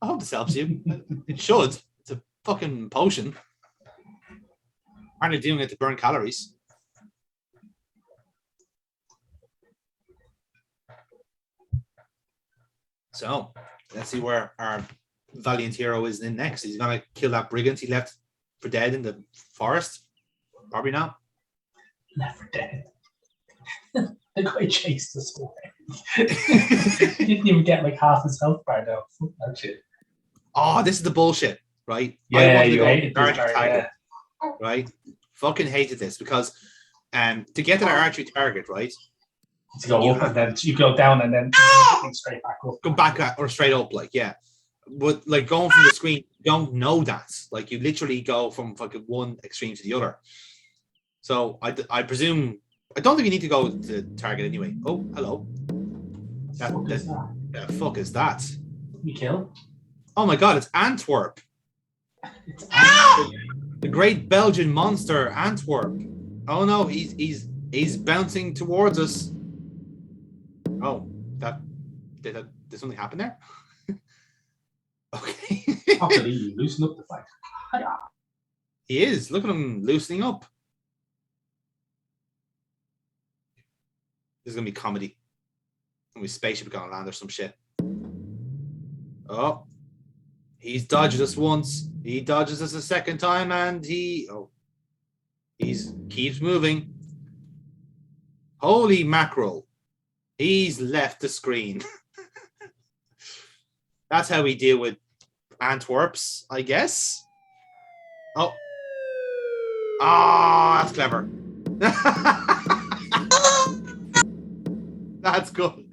I hope this helps you. It should. It's a fucking potion. Aren't they doing it to burn calories? So, let's see where our valiant hero is in next. He's going to kill that brigand he left for dead in the forest? Probably not. Left for dead. The guy chased us away. He didn't even get like half his health bar now. Fuck that shit. Oh, this is the bullshit, right? Yeah, you hated this part, target, right? Fucking hated this because to get to the archery target, right? To go up and then you go down and then straight back up. Go back or straight up, like, yeah. But like going from the screen, you don't know that. Like you literally go from fucking one extreme to the other. So I presume, I don't think you need to go to the target anyway. Oh, hello. The fuck is that? You kill? Oh my god, it's Antwerp. It's Antwerp. The great Belgian monster, Antwerp. Oh no, he's bouncing towards us. Oh, did something happen there? Okay. Probably loosen up the fight. He is. Look at him loosening up. This is gonna be comedy. Gonna be spaceship gonna land or some shit. Oh, he's dodged us once. He dodges us a second time, and he's keeps moving. Holy mackerel! He's left the screen. That's how we deal with Antwerps, I guess. Oh, that's clever. That's good.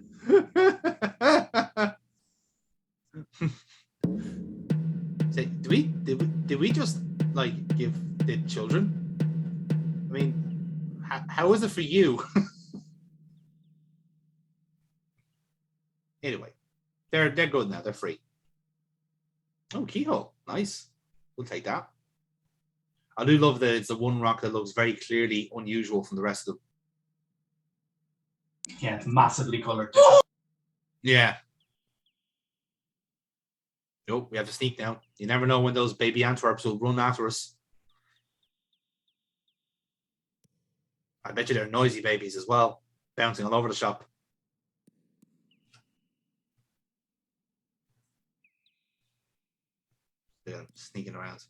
Say, did we just give the children. I mean, how is it for you? Anyway, they're good now. They're free. Oh, keyhole. Nice. We'll take that. I do love that it's the one rock that looks very clearly unusual from the rest of them. Yeah, it's massively coloured. Yeah. Oh, we have to sneak now. You never know when those baby Antwerps will run after us. I bet you they're noisy babies as well, bouncing all over the shop. Yeah, sneaking around.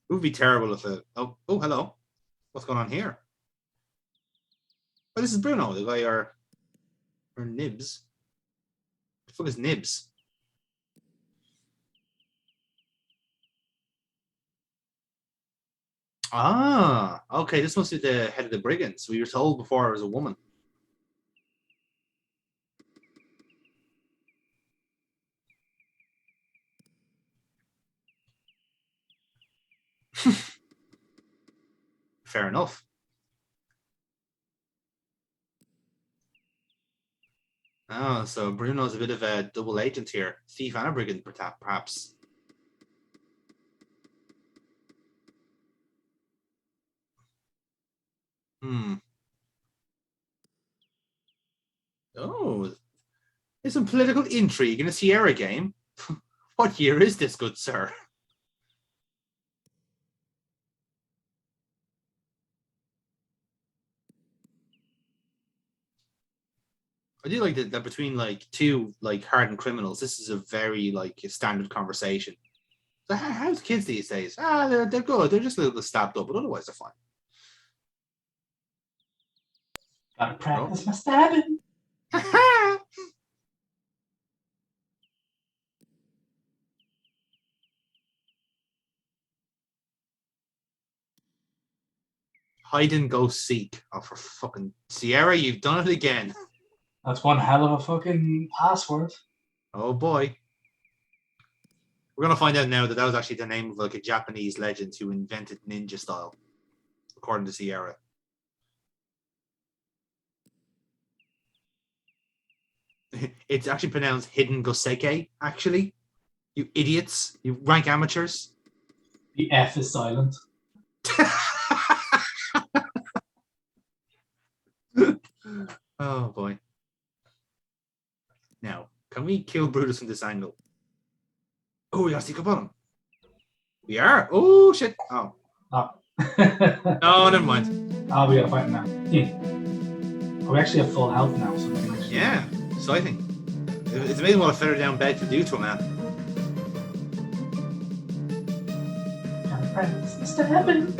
It would be terrible if oh, hello. What's going on here? Oh, this is Bruno, the guy or Nibs. What the fuck is Nibs? Ah, okay, this must be the head of the brigands. We were told before it was a woman. Fair enough. Oh, so Bruno's a bit of a double agent here. Thief and a brigand, perhaps. Oh, there's some political intrigue in a Sierra game. What year is this, good sir? I do like that between like two like hardened criminals, this is a very like a standard conversation. So how's kids these days? They're good. They're just a little stabbed up, but otherwise they're fine. Gotta practice my stabbing. Hide and go seek. Oh, for fucking Sierra, you've done it again. That's one hell of a fucking password. Oh boy. We're gonna find out now that was actually the name of like a Japanese legend who invented ninja style, according to Sierra. It's actually pronounced Hidden Goseke, actually. You idiots. You rank amateurs. The F is silent. Oh boy. Now, can we kill Brutus from this angle? Oh, we gotta sneak up on him. We are. Oh shit. Oh. Oh. No, never mind. Oh, we gotta fight him now. Oh, we actually have full health now, so we can actually... Yeah, exciting. It's amazing what a feather down bed can do to a man. Mr. Heaven.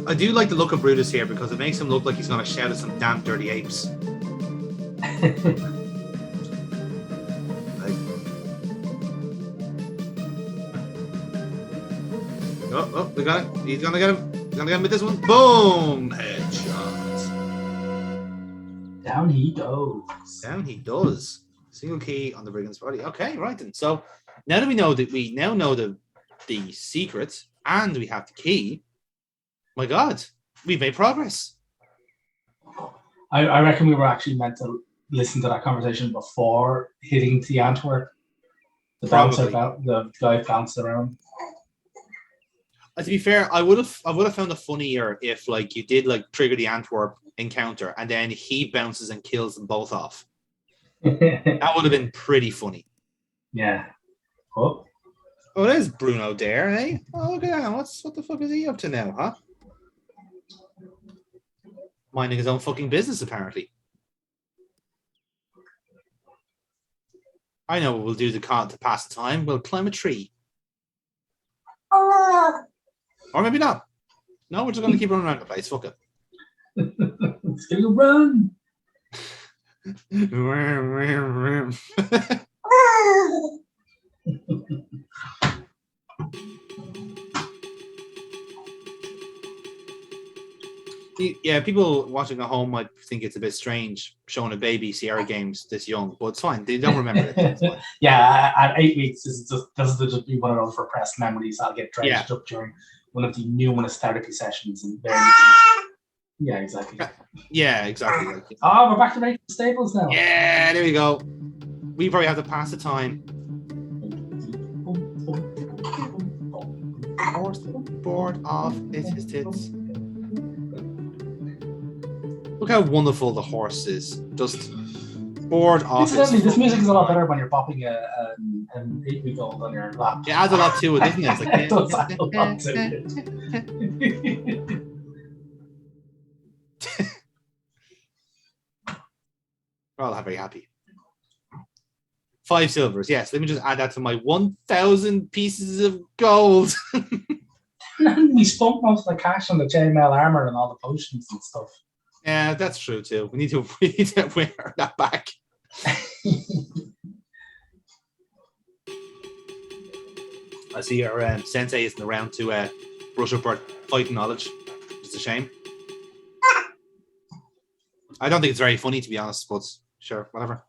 I do like the look of Brutus here because it makes him look like he's gonna shout at some damn dirty apes. Oh, we got it. He's gonna get him. He's gonna get him with this one. Boom! Headshot. Down he goes. Down he does. Single key on the brigand's body. Okay, right then. So now that we know that we now know the secret and we have the key, my God, we've made progress. I reckon we were actually meant to listen to that conversation before hitting the Antwerp. The bouncer, the guy bounced around. To be fair, I would have found it funnier if like you did like trigger the Antwerp encounter and then he bounces and kills them both off. That would have been pretty funny. Yeah. Oh, there's Bruno there, eh? Oh, look at that. What the fuck is he up to now, huh? Minding his own fucking business, apparently. I know what we'll do to pass the time. We'll climb a tree. Or maybe not. No, we're just going to keep running around the place. Fuck it. It's going to run. Yeah, people watching at home might think it's a bit strange showing a baby Sierra games this young, but it's fine. They don't remember it. It's fine. Yeah, at 8 weeks, this will just be one of those repressed memories. I'll get dredged up during one of the numerous therapy sessions. And yeah, exactly. Yeah, exactly. Like, oh, we're back to making staples now. Yeah, there we go. We probably have to pass the time. Horse board off his tits. Look how wonderful the horse is. Just bored off. This music is a lot better when you're popping an 8-week-old on your lap. It adds a lot to it, doesn't it? It's like, it does add a lot to it. We're all very happy. 5 silvers. Yes, let me just add that to my 1,000 pieces of gold. And we spent most of the cash on the chainmail armor and all the potions and stuff. Yeah, that's true too. We need to wear that back. I see our sensei isn't around to brush up our fighting knowledge. It's a shame. I don't think it's very funny, to be honest, but sure, whatever.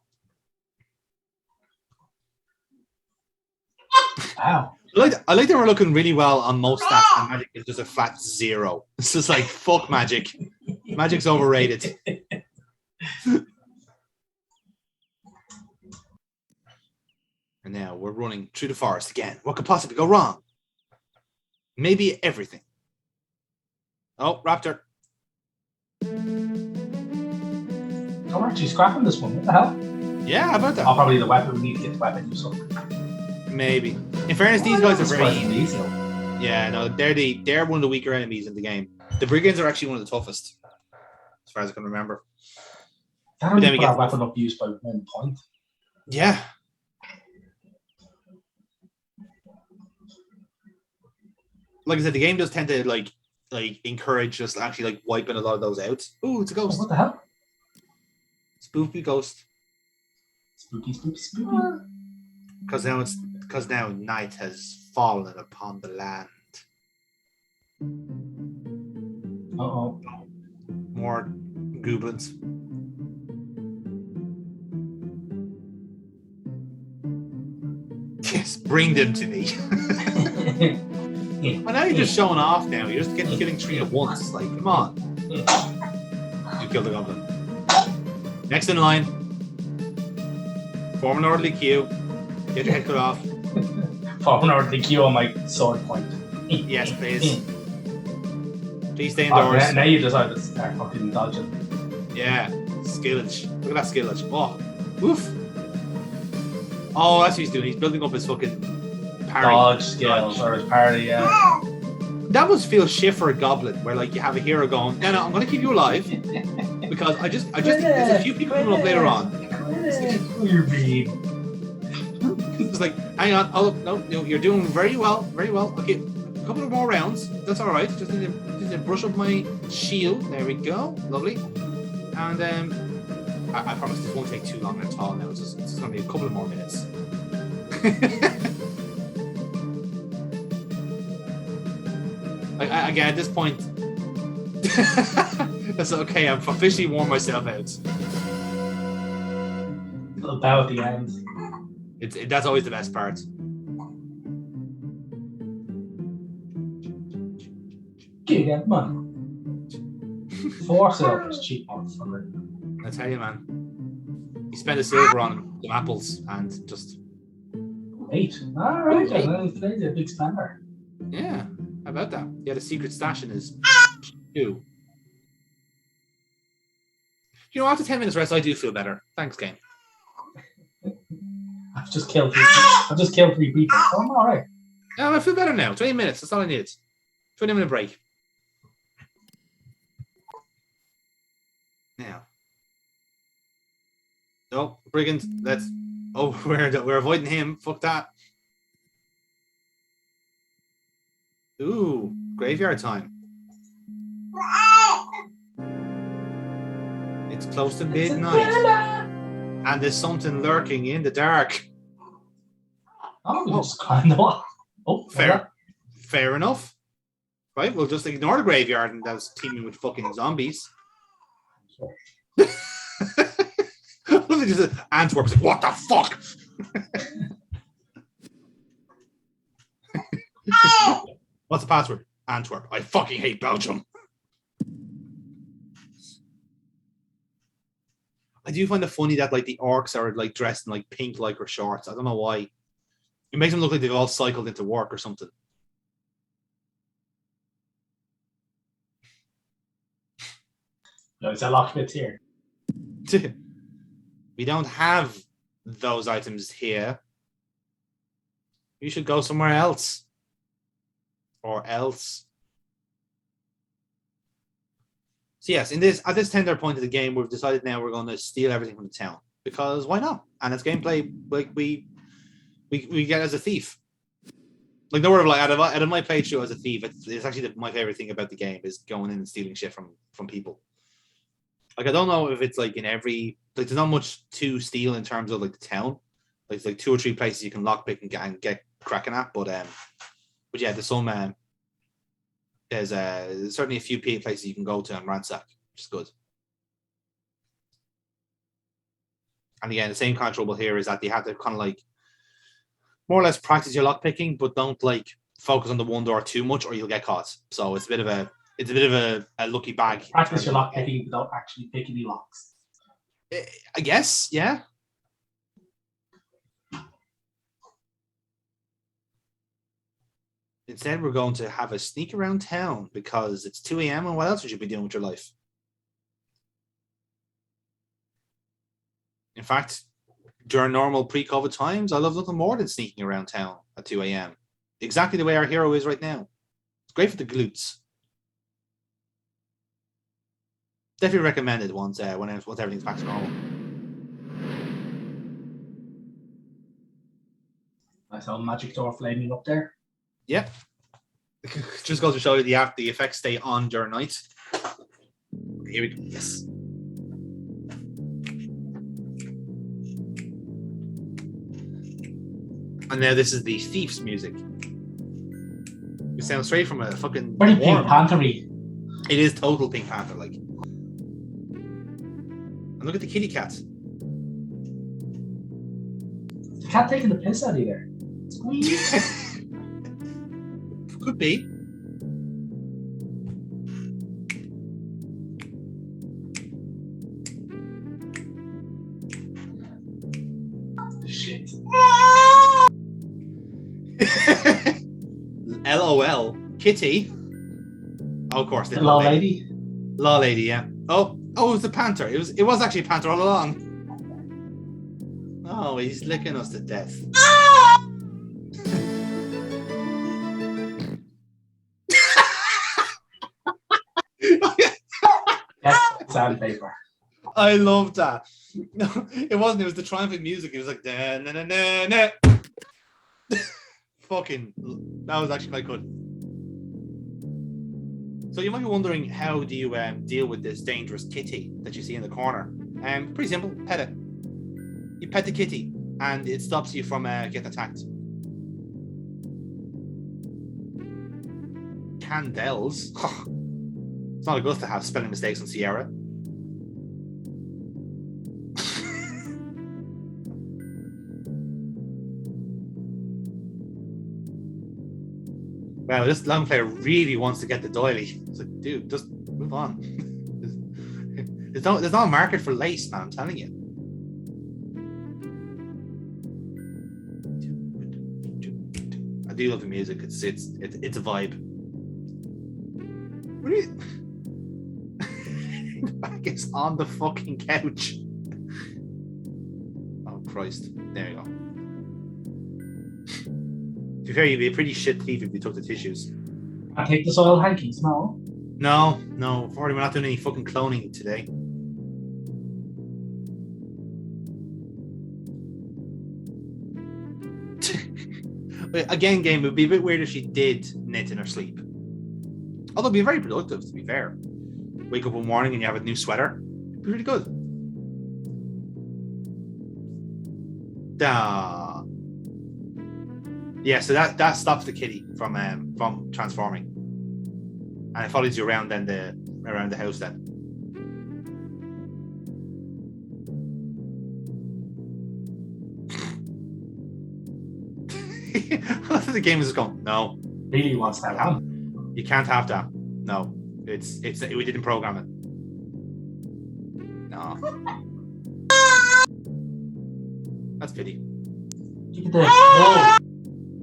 Wow. I like that we're looking really well on most stats, and magic is just a flat 0. It's just like, fuck magic. Magic's overrated. And now we're running through the forest again. What could possibly go wrong? Maybe everything. Oh, raptor. Oh, we're actually scrapping this one. What the hell? Yeah, how about that? Oh, probably the weapon. We need to get the weapon or something. Maybe. In fairness, these guys are very easy. Yeah, no, they're one of the weaker enemies in the game. The brigands are actually one of the toughest, as far as I can remember. Can't really put our weapon up used by 1 point. Yeah. Like I said, the game does tend to like encourage just actually like wiping a lot of those out. Ooh, it's a ghost. Oh, what the hell? Spooky ghost. Spooky, spooky, spooky. Because now night has fallen upon the land. Uh-oh. More goblins. Yes, bring them to me. Well, now you're just showing off now. You're just killing 3 at once. Like, come on. You killed the goblin. Next in line. Form an orderly queue. Get your head cut off. Form an orderly queue on my sword point. Yes, please. Please stay indoors. Now you decide to start fucking dodging. Yeah. Skillage. Look at that skillage. Oh. Woof. Oh, that's what he's doing. He's building up his fucking parry. Dodge skills or his parry, yeah. That must feel shit for a goblin, where like you have a hero going, no, I'm going to keep you alive because I just think there's a few people coming up later on. It's like, hang on, oh no, you're doing very well, very well. Okay, a couple of more rounds. That's all right. Just need to brush up my shield. There we go, lovely. And I promise this won't take too long at all. Now it's just going to be a couple of more minutes. Again, at this point, that's okay. I've officially worn myself out. Little bow at the end. That's always the best part. Give that money. 4 silvers, cheap motherfucker. I tell you, man. You spend a silver on some apples and just 8. All right, today's a big spender. Yeah. How about that? Yeah, the secret stash in his shoe. You know, after 10 minutes rest, I do feel better. Thanks, game. I've just killed 3 people. So I'm all right. I feel better now. 20 minutes. That's all I need. 20-minute break. Now. Oh, brigand. Let's. Oh, we're avoiding him. Fuck that. Ooh, graveyard time. It's close to midnight. And there's something lurking in the dark. Oh, we just climbed the wall. Oh, Fair enough. Right, we'll just ignore the graveyard and that's teeming with fucking zombies. Antwerp's like, what the fuck? What's the password? Antwerp. I fucking hate Belgium. I do find it funny that like the orcs are like dressed in like pink lycra shorts. I don't know why. It makes them look like they've all cycled into work or something. No, it's a locksmith here. We don't have those items here. You should go somewhere else. Or else. So yes, at this tender point of the game, we've decided now we're going to steal everything from the town. Because why not? And it's gameplay like we get as a thief. Like no word of like out of my playthrough as a thief, it's actually my favorite thing about the game is going in and stealing shit from people. Like I don't know if it's like in every like there's not much to steal in terms of like the town. Like it's like 2 or 3 places you can lockpick and get cracking at, but yeah, there's some there's certainly a few places you can go to and ransack, which is good. And again, the same kind of trouble here is that you have to kind of like more or less practice your lockpicking, but don't like focus on the one door too much or you'll get caught. So it's a bit of a lucky bag. Practice your lockpicking without actually picking any locks. I guess, yeah. Instead, we're going to have a sneak around town because it's 2 a.m. and what else would you be doing with your life? In fact, during normal pre-COVID times, I love nothing more than sneaking around town at 2 a.m. Exactly the way our hero is right now. It's great for the glutes. Definitely recommended once everything's back to normal. I saw magic door flaming up there. Yep. Just goes to show you the effects stay on during night. Here we go. Yes. And now this is the thief's music. It sounds straight from a fucking Very Pink Panther-y. It is total Pink Panther like. And look at the kitty cat. The cat taking the piss out of you there. Squeeze. Could be. Shit. LOL. Kitty. Oh, of course. The law lady. Law lady, yeah. Oh, it was the panther. It was actually a panther all along. Oh, he's licking us to death. That's sandpaper. I love that. No, it wasn't. It was the triumphant music. It was like da na na na na. Fucking, that was actually quite good. So you might be wondering, how do you deal with this dangerous kitty that you see in the corner? Pretty simple. Pet it. You pet the kitty, and it stops you from getting attacked. Candles. It's not a good to have spelling mistakes on Sierra. Wow, this long player really wants to get the doily. It's like, dude, just move on. There's no market for lace, man. I'm telling you. I do love the music. It's a vibe. What are you? Back is on the fucking couch. Oh Christ! There you go. To be fair, you'd be a pretty shit thief if you took the tissues. I take the soil hankies, no? No, Forty, we're not doing any fucking cloning today. Again, game, it would be a bit weird if she did knit in her sleep. Although it'd be very productive, to be fair. Wake up one morning and you have a new sweater. It'd be really good. Yeah, so that stops the kitty from transforming. And it follows you around then around the house then. The game is just going, no. Really wants that hand. You can't have that. No. It's we didn't program it. No. That's pity. Look at this.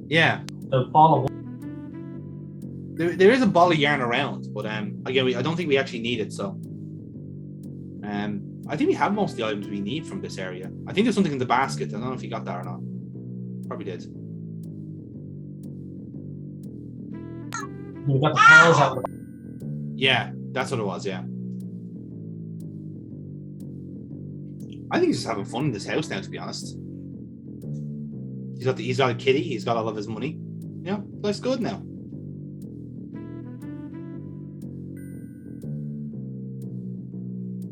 Yeah. The ball of There is a ball of yarn around, but again, I don't think we actually need it. So, I think we have most of the items we need from this area. I think there's something in the basket. I don't know if you got that or not. Probably did. we got the pearls out. Yeah, that's what it was. Yeah. I think he's just having fun in this house now. To be honest, he's got a kitty. He's got all of his money. Yeah, life's good now.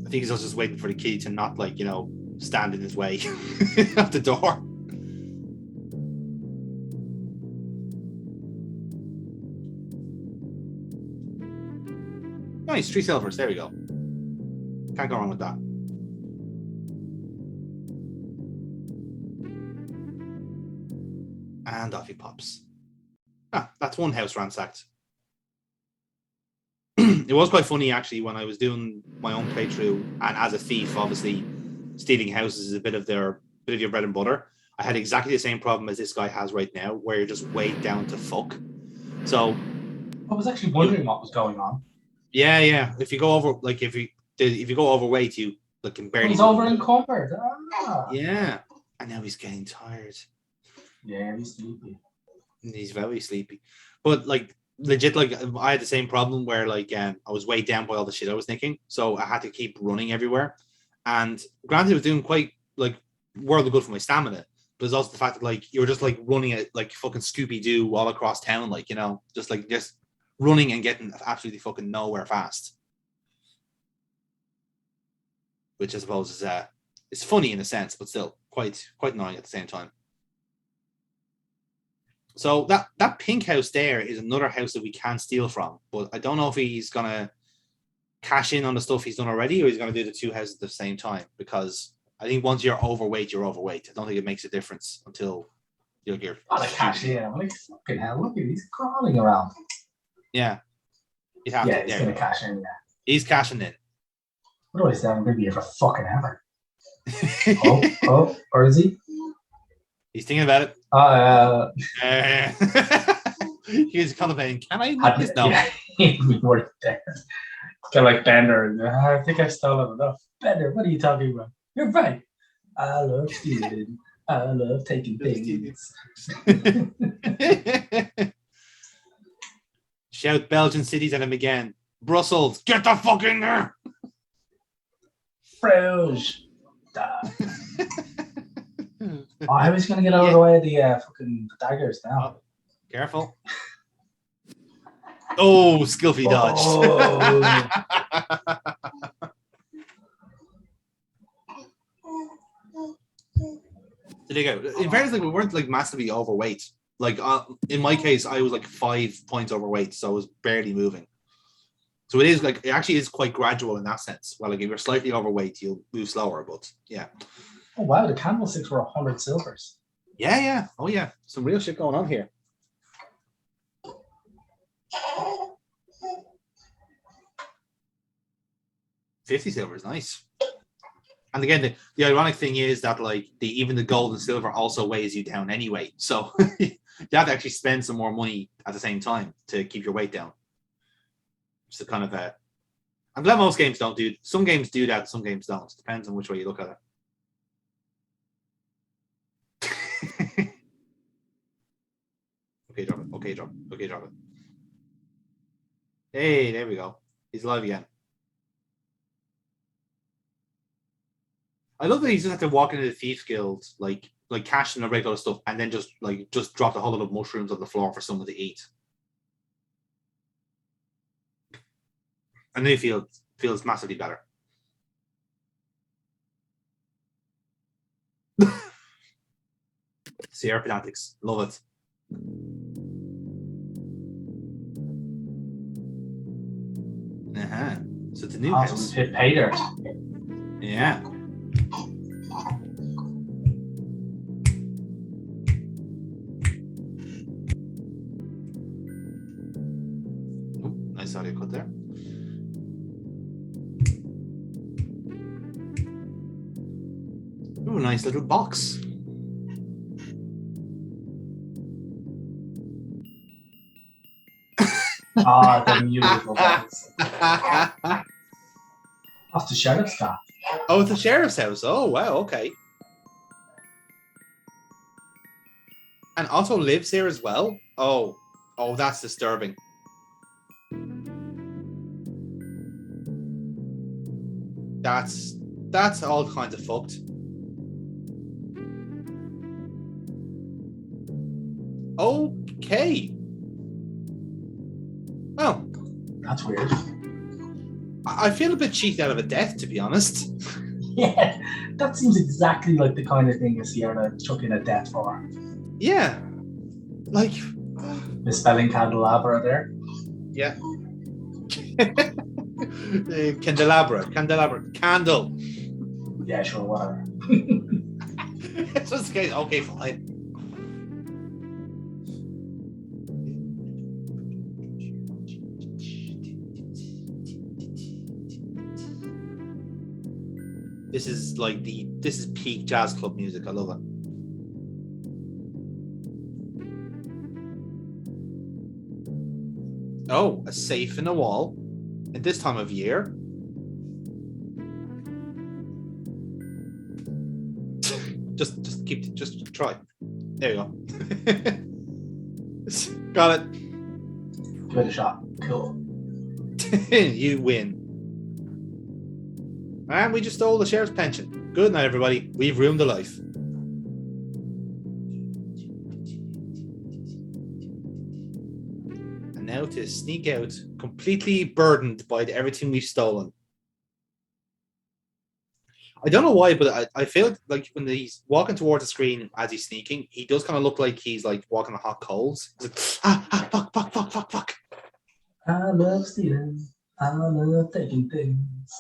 I think he's also just waiting for the kitty to not, like, stand in his way at the door. Nice, 3 silvers. There we go. Can't go wrong with that. And off he pops. Ah, that's one house ransacked. It was quite funny actually when I was doing my own playthrough, and as a thief, obviously stealing houses is a bit of your bread and butter. I had exactly the same problem as this guy has right now, where you're just weighed down to fuck. So I was actually wondering what was going on. Yeah. If you go over, like, if you go overweight, you can barely. He's over encumbered. Yeah, and now he's getting tired. Yeah, he's sleepy. He's very sleepy, but legit, I had the same problem where I was weighed down by all the shit I was nicking, so I had to keep running everywhere. And granted, it was doing quite world of good for my stamina, but it's also the fact that you were just running it like fucking Scooby Doo all across town, just running and getting absolutely fucking nowhere fast. Which I suppose is funny in a sense, but still quite annoying at the same time. So that pink house there is another house that we can steal from, but I don't know if he's gonna cash in on the stuff he's done already, or he's gonna do the 2 houses at the same time. Because I think once you're overweight, you're overweight. I don't think it makes a difference until you're. Oh, the cash in. Fucking hell! Look at he's crawling around. Yeah, he's gonna cash in. Yeah, he's cashing in. Otherwise, I'm gonna be here for fucking ever. Or is he? He's thinking about it. He's contemplating. Can I make this now? We were there. Kind of like Bender. I think I've stolen enough. Bender, what are you talking about? You're right. I love stealing. I love taking things. Shout Belgian cities at him again. Brussels, get the fuck in there. Bruges. I was gonna get out of the way of the fucking daggers now. Oh, careful. Oh, skillfully dodged. So there you go. In fairness, we weren't massively overweight. In my case, I was 5 points overweight, so I was barely moving. So it is it actually is quite gradual in that sense. Well, if you're slightly overweight, you'll move slower, but yeah. Oh wow, the candlesticks were 100 silvers. Yeah. Oh yeah, some real shit going on here. $50 silver is nice. And again, the ironic thing is that even the gold and silver also weighs you down anyway. So you have to actually spend some more money at the same time to keep your weight down. It's kind of I'm glad most games don't do. Some games do that, some games don't. It depends on which way you look at it. Okay, drop it. Okay, drop it. Hey, there we go. He's alive again. I love that he just have to walk into the Thieves Guild, cash in the regular stuff, and then just drop the whole lot of mushrooms on the floor for someone to eat. And then he feels massively better. Sierra Pedantics. Love it. So it's a new So house. we've hit pay dirt. Yeah. Oh, nice audio cut there. Ooh, nice little box. The musical box. Off the sheriff's car. Oh, it's the sheriff's house. Oh, wow, okay. And Otto lives here as well? Oh, that's disturbing. That's all kinds of fucked. Okay. Well, That's weird. I feel a bit cheated out of a death, to be honest. Yeah, that seems exactly like the kind of thing a Sierra took in a death for. Yeah. Like... Misspelling candelabra there. Yeah. Candelabra. Candle. Yeah, sure, whatever. It's just the case. Okay, fine. This is peak jazz club music. I love it. Oh, a safe in the wall at this time of year. just try. There you go. Got it. Give it a shot. Cool. You win. And we just stole the sheriff's pension. Good night, everybody. We've ruined the life. And now to sneak out, completely burdened by everything we've stolen. I don't know why, but I feel like when he's walking towards the screen as he's sneaking, he does kind of look like he's like walking on hot coals. He's like, fuck. I love stealing. I love taking things.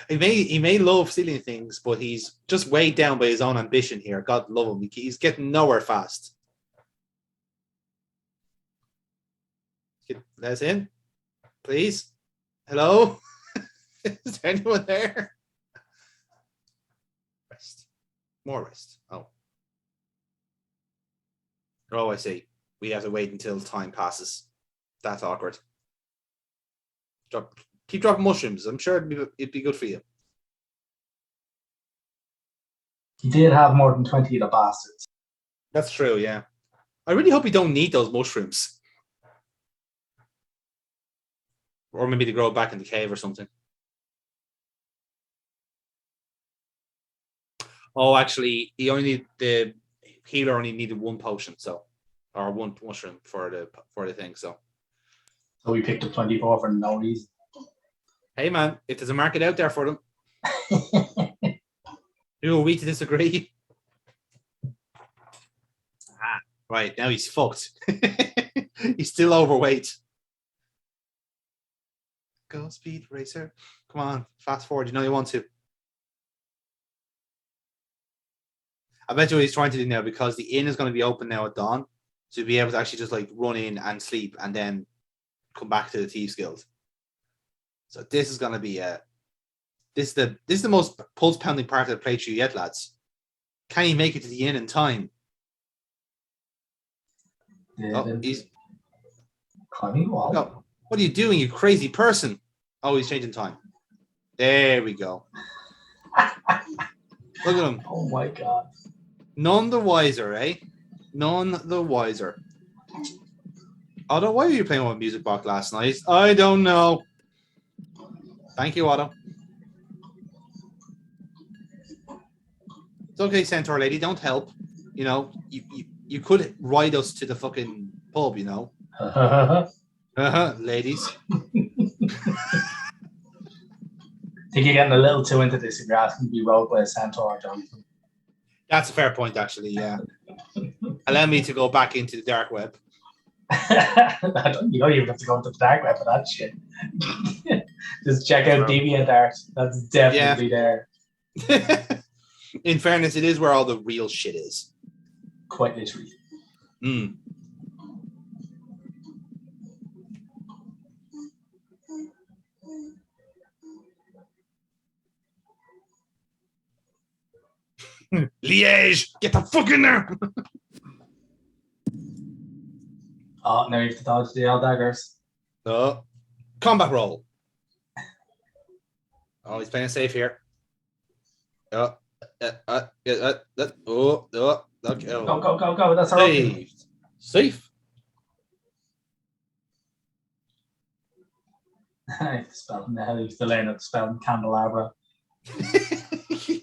He may love stealing things, but he's just weighed down by his own ambition here. God love him. He's getting nowhere fast. Let us in, please. Hello? Is there anyone there? Rest. More rest. Oh, I see. We have to wait until time passes. That's awkward. Keep dropping mushrooms. I'm sure it'd be good for you. He did have more than 20 of the bastards. That's true, yeah. I really hope you don't need those mushrooms. Or maybe to grow back in the cave or something. Oh, actually, the healer only needed one potion, or one mushroom for the thing, so. So we picked up 24 for no reason. Hey man, if there's a market out there for them. Who are we to disagree? Right, now he's fucked. He's still overweight. Go speed racer. Come on, fast forward. You know you want to. I bet you what he's trying to do now, because the inn is going to be open now at dawn, to be able to actually just like run in and sleep and then come back to the Thieves Guild. So this is going to be this is the most pulse pounding part of the playthrough yet, lads. Can he make it to the inn in time? He's climbing wall. Oh, what are you doing, you crazy person? Oh, he's changing time. There we go. Look at him. Oh my god. None the wiser, eh? None the wiser. Otto, why were you playing with a music box last night? I don't know. Thank you, Otto. It's okay, Centaur lady. Don't help. You know, you could ride us to the fucking pub, you know. Ladies. I think you're getting a little too into this if you're asking to be rode by a centaur, Jonathan. That's a fair point, actually, yeah. Allow me to go back into the dark web. You don't even have to go into the dark web for that shit. Just check out DeviantArt. That's definitely there. In fairness, it is where all the real shit is. Quite literally. Mm. Liège, get the fuck in there! Oh, now you have to dodge the old daggers. Oh, combat roll. Oh, he's playing it safe here. Oh, okay. Go. That's our opening. Safe. I have to spell now. You have to learn how to spell candelabra.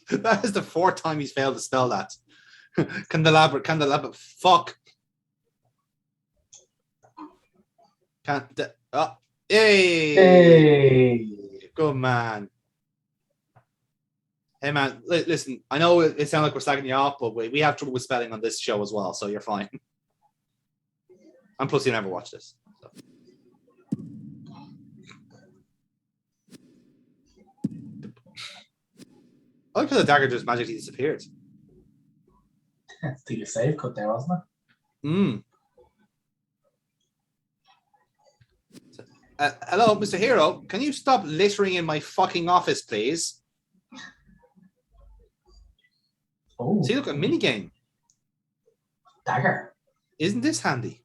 That is the 4th time he's failed to spell that. Candelabra, fuck. Hey. Good man. Hey man, listen, I know it sounds like we're slagging you off, but we have trouble with spelling on this show as well, so you're fine. And plus you never watch this. So. I like how the dagger just magically disappeared. Do your save cut there, wasn't it? Mm. Hello, Mr. Hero. Can you stop littering in my fucking office, please? Oh, See, look, a minigame. dagger. Isn't this handy?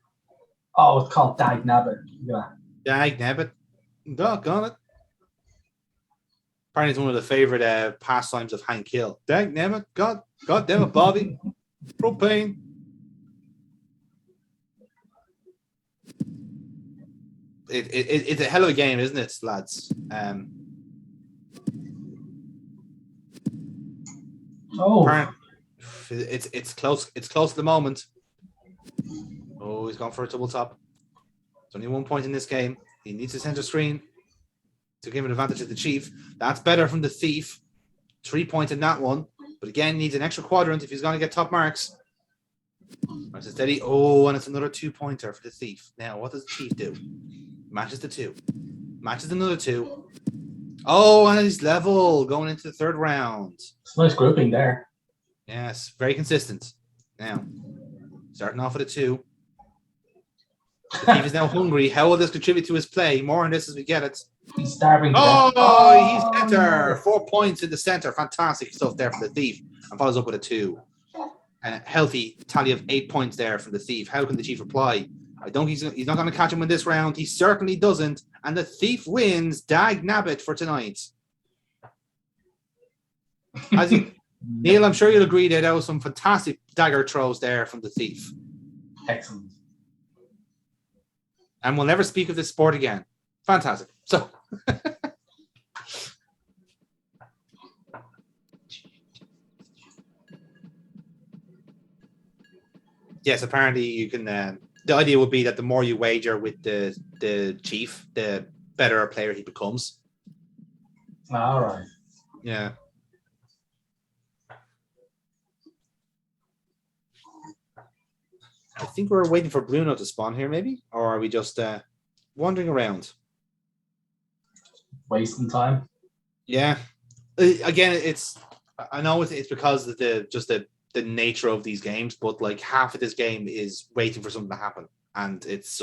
Oh, it's called Dag Nabbit. Yeah. Dag nabbit. Doggone it. Apparently it's one of the favorite pastimes of Hank Hill. Dag nabbit. God damn it, Bobby. Propane. It's a hell of a game, isn't it, lads? It's close. It's close at the moment. Oh, he's gone for a double top. There's only 1 point in this game. He needs a center screen to give an advantage to the Chief. That's better from the Thief. 3 points in that one. But again, needs an extra quadrant if he's going to get top marks. Nice and steady. Oh, and it's another 2-pointer for the Thief. Now, what does the Chief do? Matches the 2. Matches another 2. Oh, and he's level going into the 3rd round. It's a nice grouping there. Yes, very consistent. Now, starting off with a 2. The Thief is now hungry. How will this contribute to his play? More on this as we get it. He's starving. Oh, he's center. 4 points in the center. Fantastic stuff there for the Thief. And follows up with a 2. And a healthy tally of 8 points there from the Thief. How can the Chief reply? I don't. He's not going to catch him in this round. He certainly doesn't. And the Thief wins. Dag nabbit for tonight. Neil, I'm sure you'll agree that there was some fantastic dagger throws there from the Thief. Excellent. And we'll never speak of this sport again. Fantastic. So. Yes, apparently you can. The idea would be that the more you wager with the Chief, the better a player he becomes. All right. Yeah. I think we're waiting for Bruno to spawn here, maybe, or are we just wandering around? Wasting time. Yeah. Again, it's. I know it's because of the nature of these games, but like half of this game is waiting for something to happen, and it's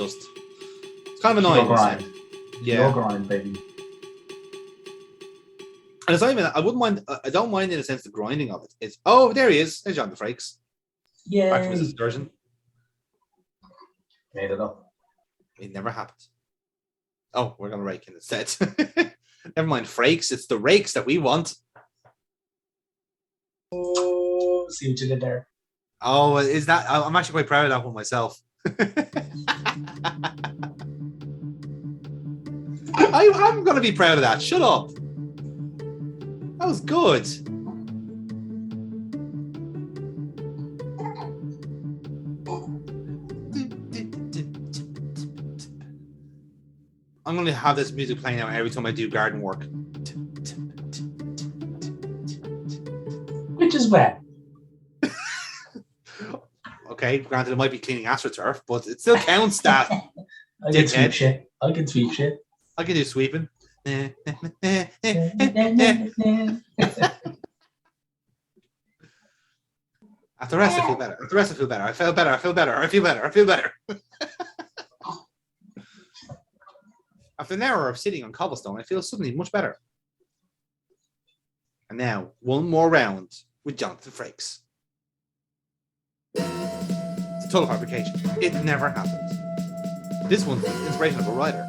kind of annoying. Grind. Yeah, Your grind, baby. And it's not even. I wouldn't mind. I don't mind in a sense the grinding of it. It's there he is. There's John the Frakes. Yay! Back from his excursion. Made it up. It never happened. Oh, we're gonna rake in instead. Never mind Frakes. It's the rakes that we want. Oh, see what you did there. Oh, is that? I'm actually quite proud of that one myself. I'm going to be proud of that. Shut up. That was good. I'm going to have this music playing out every time I do garden work. Which is wet. Okay, granted, it might be cleaning astroturf, but it still counts that. I can sweep Dickhead. shit. I can sweep shit. I can do sweeping. After the rest, I feel better. After the rest, I feel better. I feel better. I feel better. I feel better. I feel better. After an hour of sitting on cobblestone, I feel suddenly much better. And now, one more round with Jonathan Frakes. It's a total fabrication. It never happened. This one's the inspiration of a writer.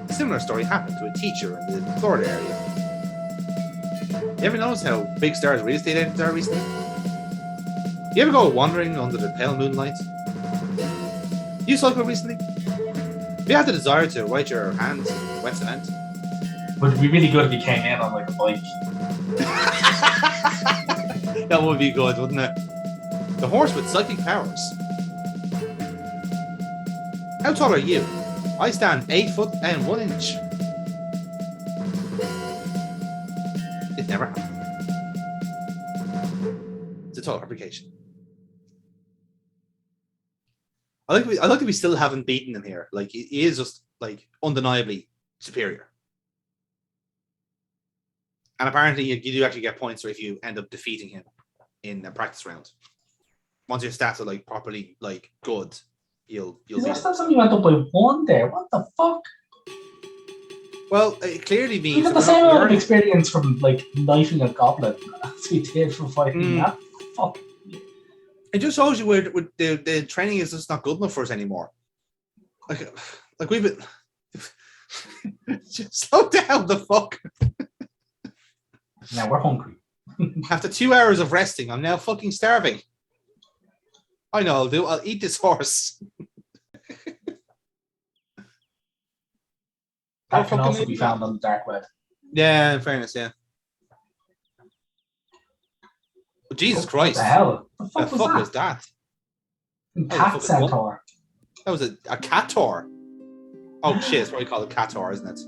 A similar story happened to a teacher in the Florida area. You ever notice how big stars real estate agents are recently? You ever go wandering under the pale moonlight? You cycle recently? If you had the desire to write your hands in wet cement? But it'd be really good if you came in on like a bike. That would be good, wouldn't it? The horse with psychic powers. How tall are you? I stand 8 foot and 1 inch. It never happened. It's a total fabrication. I like that we still haven't beaten him here. Like, he is just like undeniably superior. And apparently, you do actually get points if you end up defeating him in a practice round. Once your stats are like properly like good, you'll. That's something went up by 1 there. What the fuck? Well, it clearly means We got the same amount of experience from like knifing a goblin as we did from fighting that. Fuck. It just shows you where the training is just not good enough for us anymore. Like we've been. Just slow down the fuck. Now we're hungry. After 2 hours of resting, I'm now fucking starving. I know I'll do. I'll eat this horse. That can also be found on the dark web. Yeah, in fairness, yeah. But Jesus Christ. What the hell? The fuck was that? Cat centaur. That was a cator. Oh shit, it's what you call a cator, isn't it?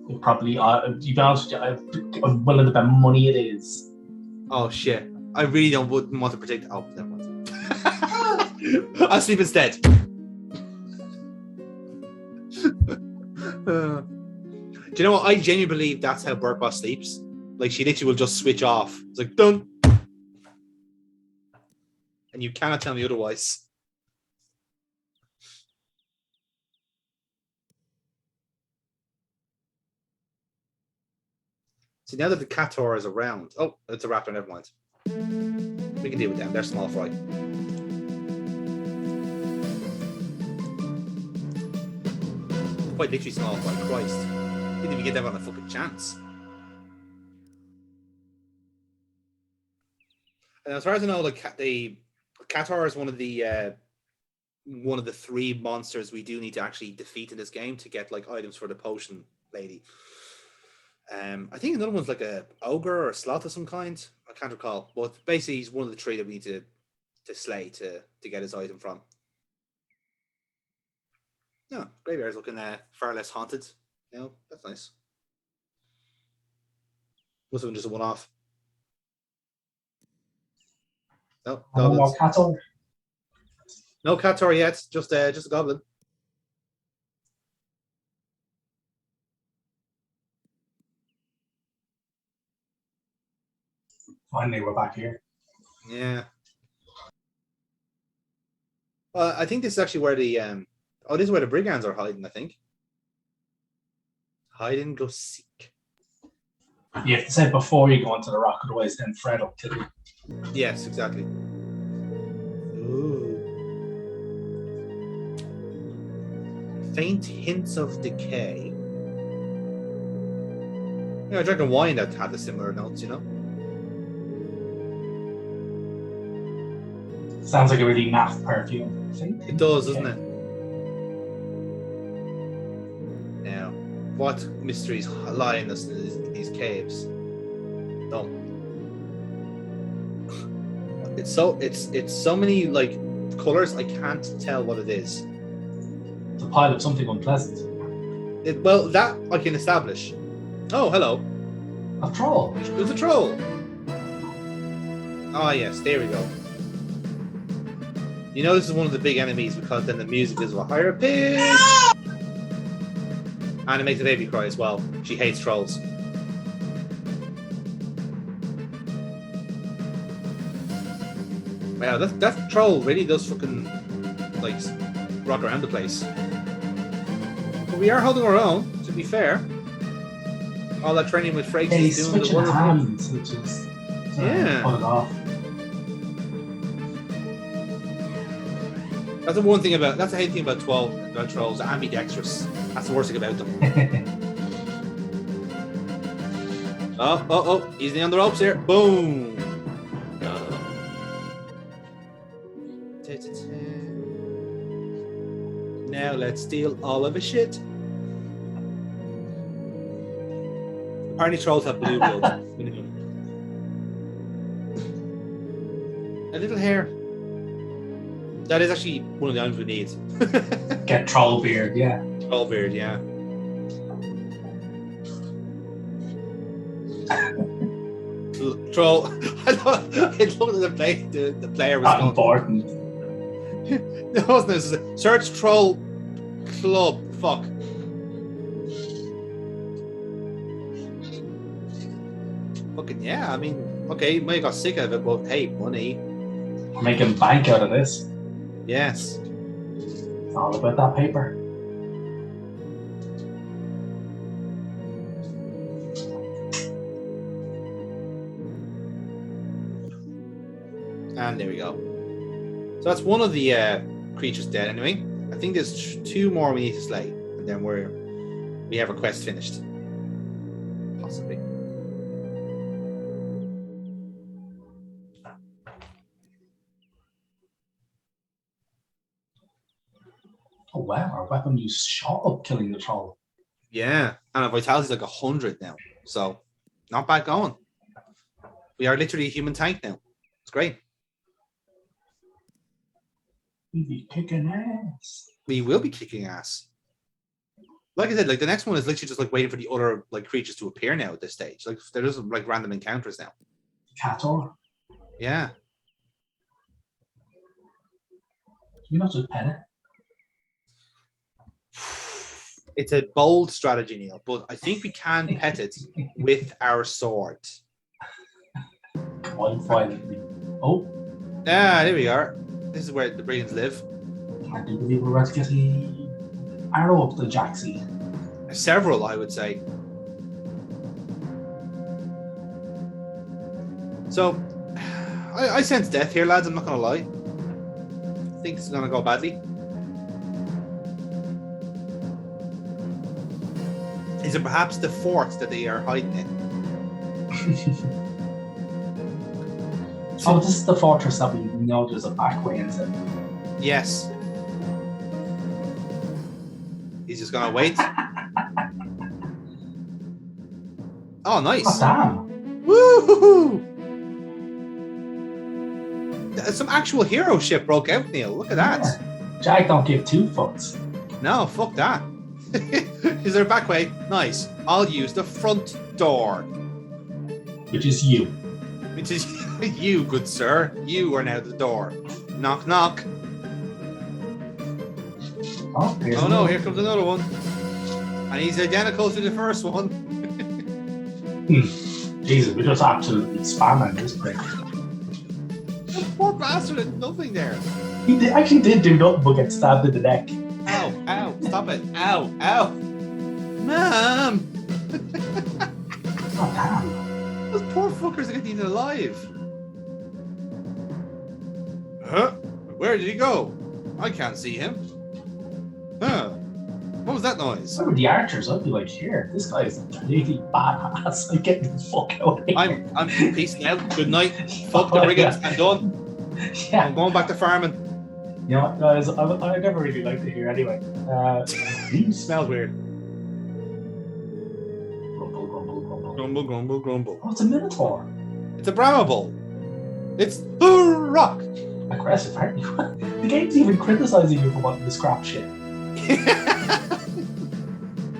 You probably, to be honest with you, I'm willing to bet money it is. Oh shit. I really wouldn't want to predict. Oh, never mind. I'll sleep instead. Do you know what? I genuinely believe that's how Bird Boss sleeps. Like, she literally will just switch off. It's like, done. And you cannot tell me otherwise. So now that the Cator is around, oh, it's a raptor, never mind. We can deal with them, they're small fry. Quite literally small fry, Christ. Didn't even get them on a fucking chance. And as far as I know, like the Cator is one of the 3 monsters we do need to actually defeat in this game to get like items for the potion lady. I think another one's like a ogre or a sloth of some kind. I can't recall, but basically he's one of the 3 that we need to slay to get his item from. Yeah, Graveyard's looking far less haunted. You know, that's nice. Must have been just a one-off. No, no more Cator. No Cator yet. Just a goblin. Finally, we're back here. Yeah. I think this is actually where the this is where the brigands are hiding. I think. Hide and go seek. You have to say it before you go into the rock, otherwise then Fred will kill you. Yes, exactly. Ooh. Faint hints of decay. Yeah, I drank a wine that had the similar notes, you know. Sounds like a really naff perfume. It does, doesn't it? Now, what mysteries lie in these caves? No. It's so many like colors. I can't tell what it is. It's a pile of something unpleasant. Well, that I can establish. Oh, hello. A troll. There's a troll. Ah, yes. There we go. You know this is one of the big enemies because then the music is of a higher pitch. And it makes the baby cry as well. She hates trolls. Wow, that troll really does fucking like rock around the place. But we are holding our own, to be fair. All that training with Frakes Yeah, he's is doing the switching wonderful. hands, which is Yeah. put it off. That's the one thing about. That's the hate thing about trolls. They're ambidextrous. That's the worst thing about them. Oh! Easy on the ropes here. Boom. Now let's steal all of his shit. Apparently trolls have blue blood. A little hair. That is actually one of the items we need. Get troll beard, yeah. Troll beard, yeah. Troll. I love that the player was Not going, important. no, it wasn't. It was search troll club. Fuck. Fucking yeah. I mean, okay, you might have got sick of it, but hey, money. We're making bank out of this. Yes. It's all about that paper. And there we go. So that's one of the creatures dead anyway. I think there's two more we need to slay, and then we have our quest finished. Possibly. Oh wow, our weapon use shot up killing the troll. Yeah, and our vitality's like 100 now, so not bad going. We are literally a human tank now. It's great. We be kicking ass. We will be kicking ass. Like I said, like the next one is literally just like waiting for the other like creatures to appear now at this stage. Like they're just like random encounters now. Cator. Yeah. Can you not just pet it? It's a bold strategy, Neil, but I think we can pet it with our sword. One violently. Oh, Ah, there we are. This is where the brigands live. I do believe we're about to get a arrow up the jacksie. Several, I would say. So, I sense death here, lads. I'm not going to lie. I think this is going to go badly. Is it perhaps the fort that they are hiding in? Oh, this is the fortress that we know there's a back way into. Yes. He's just going to wait. Oh, nice. Oh, damn. Woo-hoo-hoo! Some actual hero shit broke out, Neil. Look at that. Yeah. Jack don't give two fucks. No, fuck that. Is there a back way? Nice. I'll use the front door. Which is you. Which is you, good sir. You are now the door. Knock, knock. Oh, here's Oh no, another. here comes another one. And he's identical to the first one. Jesus, we're just absolutely spamming this prick. The poor bastard had nothing there. He actually did do nothing but get stabbed in the neck. Ow, ow, stop it. Ow, ow. Mom! Oh, damn. Those poor fuckers are getting eaten alive. Huh? Where did he go? I can't see him. Huh? What was that noise? Some of the archers, I'd be like, here, this guy's really badass. I'm getting the fuck out of here. I'm peacing out. Good night. Fuck the brigands. I'm done. Yeah. I'm going back to farming. You know what, guys? I never really liked it here anyway. Smells weird. Grumble, grumble, grumble. Grumble, grumble, grumble. Oh, it's a minotaur. It's a bramable. It's a rock. Aggressive, aren't you? The game's even criticizing you for wanting to scrap shit.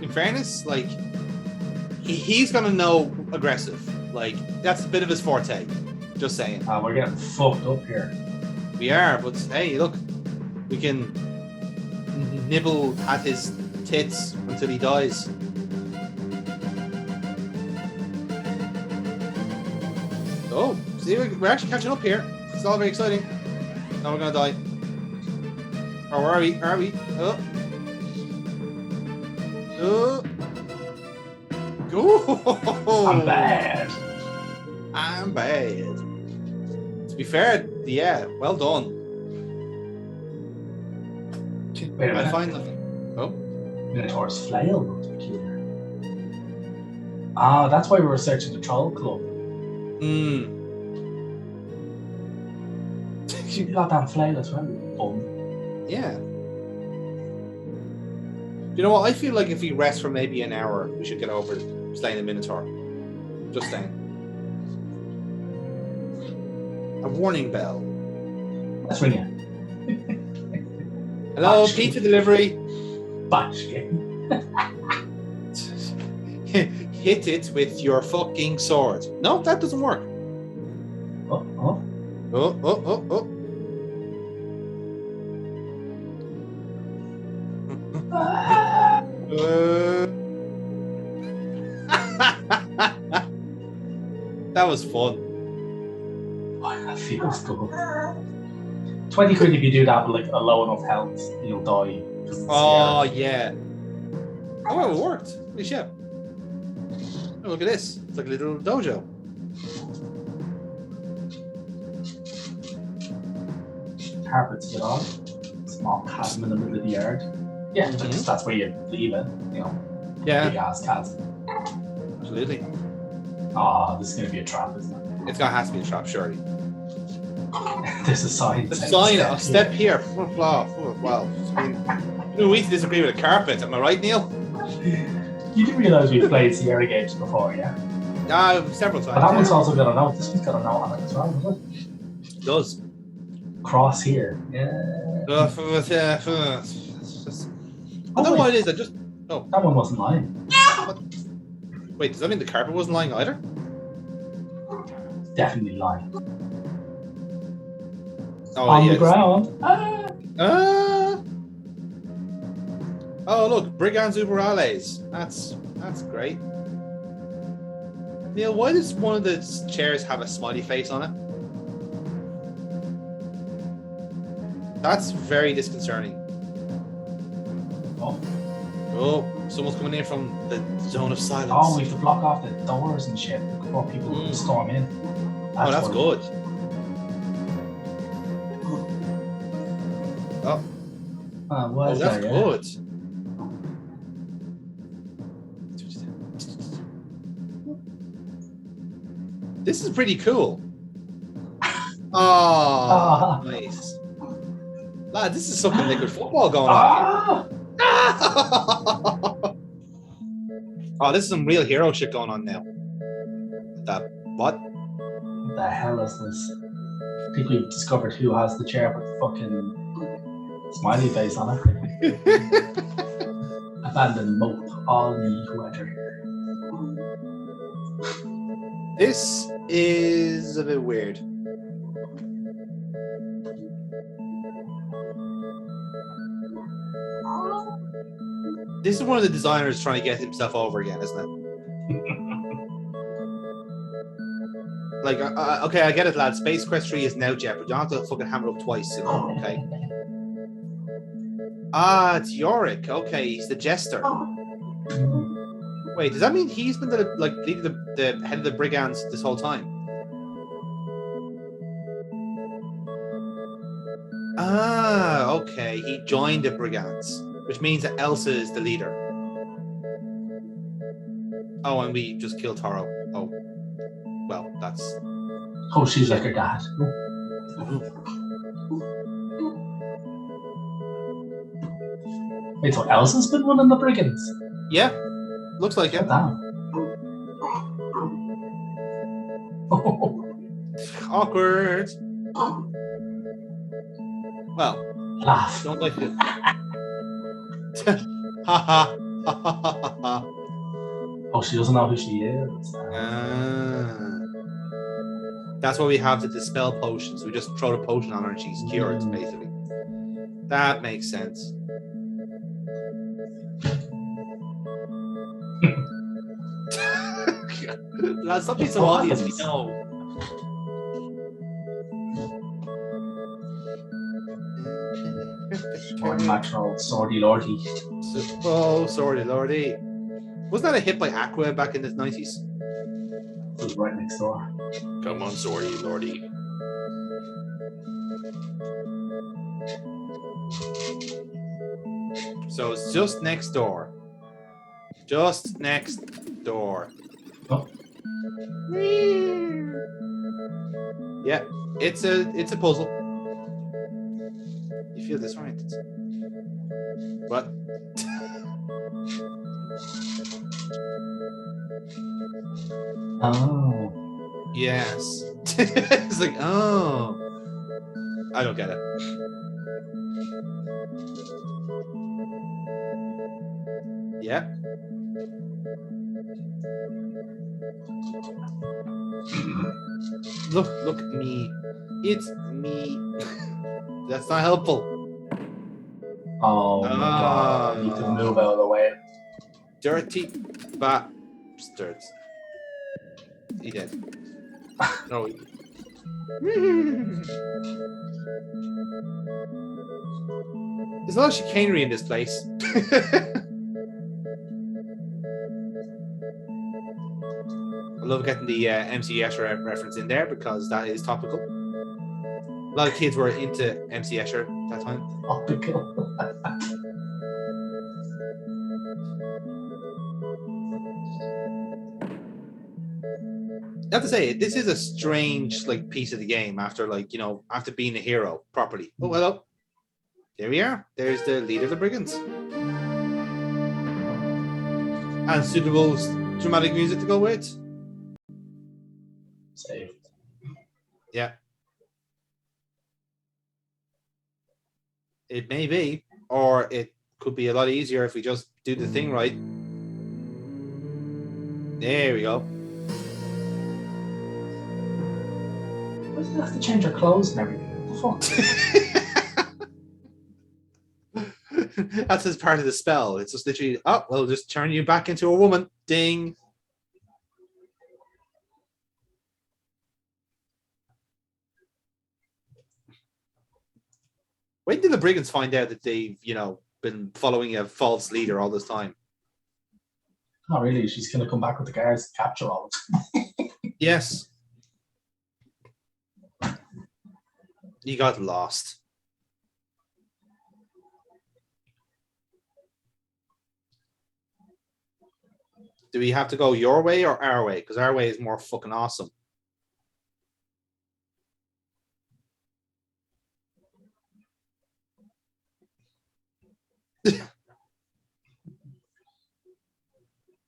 In fairness, like he's gonna know aggressive. Like that's a bit of his forte. Just saying. We're getting fucked up here. We are, but hey, look, We can nibble at his tits until he dies. Oh, see, we're actually catching up here. It's all very exciting. Now we're gonna die. Or where are we? Are we? Oh. Oh. Go! I'm bad. I'm bad. To be fair, yeah, well done. Wait a I minute. find nothing. Oh. Minotaur's flail looks peculiar. Ah, that's why we were searching the troll club. Hmm. You got that flail as well. Yeah. You know what? I feel like if we rest for maybe an hour, we should get over slaying the Minotaur. Just saying. A warning bell. Let's ring it. Hello, Batch. pizza delivery. Batch game. Hit it with your fucking sword. No, that doesn't work. Oh, oh. Oh, oh, oh, oh. Ah. That was fun. Oh, that feels good. 20 quid if you do that with like a low enough health, you'll die. Oh, yeah. Oh, well, it worked. Holy shit. Oh, look at this. It's like a little dojo. Carpets get on. Small chasm in the middle of the yard. Yeah, because that's where you leave it, you know. Yeah, Big ass chasm. absolutely. Oh, this is gonna be a trap, isn't it? It's gonna have to be a trap, surely. There's a sign. The saying sign, a step here. Well, I mean, we to disagree with a carpet, am I right, Neil? You didn't realise we played Sierra games before, yeah? Several times. But that one's yeah. also got a note. This one's got a note on it as well, doesn't It does. it? Cross here. Yeah. I don't know what it is. I just. That one wasn't lying. Wait, does that mean the carpet wasn't lying either? Definitely lying. Oh, On yeah. the ground. Oh, look, Brigands Uberales. That's great. Neil, why does one of the chairs have a smiley face on it? That's very disconcerting. Oh. Oh, someone's coming in from the zone of silence. Oh, we have to block off the doors and shit before people storm in. That's what- good. Oh, was that's there, yeah? good. This is pretty cool. Oh, nice. Lad, this is something liquid football going on here. Oh, this is some real hero shit going on now. That what? What the hell is this? I think we've discovered who has the chair with the fucking smiley face on it. Abandon mope, all me weather. This is a bit weird. This is one of the designers trying to get himself over again, isn't it? Like, okay, I get it, lad. Space Quest 3 is now jet, but you don't have to fucking hammer up twice, you know, okay? Ah, it's Yorick. Okay, he's the jester. Wait, does that mean he's been leading the head of the brigands this whole time? Ah, okay. He joined the brigands, which means that Elsa is the leader. Oh, and we just killed Taro. Oh, well, that's. Oh, she's like her dad. Wait, so Elsa's been running the brigands? Yeah, looks like it. Damn. Awkward. Well, Laugh. don't like it. Ha ha ha ha ha ha. Oh, she doesn't know who she is. That's why we have the dispel potions. We just throw the potion on her and she's cured, basically. That makes sense. Lads, stop being so obvious. We know. Or natural Swordy Lordy. Oh, sorry, Lordy. Wasn't that a hit by Aqua back in the 90s? It was right next door. Come on, sorry, Lordy. So it's just next door. Just next door. Oh. Yeah, it's a puzzle. You feel disoriented. What? Oh. Yes. It's like, oh. I don't get it. Yeah. Look at me. It's me. That's not helpful. Oh my god. You can move out of the way. Dirty bastards. He did. No. There's a lot of chicanery in this place. I love getting the MC Escher reference in there because that is topical. A lot of kids were into MC Escher that time. Topical. I have to say, this is a strange piece of the game after after being a hero properly. Oh, hello. There we are. There's the leader of the brigands. And suitable dramatic music to go with. Saved. Yeah. It may be, or it could be a lot easier if we just do the thing right. There we go. Why does it have to change her clothes and everything? What the fuck? That's as part of the spell. It's just literally, oh, well, just turn you back into a woman. Ding. When did the brigands find out that they've, been following a false leader all this time? Not really. She's going to come back with the guards to capture all of them. Yes. You got lost. Do we have to go your way or our way? Because our way is more fucking awesome.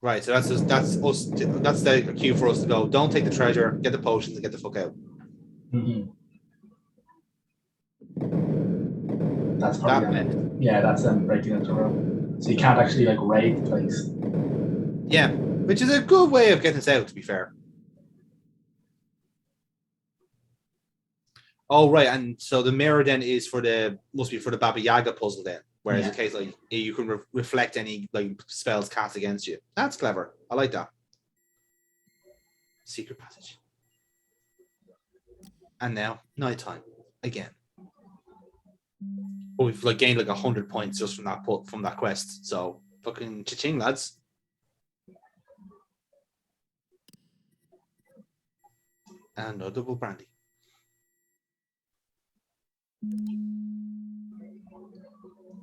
Right, so that's us. That's the cue for us to go. Don't take the treasure. Get the potions and get the fuck out. Mm-hmm. That's probably yeah. That's them breaking into a room, so you can't actually raid the place. Yeah, which is a good way of getting us out. To be fair. Oh right, and so the mirror then is must be for the Baba Yaga puzzle then. Whereas in case you can reflect any spells cast against you. That's clever. I like that. Secret passage. And now nighttime again. But we've gained 100 points just from that quest. So fucking cha-ching, lads. And a double brandy.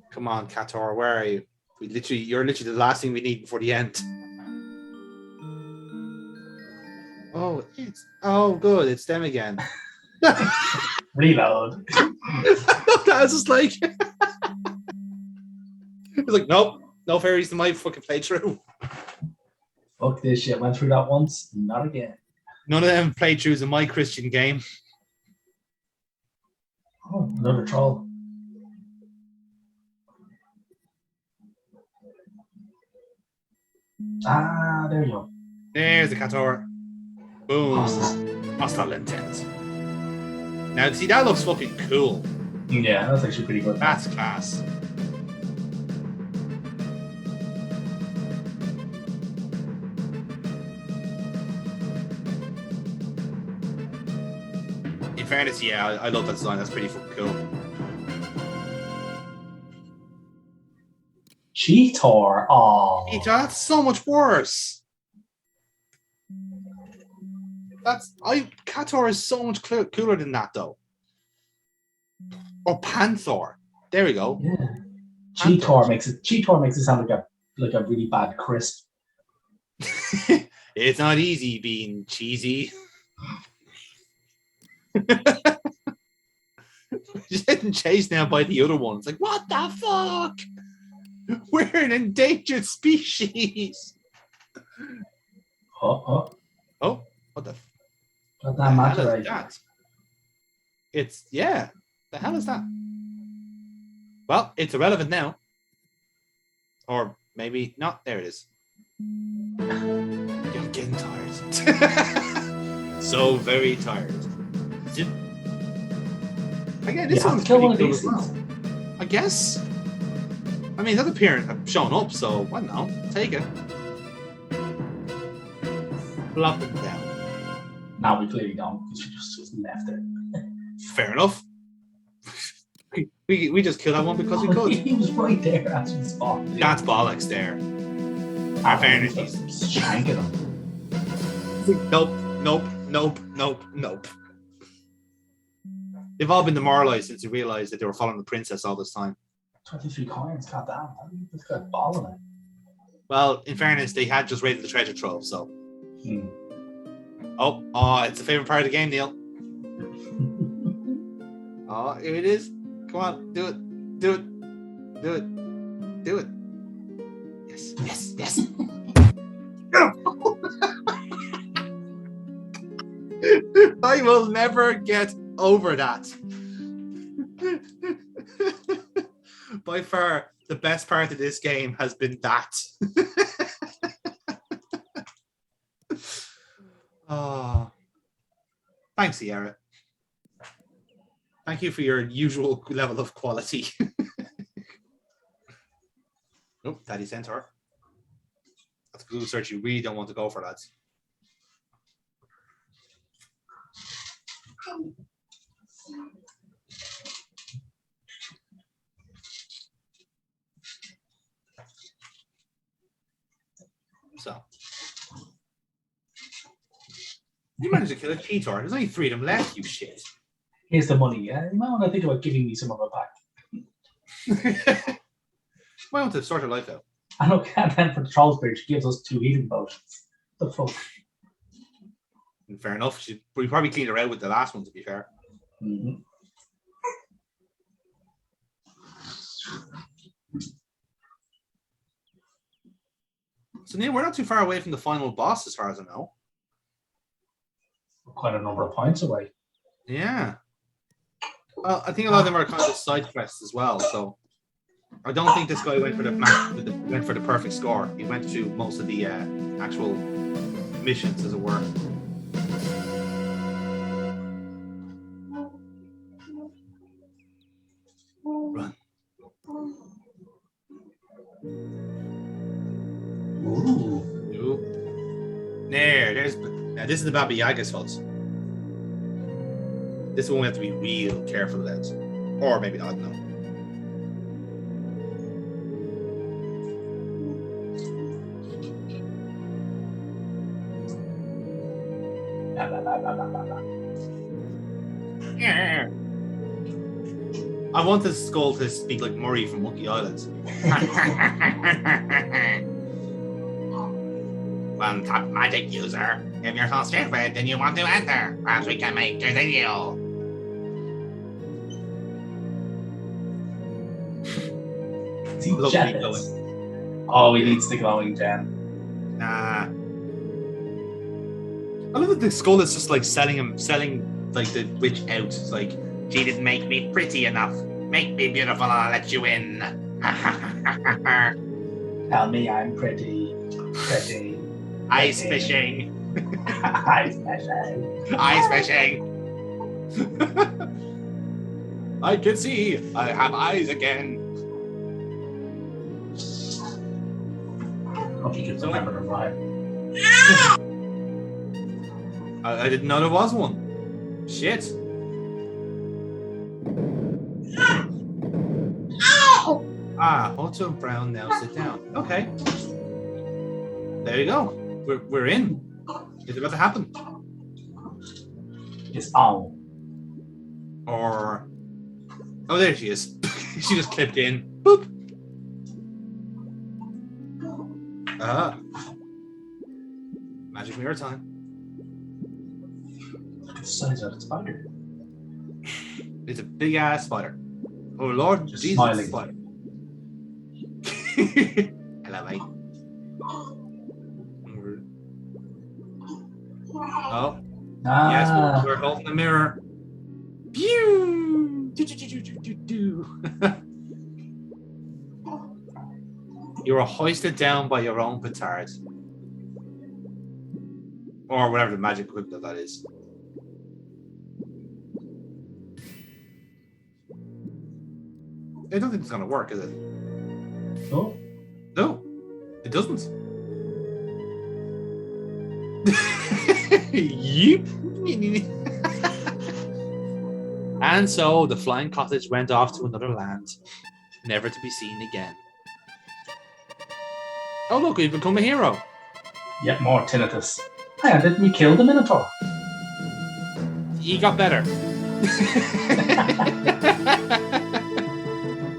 Come on, Kator, where are you? You're literally the last thing we need before the end. Oh, good, it's them again. Reload. That was just it's nope, no fairies to my fucking playthrough. Fuck this shit. Went through that once, not again. None of them playthroughs in my Christian game. Oh, another troll. Ah, there you go. There's the Kator. Boom. Hostile intent. Now, see, that looks fucking cool. Yeah, that's actually pretty good. That's class. In fairness, yeah, I love that design. That's pretty fucking cool. Cheetor. Oh. That's so much worse. Cator is so much cooler than that though. Or Panther. There we go. Yeah. Cheetor makes it sound like a really bad crisp. It's not easy being cheesy. Just getting chased now by the other one. It's like, what the fuck? We're an endangered species. Oh, what the what the that hell matter? is that? The hell is that? Well, it's irrelevant now. Or maybe not. There it is. I'm getting tired. So very tired. Again, this one's kill pretty one of cool these as well. I guess. I mean, the other parent have shown up, so why not? Take it. Block them down. Now we clearly don't, because she just left it. Fair enough. we just killed that one because we could. He was right there as we spawned. That's bollocks there. Our fairness, he's shanking him. Nope. They've all been demoralized since they realized that they were following the princess all this time. 23 coins, goddamn. This guy's balling it. Well, in fairness, they had just raided the treasure trove, so. Oh, it's a favorite part of the game, Neil. Oh, here it is. Come on, do it. Yes. I will never get over that. By far, the best part of this game has been that. Oh, thanks, Sierra. Thank you for your usual level of quality. Nope, Daddy Centaur. That's a Google search you really don't want to go for, lads. So, you managed to kill a cheetor. There's only 3 of them left, you shit. Here's the money, yeah? You might want to think about giving me some of it back. Might want to sort her life out. And look, and then for the Trolls Bridge, she gives us 2 healing potions. The fuck? Fair enough. We probably cleaned her out with the last one, to be fair. Mm-hmm. So, Neil, we're not too far away from the final boss, as far as I know. We're quite a number of points away. Yeah. Well, I think a lot of them are kind of side quests as well. So, I don't think this guy went for the perfect score. He went through most of the actual missions, as it were. Run. Ooh. Now this is the Baba Yaga's fault. This one we have to be real careful about. Or maybe not, no. Yeah. I want this skull to speak like Murray from Monkey Island. One top magic user. If you're so stupid, then you want to enter, as we can make a deal. Oh, he needs the glowing gem. Nah. I love that the skull is just like selling like the witch out. It's like, she didn't make me pretty enough. Make me beautiful and I'll let you in. Tell me I'm pretty. Pretty. Ice fishing. Ice fishing. Ice fishing. I can see. I have eyes again. Hope you can remember the rhyme. I didn't know there was one. Shit. Ah, Otto Brown, now sit down. Okay. There you go. We're in. It's about to happen. It's on. Or oh, there she is. She just clipped in. Boop. Magic mirror time. The size of the spider. It's a big ass spider. Oh Lord, Just Jesus, smiling. spider. Hello, mate. Oh, yes, we're holding the mirror. Pew! Do. You were hoisted down by your own petard. Or whatever the magic equivalent of that is. I don't think it's going to work, is it? No? No, it doesn't. Yeep. And so the flying cottage went off to another land, never to be seen again. Oh look, we've become a hero. Yet more tinnitus. Hey, didn't we kill the Minotaur? He got better.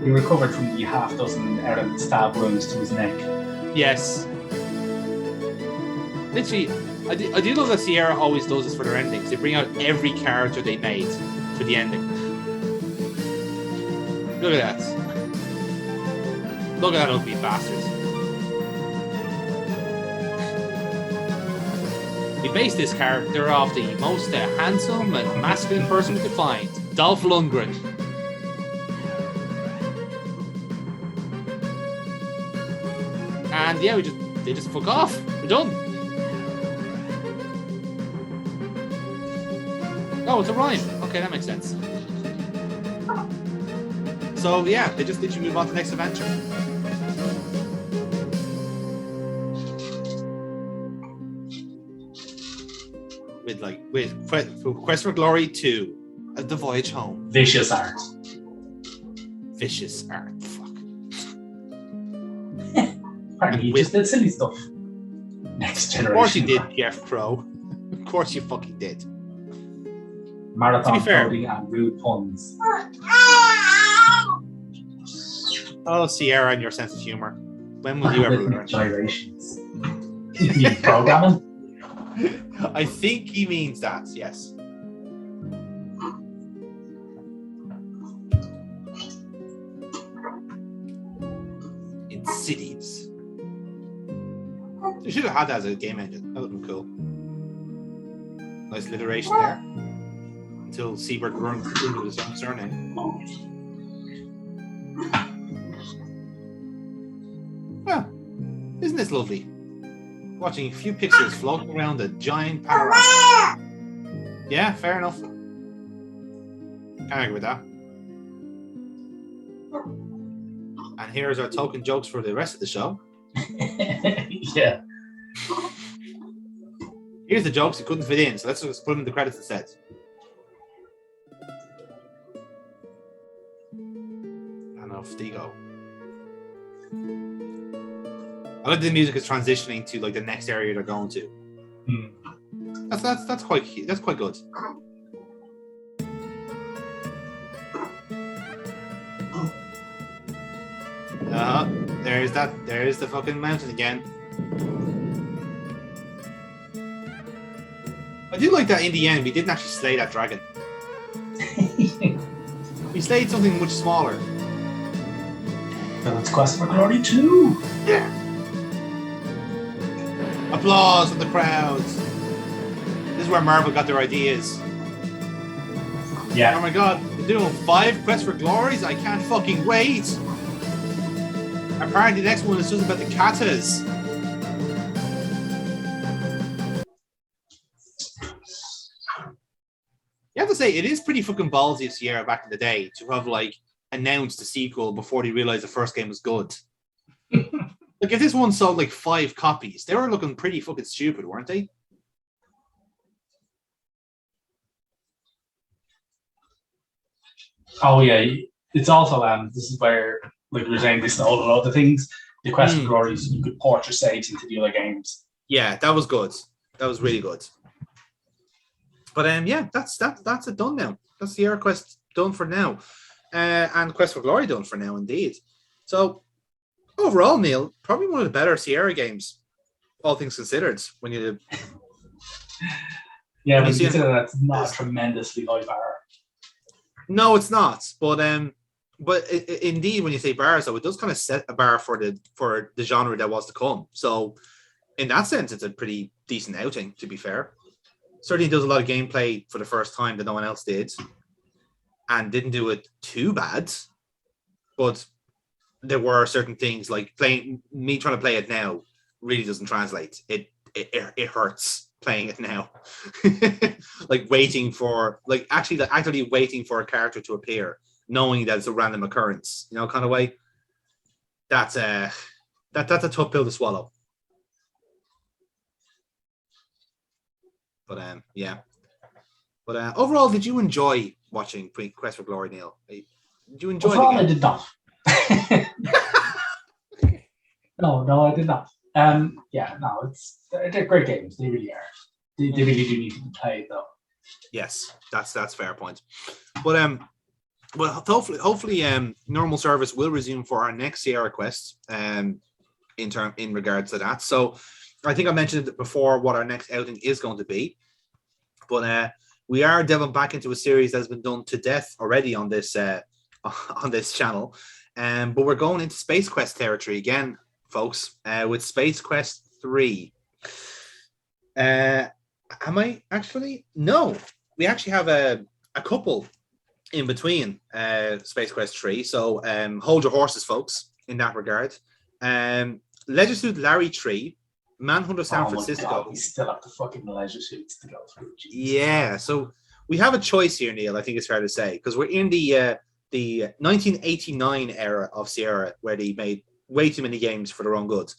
He recovered from the half-dozen errant stab wounds to his neck. Yes. Literally, I do love that Sierra always does this for their endings. They bring out every character they made for the ending. Look at that. Look at that ugly bastard. We based this character off the most handsome and masculine person we could find, Dolph Lundgren. And yeah, they just fuck off. We're done. Oh, it's a rhyme. Okay, that makes sense. So yeah, they just literally move on to the next adventure. With Quest for Glory 2, The Voyage Home. Vicious art. Vicious art. Fuck. Apparently he just did silly stuff. Next generation. Of course you did, Jeff Crow. Of course you fucking did. Marathon To be fair. coding and rude puns. Oh, Sierra and your sense of humor. When will you ever Rhythmic learn? gyrations. You programming? I think he means that, yes. In cities. They should have had that as a game engine. That would have been cool. Nice alliteration there. Until Seabird ruined his own surname. Well, isn't this lovely? Watching a few pixels floating around a giant panorama. Yeah, fair enough. Can't argue with that. And here's our token jokes for the rest of the show. Yeah. Here's the jokes that couldn't fit in, so let's just put them in the credits instead. And off they go. I like the music is transitioning to like the next area they're going to. Hmm. That's quite good. There's the fucking mountain again. I do like that in the end we didn't actually slay that dragon. We slayed something much smaller. Well, it's Quest for Glory 2. Yeah. Applause from the crowds. This is where Marvel got their ideas. Oh Yeah. my god, they're doing 5 Quest for Glories? I can't fucking wait! Apparently the next one is just about the katas. You have to say it is pretty fucking ballsy of Sierra back in the day to have like announced a sequel before they realized the first game was good. Like if this one sold like 5 copies, they were looking pretty fucking stupid, weren't they? Oh yeah, it's also this is where like we were saying, this stole a lot of things. The Quest for Glory, so you could port your saves into the other games. Yeah, that was good. That was really good. But yeah, that's it done now. That's the SierraQuest done for now, and Quest for Glory done for now, indeed. So overall, Neil, probably one of the better Sierra games, all things considered. When you yeah, when you consider that it's not a tremendously high bar. No, it's not. But indeed, when you say bars, though, it does kind of set a bar for the genre that was to come. So in that sense, it's a pretty decent outing, to be fair. Certainly does a lot of gameplay for the first time that no one else did, and didn't do it too bad. But there were certain things like trying to play it now really doesn't translate. It hurts playing it now. Like actually waiting for a character to appear, knowing that it's a random occurrence, kind of way. That's a tough pill to swallow. But yeah. But overall, did you enjoy watching Quest for Glory, Neil? Did you enjoy Overall, the game? I did not. No, I did not. Yeah, no, they're great games. They really are. They really do need to be played, though. Yes, that's fair point. But well, hopefully, normal service will resume for our next SierraQuest. In regards to that, so I think I mentioned it before what our next outing is going to be. But we are delving back into a series that's been done to death already on this channel, but we're going into Space Quest territory again, folks, with Space Quest 3. Am I actually? No, we actually have a couple in between Space Quest 3. So hold your horses, folks, in that regard. Leisure Suit Larry 3, Manhunter San Francisco. God, we still have the fucking leisure suits to go through. Jesus. Yeah, so we have a choice here, Neil. I think it's fair to say, because we're in the 1989 era of Sierra, where they made way too many games for their own good.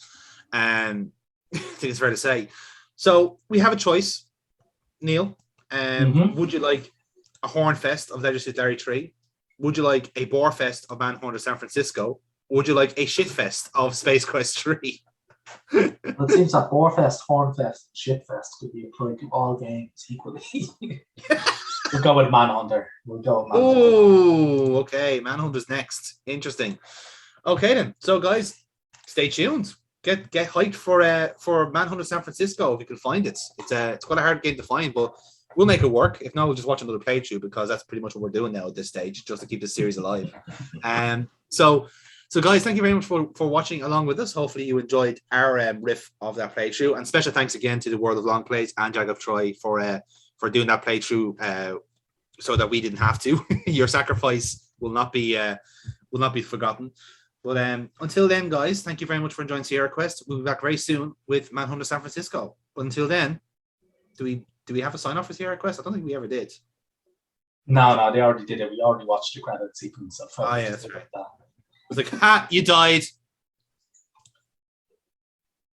And I think it's fair to say. So we have a choice, Neil. Would you like a Horn Fest of Leisure Suit Larry 3? Would you like a Boar Fest of Manhunter San Francisco? Or would you like a Shit Fest of Space Quest 3? Well, it seems that Boar Fest, Horn Fest, Shit Fest could be applied to all games equally. We'll go with Manhunter. Oh, okay. Manhunter's next. Interesting. Okay then. So guys, stay tuned. Get hyped for Manhunter San Francisco if you can find it. It's quite a hard game to find, but we'll make it work. If not, we'll just watch another playthrough, because that's pretty much what we're doing now at this stage, just to keep this series alive. So guys, thank you very much for watching along with us. Hopefully you enjoyed our riff of that playthrough, and special thanks again to the World of Long Plays and Jag of Troy for doing that playthrough so that we didn't have to. Your sacrifice will not be forgotten. But until then, guys, thank you very much for enjoying SierraQuest. We'll be back very soon with Manhunter San Francisco. But until then, do we have a sign off for SierraQuest? I don't think we ever did. No, they already did it. We already watched the credit sequence. Yeah, that's right. It was like, you died.